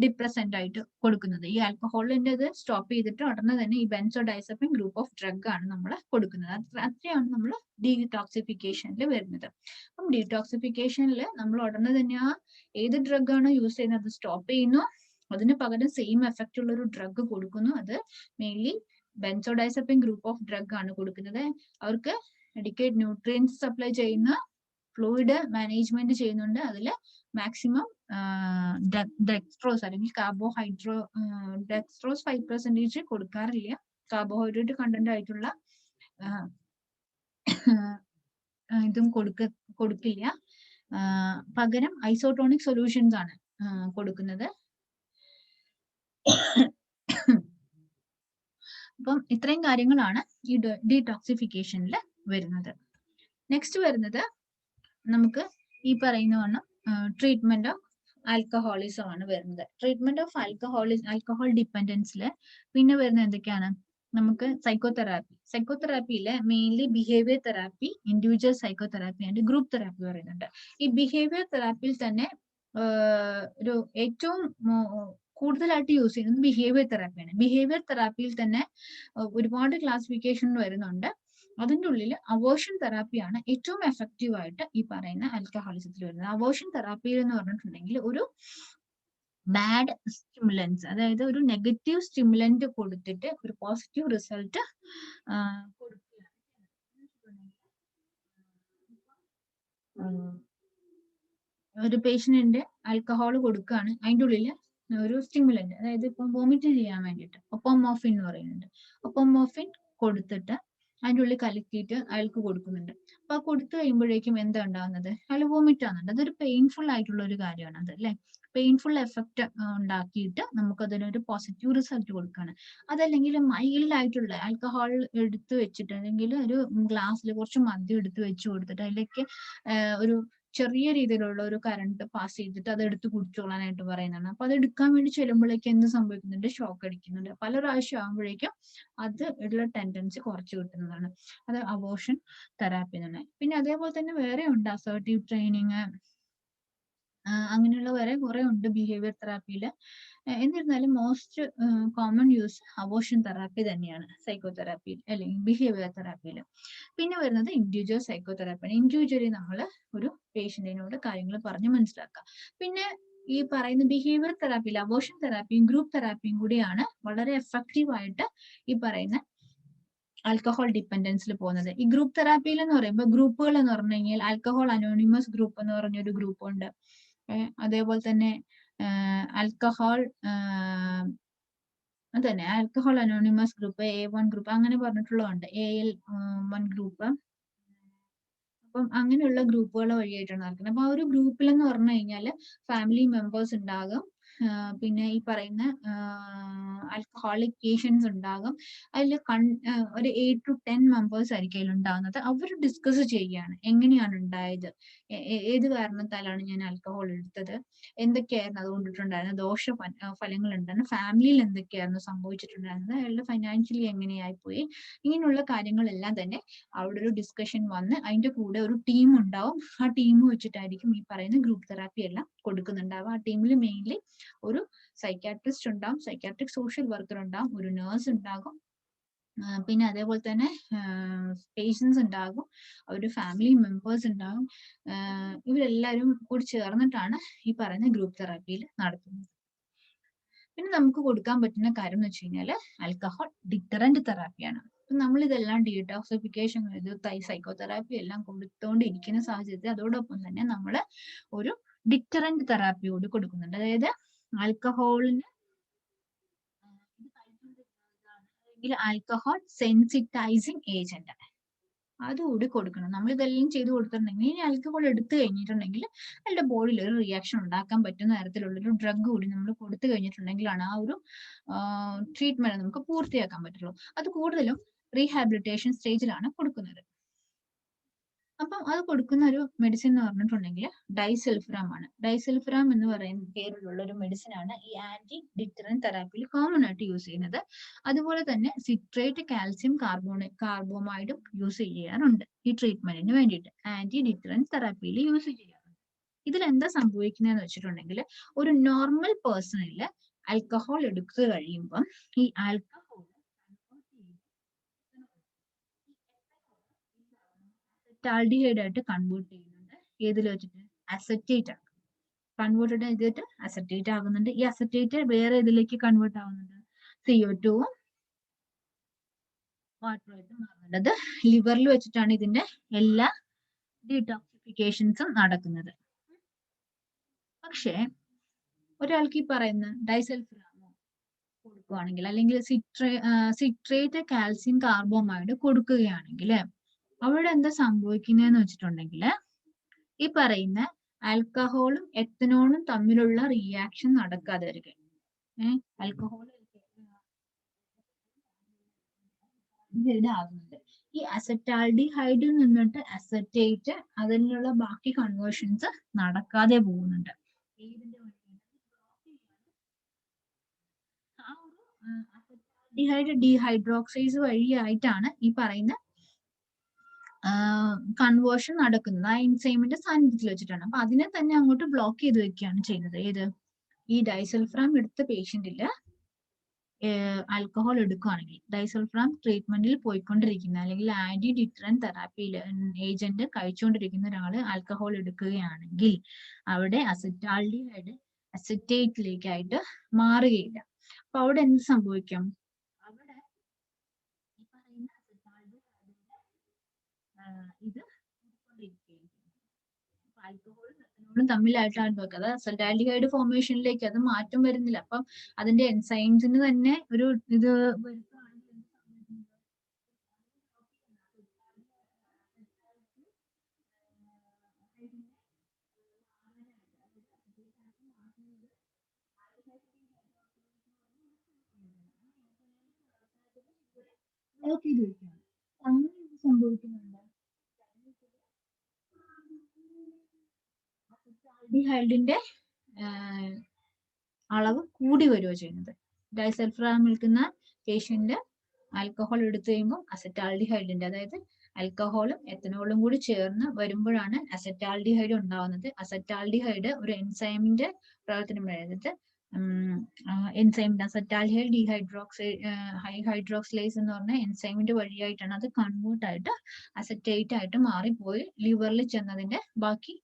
ഡിപ്രസന്റ് ആയിട്ട് കൊടുക്കുന്നത്. ഈ ആൽക്കഹോളിന്റെ ഇത് സ്റ്റോപ്പ് ചെയ്തിട്ട് ഉടനെ തന്നെ ഈ ബെൻസോഡൈസപ്പിൻ ഗ്രൂപ്പ് ഓഫ് ഡ്രഗ് ആണ് നമ്മൾ കൊടുക്കുന്നത്. അത്രയാണ് നമ്മൾ ഡീടോക്സിഫിക്കേഷനിൽ വരുന്നത്. അപ്പം ഡീടോക്സിഫിക്കേഷനിൽ നമ്മൾ ഉടനെ തന്നെ ആ ഏത് ഡ്രഗ് ആണോ യൂസ് ചെയ്യുന്നത് അത് സ്റ്റോപ്പ് ചെയ്യുന്നു, അതിന് പകരം സെയിം എഫക്റ്റ് ഉള്ള ഒരു ഡ്രഗ് കൊടുക്കുന്നു. അത് mainly benzodiazepine group of drug ആണ് കൊടുക്കുന്നത്. അവർക്ക് അഡിക്വേറ്റ് ന്യൂട്രിയൻസ് സപ്ലൈ ചെയ്യുന്ന, ഫ്ലൂയിഡ് മാനേജ്മെന്റ് ചെയ്യുന്നുണ്ട്. അതിൽ മാക്സിമം ഡെക്സ്ട്രോസ് അല്ലെങ്കിൽ ഡെക്സ്ട്രോസ് 5% കൊടുക്കാറില്ല. കാർബോഹൈഡ്രേറ്റ് കണ്ടന്റ് ആയിട്ടുള്ള ഇതും കൊടുക്കില്ല. പകരം ഐസോട്ടോണിക് സൊല്യൂഷൻസ് ആണ് കൊടുക്കുന്നത്. അപ്പം ഇത്രയും കാര്യങ്ങളാണ് ഈ ഡീടോക്സിഫിക്കേഷനിൽ വരുന്നത്. നെക്സ്റ്റ് വരുന്നത് നമുക്ക് ഈ പറയുന്ന ട്രീറ്റ്മെന്റ് ഓഫ് ആൽക്കഹോളിസം ആണ് വരുന്നത്. ട്രീറ്റ്മെന്റ് ഓഫ് ആൽക്കഹോൾ ഡിപ്പെൻഡൻസിൽ പിന്നെ വരുന്നത് എന്തൊക്കെയാണ്? നമുക്ക് സൈക്കോതെറാപ്പിയിലെ mainly behaviour therapy, individual psychotherapy and group therapy പറയുന്നുണ്ട്. ഈ ബിഹേവിയർ തെറാപ്പിയിൽ തന്നെ ഒരു ഏറ്റവും കൂടുതലായിട്ട് യൂസ് ചെയ്യുന്നത് ബിഹേവിയർ തെറാപ്പിയാണ്. ബിഹേവിയർ തെറാപ്പിയിൽ തന്നെ ഒരുപാട് ക്ലാസിഫിക്കേഷൻ വരുന്നുണ്ട്. അതിൻ്റെ ഉള്ളിൽ അവേർഷൻ തെറാപ്പിയാണ് ഏറ്റവും എഫക്റ്റീവ് ആയിട്ട് ഈ പറയുന്ന ആൽക്കഹോളിസത്തിൽ വരുന്നത്. അവേർഷൻ തെറാപ്പിയിൽ എന്ന് പറഞ്ഞിട്ടുണ്ടെങ്കിൽ ഒരു ബാഡ് സ്റ്റിമുലൻസ്, അതായത് ഒരു നെഗറ്റീവ് സ്റ്റിമുലന്റ് കൊടുത്തിട്ട് ഒരു പോസിറ്റീവ് റിസൾട്ട് കൊടുക്കുക. ഒരു പേഷ്യന്റിന്റെ ആൽക്കഹോൾ കൊടുക്കുകയാണ്, അതിൻ്റെ ഉള്ളിൽ ഒരു സ്റ്റിമുലന്റ്, അതായത് ഇപ്പം വോമിറ്റ് ചെയ്യാൻ വേണ്ടിയിട്ട് ഒപ്പോമോർഫിൻ എന്ന് പറയുന്നുണ്ട്. ഒപ്പോമോർഫിൻ കൊടുത്തിട്ട് അതിൻ്റെ ഉള്ളിൽ കലക്കിയിട്ട് അയാൾക്ക് കൊടുക്കുന്നുണ്ട്. അപ്പൊ കൊടുത്തു കഴിയുമ്പോഴേക്കും എന്താ ഉണ്ടാകുന്നത്? അയാൾ വോമിറ്റ് ആകുന്നുണ്ട്. അതൊരു പെയിൻഫുൾ ആയിട്ടുള്ള ഒരു കാര്യമാണ് അത്, അല്ലെ? പെയിൻഫുൾ എഫക്റ്റ് ഉണ്ടാക്കിയിട്ട് നമുക്ക് അതിനൊരു പോസിറ്റീവ് റിസൾട്ട് കൊടുക്കുകയാണ്. അതല്ലെങ്കിൽ മൈൽഡ് ആയിട്ടുള്ള ആൽക്കഹോൾ എടുത്ത് വെച്ചിട്ട്, അല്ലെങ്കിൽ ഒരു ഗ്ലാസ്സിൽ കുറച്ച് മദ്യം എടുത്ത് വെച്ച് കൊടുത്തിട്ട് അതിലേക്ക് ഒരു ചെറിയ രീതിയിലുള്ള ഒരു കറണ്ട് പാസ് ചെയ്തിട്ട് അത് എടുത്ത് കുടിച്ചോളാനായിട്ട് പറയുന്നതാണ്. അപ്പൊ അത് എടുക്കാൻ വേണ്ടി ചെല്ലുമ്പോഴേക്കും എന്ത് സംഭവിക്കുന്നുണ്ട്? ഷോക്ക് അടിക്കുന്നുണ്ട്. പല പ്രാവശ്യം ആകുമ്പോഴേക്കും അത് ഉള്ള ടെൻഡൻസി കുറച്ച് കിട്ടുന്നതാണ്. അത് അബോർഷൻ തെറാപ്പി എന്ന് പറയുന്നത്. പിന്നെ അതേപോലെ തന്നെ വേറെ ഉണ്ട് അസേർട്ടീവ് ട്രെയിനിങ്, അങ്ങനെയുള്ള വേറെ കുറെ ഉണ്ട് ബിഹേവിയർ തെറാപ്പിയിൽ. എന്നിരുന്നാലും most common use abortion therapy തന്നെയാണ് സൈക്കോതെറാപ്പിയിൽ അല്ലെങ്കിൽ ബിഹേവിയർ തെറാപ്പിയിൽ. പിന്നെ വരുന്നത് ഇൻഡിവിജ്വൽ സൈക്കോതെറാപ്പിയാണ്. ഇൻഡിവിജ്വലി നമ്മൾ ഒരു പേഷ്യന്റിനോട് കാര്യങ്ങൾ പറഞ്ഞ് മനസ്സിലാക്കുക. പിന്നെ ഈ പറയുന്ന ബിഹേവിയർ തെറാപ്പിയിൽ അബോർഷൻ തെറാപ്പിയും ഗ്രൂപ്പ് തെറാപ്പിയും കൂടിയാണ് വളരെ എഫക്റ്റീവ് ആയിട്ട് ഈ പറയുന്ന ആൽക്കഹോൾ ഡിപ്പെൻഡൻസിൽ പോകുന്നത്. ഈ ഗ്രൂപ്പ് തെറാപ്പിയിൽ എന്ന് പറയുമ്പോൾ ഗ്രൂപ്പുകൾ എന്ന് പറഞ്ഞു കഴിഞ്ഞാൽ ആൽക്കഹോൾ അനോണിമസ് ഗ്രൂപ്പ് എന്ന് പറഞ്ഞൊരു ഗ്രൂപ്പ് ഉണ്ട്. അതേപോലെ തന്നെ ആൽക്കഹോൾ അതന്നെ alcohol anonymous group, A1 group, അങ്ങനെ പറഞ്ഞിട്ടുള്ളതുണ്ട്. AL1 group. അപ്പം അങ്ങനെയുള്ള ഗ്രൂപ്പുകൾ വഴിയായിട്ടാണ് നടക്കുന്നത്. അപ്പൊ ആ ഒരു ഗ്രൂപ്പിൽ എന്ന് പറഞ്ഞു കഴിഞ്ഞാൽ ഫാമിലി മെമ്പേഴ്സ് ഉണ്ടാകും, പിന്നെ ഈ പറയുന്ന ആൽക്കഹോളിക് പേഷ്യൻസ് ഉണ്ടാകും. അതിൽ ഒരു 8 to 10 മെമ്പേഴ്സ് ആയിരിക്കും അതിലുണ്ടാകുന്നത്. അവർ ഡിസ്കസ് ചെയ്യുകയാണ് എങ്ങനെയാണ് ഉണ്ടായത്, ഏത് കാരണത്താലാണ് ഞാൻ ആൽക്കഹോൾ എടുത്തത്, എന്തൊക്കെയായിരുന്നു അതുകൊണ്ടിട്ടുണ്ടായിരുന്ന ഫലങ്ങൾ ഉണ്ടായിരുന്നു, ഫാമിലിയിൽ എന്തൊക്കെയായിരുന്നു സംഭവിച്ചിട്ടുണ്ടായിരുന്നത്, അയാളുടെ ഫൈനാൻഷ്യലി എങ്ങനെയായി പോയി, ഇങ്ങനെയുള്ള കാര്യങ്ങളെല്ലാം തന്നെ അവിടെ ഒരു ഡിസ്കഷൻ വന്ന് അതിന്റെ കൂടെ ഒരു ടീം ഉണ്ടാവും. ആ ടീം വെച്ചിട്ടായിരിക്കും ഈ പറയുന്ന ഗ്രൂപ്പ് തെറാപ്പി എല്ലാം കൊടുക്കുന്നുണ്ടാവും. ആ ടീമിൽ മെയിൻലി ഒരു സൈക്കാട്രിസ്റ്റ് ഉണ്ടാവും, സൈക്കാട്രിക് സോഷ്യൽ വർക്കർ ഉണ്ടാവും, ഒരു നേഴ്സ് ഉണ്ടാകും, പിന്നെ അതേപോലെ തന്നെ പേഷ്യൻസ് ഉണ്ടാകും, ഒരു ഫാമിലി മെമ്പേഴ്സ് ഉണ്ടാകും. ഇവരെല്ലാവരും കൂടി ചേർന്നിട്ടാണ് ഈ പറയുന്ന ഗ്രൂപ്പ് തെറാപ്പിയിൽ നടത്തുന്നത്. പിന്നെ നമുക്ക് കൊടുക്കാൻ പറ്റുന്ന കാര്യം എന്ന് വെച്ച് കഴിഞ്ഞാൽ ആൽക്കഹോൾ ഡിറ്ററന്റ് തെറാപ്പിയാണ്. നമ്മൾ ഇതെല്ലാം ഡീടോക്സിഫിക്കേഷൻ സൈക്കോതെറാപ്പി എല്ലാം കൊടുത്തോണ്ടിരിക്കുന്ന സാഹചര്യത്തിൽ അതോടൊപ്പം തന്നെ നമ്മൾ ഒരു ഡിറ്ററന്റ് തെറാപ്പി കൂടി കൊടുക്കുന്നുണ്ട്. അതായത് ആൽക്കഹോളിന് ആൽക്കഹോൾ സെൻസിറ്റൈസിങ് ഏജന്റ് അതുകൂടി കൊടുക്കണം. നമ്മൾ ഇതെല്ലാം ചെയ്ത് കൊടുത്തിട്ടുണ്ടെങ്കിൽ, ഇനി ആൽക്കഹോൾ എടുത്തു കഴിഞ്ഞിട്ടുണ്ടെങ്കിൽ അയാളുടെ ബോഡിയിൽ ഒരു റിയാക്ഷൻ ഉണ്ടാക്കാൻ പറ്റുന്ന തരത്തിലുള്ളൊരു ഡ്രഗ് കൂടി നമ്മൾ കൊടുത്തു കഴിഞ്ഞിട്ടുണ്ടെങ്കിലാണ് ആ ഒരു ട്രീറ്റ്മെന്റ് നമുക്ക് പൂർത്തിയാക്കാൻ പറ്റുള്ളൂ. അത് കൂടുതലും റീഹാബിലിറ്റേഷൻ സ്റ്റേജിലാണ് കൊടുക്കുന്നത്. അപ്പം അത് കൊടുക്കുന്ന ഒരു മെഡിസിൻ എന്ന് പറഞ്ഞിട്ടുണ്ടെങ്കിൽ ഡൈസൾഫിറാം ആണ്. ഡൈസൾഫിറാം എന്ന് പറയുന്ന പേരിലുള്ള ഒരു മെഡിസിൻ ആണ് ഈ ആന്റി ഡിറ്ററന്റ് തെറാപ്പിയിൽ കോമൺ ആയിട്ട് യൂസ് ചെയ്യുന്നത്. അതുപോലെ തന്നെ സിട്രേറ്റ് കാൽസ്യം കാർബോമൈഡും യൂസ് ചെയ്യാറുണ്ട് ഈ ട്രീറ്റ്മെന്റിന് വേണ്ടിയിട്ട്, ആന്റി ഡിറ്ററന്റ് തെറാപ്പിയിൽ യൂസ് ചെയ്യാറുണ്ട്. ഇതിൽ എന്താ സംഭവിക്കുന്നതെന്ന് വെച്ചിട്ടുണ്ടെങ്കിൽ, ഒരു നോർമൽ പേഴ്സണിൽ ആൽക്കഹോൾ എടുത്തു കഴിയുമ്പം ഈ ആൽക്കഹോൾ അസറ്റാൽഡിഹൈഡ് ആയിട്ട് കൺവേർട്ട് ചെയ്യുന്നുണ്ട്. ഏതിൽ വെച്ചിട്ട്? അസറ്റേറ്റ് ആണ് കൺവേർട്ടഡ് ചെയ്തിട്ട് അസറ്റേറ്റ് ആകുന്നുണ്ട്. ഈ അസറ്റേറ്റ് വേറെ ഇതിലേക്ക് കൺവേർട്ട് ആവുന്നുണ്ട്, CO2 വാട്ടറായിട്ട് മാറുന്നുണ്ട്. അത് ലിവറിൽ വെച്ചിട്ടാണ് ഇതിന്റെ എല്ലാ ഡീടോക്സിഫിക്കേഷൻസും നടക്കുന്നത്. പക്ഷേ ഒരാൾക്ക് ഈ പറയുന്ന ഡൈസൾഫിറാമോ കൊടുക്കുകയാണെങ്കിൽ, അല്ലെങ്കിൽ സിട്രേറ്റ് കാൽസ്യം കാർബോമൈഡ് കൊടുക്കുകയാണെങ്കിൽ അവിടെ എന്താ സംഭവിക്കുന്നതെന്ന് വെച്ചിട്ടുണ്ടെങ്കിൽ, ഈ പറയുന്ന ആൽക്കഹോളും എത്തനോളും തമ്മിലുള്ള റിയാക്ഷൻ നടക്കാതെ വരിക. ആൽക്കഹോൾ ആകുന്നുണ്ട്. ഈ അസറ്റാൽഡിഹൈഡിൽ നിന്നിട്ട് അസറ്റേറ്റ്, അതിനുള്ള ബാക്കി കൺവേർഷൻസ് നടക്കാതെ പോകുന്നുണ്ട്. ആ ഒരു അസറ്റാൽഡിഹൈഡ് ഡീഹൈഡ്രോക്സൈസ് വഴിയായിട്ടാണ് ഈ പറയുന്ന കൺവേർഷൻ നടക്കുന്നത്. ആ എൻസൈമിന്റെ സാന്നിധ്യത്തിൽ വെച്ചിട്ടാണ്. അപ്പൊ അതിനെ തന്നെ അങ്ങോട്ട് ബ്ലോക്ക് ചെയ്ത് വെക്കുകയാണ് ചെയ്യുന്നത്. ഏത്? ഈ ഡൈസൾഫ്രാം എടുത്ത പേഷ്യന്റില് ആൽക്കഹോൾ എടുക്കുകയാണെങ്കിൽ, ഡൈസൾഫ്രാം ട്രീറ്റ്മെന്റിൽ പോയിക്കൊണ്ടിരിക്കുന്ന അല്ലെങ്കിൽ ആന്റി ഡിറ്ററന്റ് തെറാപ്പിയിൽ ഏജന്റ് കഴിച്ചുകൊണ്ടിരിക്കുന്ന ഒരാൾ ആൽക്കഹോൾ എടുക്കുകയാണെങ്കിൽ അവിടെ അസറ്റാൽഡിഹൈഡ് അസറ്റേറ്റിലേക്കായിട്ട് മാറുകയില്ല. അപ്പൊ അവിടെ എന്ത് സംഭവിക്കും? അവിടെ ഈ പറയുന്ന ഇത് ആൽക്കഹോളും തമ്മിലായിട്ടാണ് നോക്കുക. അത് അസറ്റാൽഡിഹൈഡ് ഫോർമേഷനിലേക്ക് അത് മാറ്റം വരുന്നില്ല. അപ്പം അതിന്റെ എൻസൈംസിന് തന്നെ ഒരു ഇത് അങ്ങനെ സംഭവിക്കുന്നുണ്ട്. അസറ്റാൽഡിഹൈഡിന്റെ അളവ് കൂടി വരിക ചെയ്യുന്നത്. ഡൈസൾഫ്രാം നിൽക്കുന്ന പേഷ്യന്റ് ആൽക്കഹോൾ എടുത്തു കഴിയുമ്പോൾ അസറ്റാൽഡിഹൈഡിന്റെ, അതായത് ആൽക്കഹോളും എത്തനോളും കൂടി ചേർന്ന് വരുമ്പോഴാണ് അസറ്റാൽഡിഹൈഡ് ഉണ്ടാവുന്നത്. അസറ്റാൽഡിഹൈഡ് ഒരു എൻസൈമിന്റെ പ്രവർത്തനം, അതായത് എൻസൈമിന്റെ അസറ്റാൽഡിഹൈഡ് ഹൈഡ്രോക്സിലേസ് എന്ന് പറഞ്ഞ എൻസൈമിന്റെ വഴിയായിട്ടാണ് അത് കൺവേർട്ട് ആയിട്ട് അസറ്റേറ്റ് ആയിട്ട് മാറിപ്പോയി ലിവറിൽ ചെന്നതിന്റെ ബാക്കി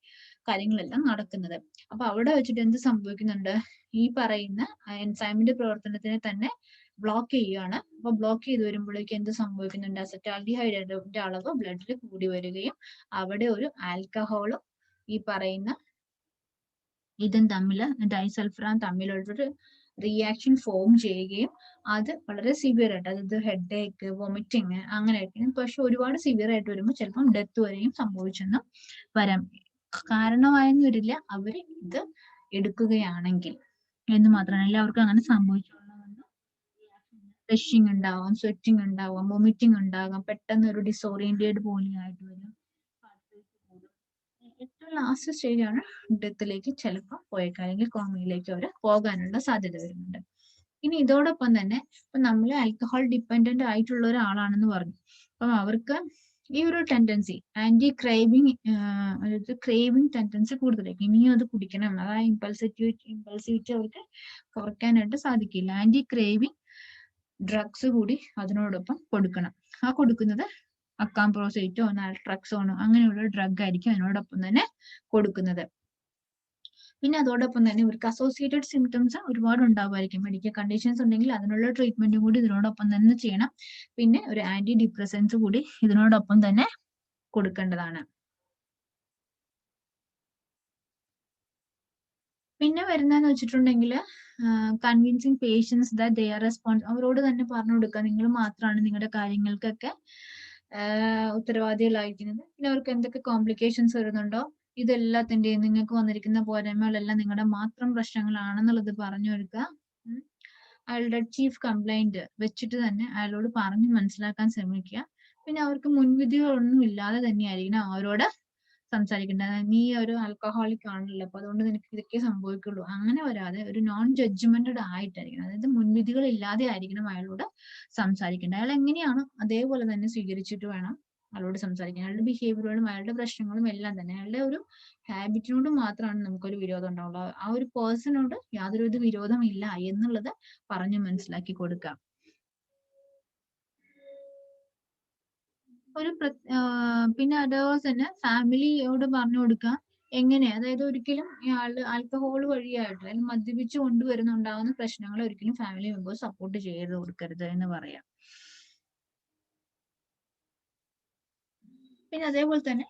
കാര്യങ്ങളെല്ലാം നടക്കുന്നത്. അപ്പൊ അവിടെ വെച്ചിട്ട് എന്ത് സംഭവിക്കുന്നുണ്ട്? ഈ പറയുന്ന എൻസൈമിന്റെ പ്രവർത്തനത്തിനെ തന്നെ ബ്ലോക്ക് ചെയ്യുകയാണ്. അപ്പൊ ബ്ലോക്ക് ചെയ്ത് വരുമ്പോഴേക്കും എന്ത് സംഭവിക്കുന്നുണ്ട്? അസറ്റാൽഡിഹൈഡിന്റെ അളവ് ബ്ലഡിൽ കൂടി വരികയും അവിടെ ഒരു ആൽക്കഹോളും ഈ പറയുന്ന ഇതും തമ്മിൽ, ഡൈസൾഫ്രാം തമ്മിലുള്ളൊരു റിയാക്ഷൻ ഫോം ചെയ്യുകയും അത് വളരെ സിവിയർ ആയിട്ട്, അതായത് ഹെഡ് ഏക്ക്, വൊമിറ്റിങ് അങ്ങനെയൊക്കെ, പക്ഷെ ഒരുപാട് സിവിയർ ആയിട്ട് വരുമ്പോൾ ചിലപ്പം ഡെത്ത് വരെയും സംഭവിച്ചെന്നും വരാം. കാരണമായെന്ന് വരില്ല, അവര് ഇത് എടുക്കുകയാണെങ്കിൽ. എന്ന് മാത്രമല്ല എല്ലാവർക്കും അങ്ങനെ സംഭവിച്ചുള്ളതുകൊണ്ട് റഷിങ് ഉണ്ടാവാം, സ്വെറ്റിംഗ് ഉണ്ടാവാം, വൊമിറ്റിംഗ് ഉണ്ടാകാം, പെട്ടെന്ന് ഒരു ഡിസോറിയന്റഡ് പോലെ ആയിട്ട് വരും. ഏറ്റവും ലാസ്റ്റ് സ്റ്റേജ് ആണ് ഡെത്തിലേക്ക് ചിലപ്പോൾ പോയേക്കാം, അല്ലെങ്കിൽ കോമയിലേക്ക് അവർ പോകാനുള്ള സാധ്യത വരുന്നുണ്ട്. ഇനി ഇതോടൊപ്പം തന്നെ ഇപ്പൊ നമ്മൾ ആൽക്കഹോൾ ഡിപ്പെൻഡന്റ് ആയിട്ടുള്ള ഒരാളാണെന്ന് പറഞ്ഞു. അപ്പം അവർക്ക് ഈ ഒരു ടെൻഡൻസി ആന്റി ക്രേവിങ്, അതായത് ക്രേവിങ് ടെൻഡൻസി കൂടുതലായിരിക്കും. ഇനിയും അത് കുടിക്കണം, അതായത് ഇമ്പൾസിവിറ്റി അവർക്ക് കുറയ്ക്കാനായിട്ട് സാധിക്കില്ല. ആന്റി ക്രേവിങ് ഡ്രഗ്സ് കൂടി അതിനോടൊപ്പം കൊടുക്കണം. ആ കൊടുക്കുന്നത് അക്കാംപ്രോസൈറ്റോ നാൽട്രക്സോണോ അങ്ങനെയുള്ള ഡ്രഗ് ആയിരിക്കും അതിനോടൊപ്പം തന്നെ കൊടുക്കുന്നത്. പിന്നെ അതോടൊപ്പം തന്നെ ഇവർക്ക് അസോസിയേറ്റഡ് സിംറ്റംസ് ഒരുപാട് ഉണ്ടാവുമായിരിക്കും. മെഡിക്കൽ കണ്ടീഷൻസ് ഉണ്ടെങ്കിൽ അതിനുള്ള ട്രീറ്റ്മെന്റും കൂടി ഇതിനോടൊപ്പം തന്നെ ചെയ്യണം. പിന്നെ ഒരു ആന്റി ഡിപ്രസൻസ് കൂടി ഇതിനോടൊപ്പം തന്നെ കൊടുക്കേണ്ടതാണ്. പിന്നെ വരുന്നതെന്ന് വെച്ചിട്ടുണ്ടെങ്കിൽ convincing patients that they are response, അവരോട് തന്നെ പറഞ്ഞു കൊടുക്കുക നിങ്ങൾ മാത്രമാണ് നിങ്ങളുടെ കാര്യങ്ങൾക്കൊക്കെ ഉത്തരവാദികളായിരിക്കുന്നത്. പിന്നെ അവർക്ക് എന്തൊക്കെ കോംപ്ലിക്കേഷൻസ് വരുന്നുണ്ടോ ഇതെല്ലാത്തിന്റെയും നിങ്ങൾക്ക് വന്നിരിക്കുന്ന പോരായ്മകളെല്ലാം നിങ്ങളുടെ മാത്രം പ്രശ്നങ്ങളാണെന്നുള്ളത് പറഞ്ഞു കൊടുക്കുക. അയാളുടെ ചീഫ് കംപ്ലൈന്റ് വെച്ചിട്ട് തന്നെ അയാളോട് പറഞ്ഞ് മനസ്സിലാക്കാൻ ശ്രമിക്കുക. പിന്നെ അവർക്ക് മുൻവിധികളൊന്നും ഇല്ലാതെ തന്നെയായിരിക്കണം അവരോട് സംസാരിക്കേണ്ടത്. നീ ഒരു ആൽക്കഹോളിക് ആണല്ലോ, അപ്പൊ അതുകൊണ്ട് നിനക്ക് ഇതൊക്കെ സംഭവിക്കുള്ളൂ, അങ്ങനെ വരാതെ ഒരു നോൺ ജഡ്ജ്മെന്റഡ് ആയിട്ടായിരിക്കണം, അതായത് മുൻവിധികൾ ഇല്ലാതെ ആയിരിക്കണം അയാളോട് സംസാരിക്കേണ്ടത്. അയാൾ എങ്ങനെയാണോ അതേപോലെ തന്നെ സ്വീകരിച്ചിട്ട് വേണം അയാളോട് സംസാരിക്കാൻ. അയാളുടെ ബിഹേവിയറുകളും അയാളുടെ പ്രശ്നങ്ങളും എല്ലാം തന്നെ അയാളുടെ ഒരു ഹാബിറ്റിനോട് മാത്രമാണ് നമുക്കൊരു വിരോധം ഉണ്ടാവുള്ളൂ. ആ ഒരു പേഴ്സണോട് യാതൊരുവിധ വിരോധം ഇല്ല എന്നുള്ളത് പറഞ്ഞു മനസ്സിലാക്കി കൊടുക്കാം. പിന്നെ അതേപോലെ തന്നെ ഫാമിലിയോട് പറഞ്ഞു കൊടുക്കുക എങ്ങനെ, അതായത് ഒരിക്കലും ഇയാള് ആൽക്കഹോൾ വഴിയായിട്ട് അല്ലെങ്കിൽ മദ്യപിച്ച് കൊണ്ടുവരുന്നുണ്ടാകുന്ന പ്രശ്നങ്ങൾ ഒരിക്കലും ഫാമിലി മെമ്പേഴ്സ് സപ്പോർട്ട് ചെയ്ത് കൊടുക്കരുത് എന്ന് പറയാം. പിന്നെ അതേപോലെ തന്നെ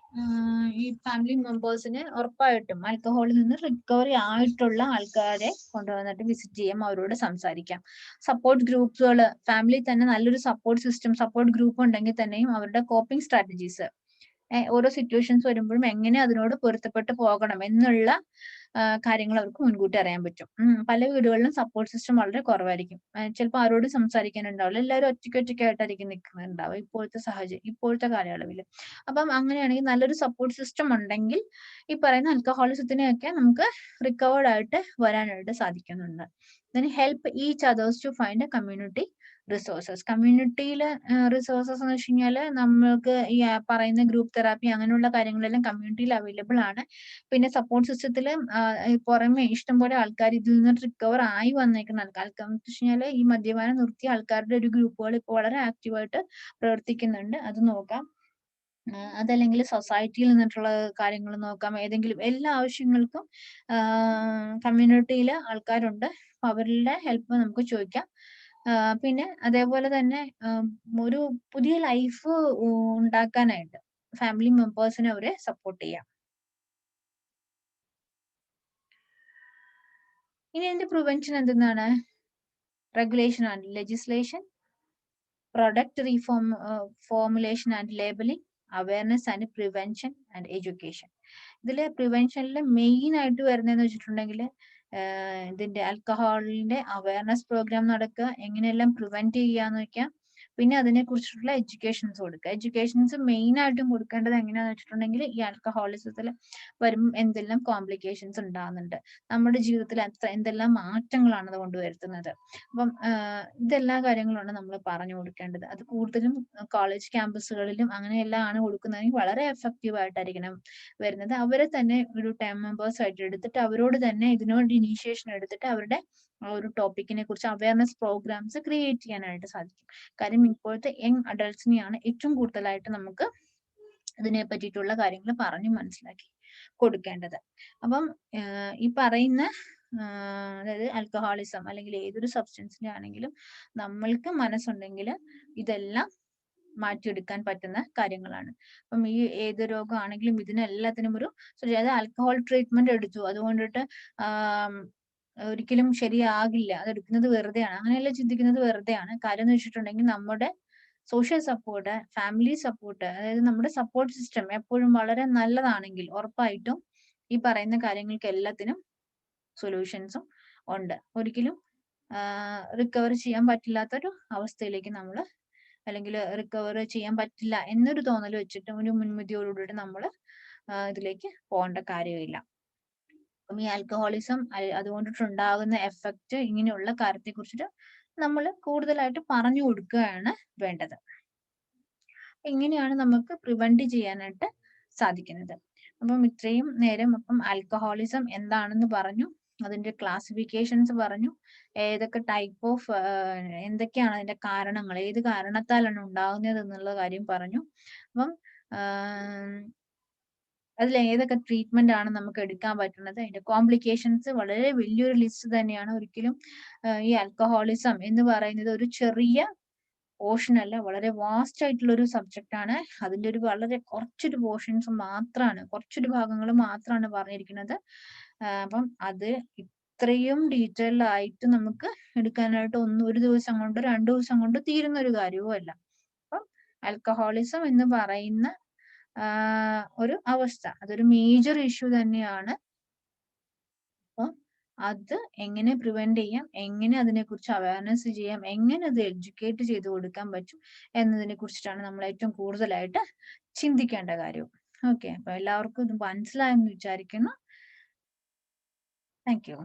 ഈ ഫാമിലി മെമ്പേഴ്സിന് ഉറപ്പായിട്ടും ആൽക്കഹോളിൽ നിന്ന് റിക്കവറി ആയിട്ടുള്ള ആൾക്കാരെ കൊണ്ടുവന്നിട്ട് വിസിറ്റ് ചെയ്യാം, അവരോട് സംസാരിക്കാം. സപ്പോർട്ട് ഗ്രൂപ്പുകൾ, ഫാമിലി തന്നെ നല്ലൊരു സപ്പോർട്ട് സിസ്റ്റം, സപ്പോർട്ട് ഗ്രൂപ്പ് ഉണ്ടെങ്കിൽ തന്നെയും അവരുടെ കോപ്പിംഗ് സ്ട്രാറ്റജീസ്, ഓരോ സിറ്റുവേഷൻസ് വരുമ്പോഴും എങ്ങനെ അതിനോട് പൊരുത്തപ്പെട്ട് പോകണം എന്നുള്ള കാര്യങ്ങൾ അവർക്ക് മുൻകൂട്ടി അറിയാൻ പറ്റും. പല വീടുകളിലും സപ്പോർട്ട് സിസ്റ്റം വളരെ കുറവായിരിക്കും. ചിലപ്പോൾ ആരോടും സംസാരിക്കാനുണ്ടാവില്ല, എല്ലാവരും ഒറ്റയ്ക്കായിട്ടായിരിക്കും നിൽക്കുന്നുണ്ടാവും ഇപ്പോഴത്തെ കാലയളവിൽ. അപ്പം അങ്ങനെയാണെങ്കിൽ നല്ലൊരു സപ്പോർട്ട് സിസ്റ്റം ഉണ്ടെങ്കിൽ ഈ പറയുന്ന ആൽക്കഹോളിസത്തിനെയൊക്കെ നമുക്ക് റിക്കവേർഡ് ആയിട്ട് വരാനായിട്ട് സാധിക്കുന്നുണ്ട്. then help each others to find a community resources. കമ്മ്യൂണിറ്റിയിലെ റിസോഴ്സസ് എന്ന് വെച്ച് കഴിഞ്ഞാല് നമ്മൾക്ക് ഈ പറയുന്ന ഗ്രൂപ്പ് തെറാപ്പി അങ്ങനെയുള്ള കാര്യങ്ങളെല്ലാം കമ്മ്യൂണിറ്റിയിൽ അവൈലബിൾ ആണ്. പിന്നെ സപ്പോർട്ട് സിസ്റ്റത്തിൽ പുറമെ ഇഷ്ടംപോലെ ആൾക്കാർ ഇതിൽ നിന്ന് റിക്കവർ ആയി വന്നേക്കുന്ന ആൾക്കാർക്ക് എന്ന് വെച്ച് കഴിഞ്ഞാൽ ഈ മദ്യപാനം നിർത്തിയ ആൾക്കാരുടെ ഒരു ഗ്രൂപ്പുകൾ ഇപ്പോൾ വളരെ ആക്റ്റീവായിട്ട് പ്രവർത്തിക്കുന്നുണ്ട്, അത് നോക്കാം. അതല്ലെങ്കിൽ സൊസൈറ്റിയിൽ നിന്നിട്ടുള്ള കാര്യങ്ങൾ നോക്കാം. ഏതെങ്കിലും എല്ലാ ആവശ്യങ്ങൾക്കും കമ്മ്യൂണിറ്റിയിൽ ആൾക്കാരുണ്ട്, അവരുടെ ഹെൽപ്പ് നമുക്ക് ചോദിക്കാം. പിന്നെ അതേപോലെ തന്നെ ഒരു പുതിയ ലൈഫ് ഉണ്ടാക്കാനായിട്ട് ഫാമിലി മെമ്പേഴ്സിനെ അവരെ സപ്പോർട്ട് ചെയ്യാം. ഇനി അതിന്റെ പ്രിവെൻഷൻ എന്തെന്നാണ്? Regulation and legislation, product formulation and labelling, awareness and prevention and education. ഇതില് പ്രിവെൻഷനിൽ മെയിൻ ആയിട്ട് വരുന്നതെന്ന് വെച്ചിട്ടുണ്ടെങ്കിൽ ഇതിന്റെ ആൽക്കഹോളിന്റെ അവയർനെസ് പ്രോഗ്രാം നടക്കുക, എങ്ങനെയെല്ലാം പ്രിവെന്റ് ചെയ്യാന്ന് വെക്കാം. പിന്നെ അതിനെ കുറിച്ചിട്ടുള്ള എഡ്യൂക്കേഷൻസ് കൊടുക്കുക. എഡ്യൂക്കേഷൻസ് മെയിൻ ആയിട്ടും കൊടുക്കേണ്ടത് എങ്ങനെയാന്ന് വെച്ചിട്ടുണ്ടെങ്കിൽ ഈ ആൽക്കഹോളിസത്തിൽ വരുമ്പോൾ എന്തെല്ലാം കോംപ്ലിക്കേഷൻസ് ഉണ്ടാകുന്നുണ്ട്, നമ്മുടെ ജീവിതത്തിൽ എന്തെല്ലാം മാറ്റങ്ങളാണ് അത് കൊണ്ടുവരുത്തുന്നത്. അപ്പം ഇതെല്ലാ കാര്യങ്ങളുമാണ് നമ്മൾ പറഞ്ഞു കൊടുക്കേണ്ടത്. അത് കൂടുതലും കോളേജ് ക്യാമ്പസുകളിലും അങ്ങനെയെല്ലാം ആണ് കൊടുക്കുന്നതെങ്കിൽ വളരെ എഫക്റ്റീവ് ആയിട്ടായിരിക്കണം വരുന്നത്. അവരെ തന്നെ ഒരു ടൈം മെമ്പേഴ്സ് ആയിട്ട് എടുത്തിട്ട് അവരോട് തന്നെ ഇതിനോട് ഇനീഷ്യേഷൻ എടുത്തിട്ട് അവരുടെ ഒരു ടോപ്പിക്കിനെ കുറിച്ച് അവയർനെസ് പ്രോഗ്രാംസ് ക്രിയേറ്റ് ചെയ്യാനായിട്ട് സാധിക്കും. കാര്യം ഇപ്പോഴത്തെ യങ് അഡൾട്ട്സിനെയാണ് ഏറ്റവും കൂടുതലായിട്ട് നമുക്ക് ഇതിനെ പറ്റിയിട്ടുള്ള കാര്യങ്ങൾ പറഞ്ഞു മനസ്സിലാക്കി കൊടുക്കേണ്ടത്. അപ്പം ഈ പറയുന്ന അതായത് ആൽക്കഹോളിസം അല്ലെങ്കിൽ ഏതൊരു സബ്സ്റ്റൻസിന്റെ ആണെങ്കിലും നമ്മൾക്ക് മനസ്സുണ്ടെങ്കിൽ ഇതെല്ലാം മാറ്റിയെടുക്കാൻ പറ്റുന്ന കാര്യങ്ങളാണ്. അപ്പം ഈ ഏത് രോഗമാണെങ്കിലും ഇതിനെല്ലാത്തിനും ഒരു അതായത് ആൽക്കഹോൾ ട്രീറ്റ്മെന്റ് എടുത്തു അതുകൊണ്ടിട്ട് ഒരിക്കലും ശരിയാകില്ല, അത് എടുക്കുന്നത് വെറുതെയാണ്, അങ്ങനെയെല്ലാം ചിന്തിക്കുന്നത് വെറുതെയാണ്. കാര്യം എന്ന് വെച്ചിട്ടുണ്ടെങ്കിൽ നമ്മുടെ സോഷ്യൽ സപ്പോർട്ട്, ഫാമിലി സപ്പോർട്ട്, അതായത് നമ്മുടെ സപ്പോർട്ട് സിസ്റ്റം എപ്പോഴും വളരെ നല്ലതാണെങ്കിൽ ഉറപ്പായിട്ടും ഈ പറയുന്ന കാര്യങ്ങൾക്ക് എല്ലാത്തിനും സൊല്യൂഷൻസും ഉണ്ട്. ഒരിക്കലും റിക്കവർ ചെയ്യാൻ പറ്റില്ലാത്തൊരു അവസ്ഥയിലേക്ക് നമ്മൾ, അല്ലെങ്കിൽ റിക്കവർ ചെയ്യാൻ പറ്റില്ല എന്നൊരു തോന്നൽ വെച്ചിട്ട് ഒരു മുൻവിധിയോടുകൂടി നമ്മൾ ഇതിലേക്ക് പോകേണ്ട കാര്യമില്ല. അപ്പം ഈ ആൽക്കഹോളിസം അതുകൊണ്ടിട്ടുണ്ടാകുന്ന എഫക്റ്റ്, ഇങ്ങനെയുള്ള കാര്യത്തെ കുറിച്ചിട്ട് നമ്മൾ കൂടുതലായിട്ട് പറഞ്ഞു കൊടുക്കുകയാണ് വേണ്ടത്. ഇങ്ങനെയാണ് നമുക്ക് പ്രിവെന്റ് ചെയ്യാനായിട്ട് സാധിക്കുന്നത്. അപ്പം ഇത്രയും നേരം ആൽക്കഹോളിസം എന്താണെന്ന് പറഞ്ഞു, അതിന്റെ ക്ലാസിഫിക്കേഷൻസ് പറഞ്ഞു, ഏതൊക്കെ ടൈപ്പ് ഓഫ് എന്തൊക്കെയാണ് അതിന്റെ കാരണങ്ങൾ, ഏത് കാരണത്താലാണ് ഉണ്ടാകുന്നത് എന്നുള്ള കാര്യം പറഞ്ഞു. അപ്പം അതിൽ ഏതൊക്കെ ട്രീറ്റ്മെന്റ് ആണ് നമുക്ക് എടുക്കാൻ പറ്റുന്നത്, അതിന്റെ കോംപ്ലിക്കേഷൻസ് വളരെ വലിയൊരു ലിസ്റ്റ് തന്നെയാണ്. ഒരിക്കലും ഈ ആൽക്കഹോളിസം എന്ന് പറയുന്നത് ഒരു ചെറിയ പോർഷൻ അല്ല, വളരെ വാസ്റ്റ് ആയിട്ടുള്ള ഒരു സബ്ജക്റ്റ് ആണ്. അതിന്റെ ഒരു വളരെ കുറച്ചൊരു പോർഷൻസ് മാത്രമാണ്, കുറച്ചൊരു ഭാഗങ്ങൾ മാത്രമാണ് പറഞ്ഞിരിക്കുന്നത്. അപ്പം അത് ഇത്രയും ഡീറ്റെയിൽ ആയിട്ട് നമുക്ക് എടുക്കാനായിട്ട് ഒരു ദിവസം കൊണ്ട് 2 ദിവസം കൊണ്ട് തീരുന്ന ഒരു കാര്യവും അല്ല. അപ്പം ആൽക്കഹോളിസം എന്ന് പറയുന്ന ഒരു അവസ്ഥ, അതൊരു മേജർ ഇഷ്യൂ തന്നെയാണ്. അപ്പം അത് എങ്ങനെ പ്രിവെന്റ് ചെയ്യാം, എങ്ങനെ അതിനെക്കുറിച്ച് അവയർനെസ് ചെയ്യാം, എങ്ങനെ അത് എഡ്യൂക്കേറ്റ് ചെയ്ത് കൊടുക്കാൻ പറ്റും എന്നതിനെ കുറിച്ചിട്ടാണ് നമ്മൾ ഏറ്റവും കൂടുതലായിട്ട് ചിന്തിക്കേണ്ട കാര്യം. ഓക്കെ, അപ്പൊ എല്ലാവർക്കും ഇത് മനസ്സിലായെന്ന് വിചാരിക്കുന്നു. Thank you.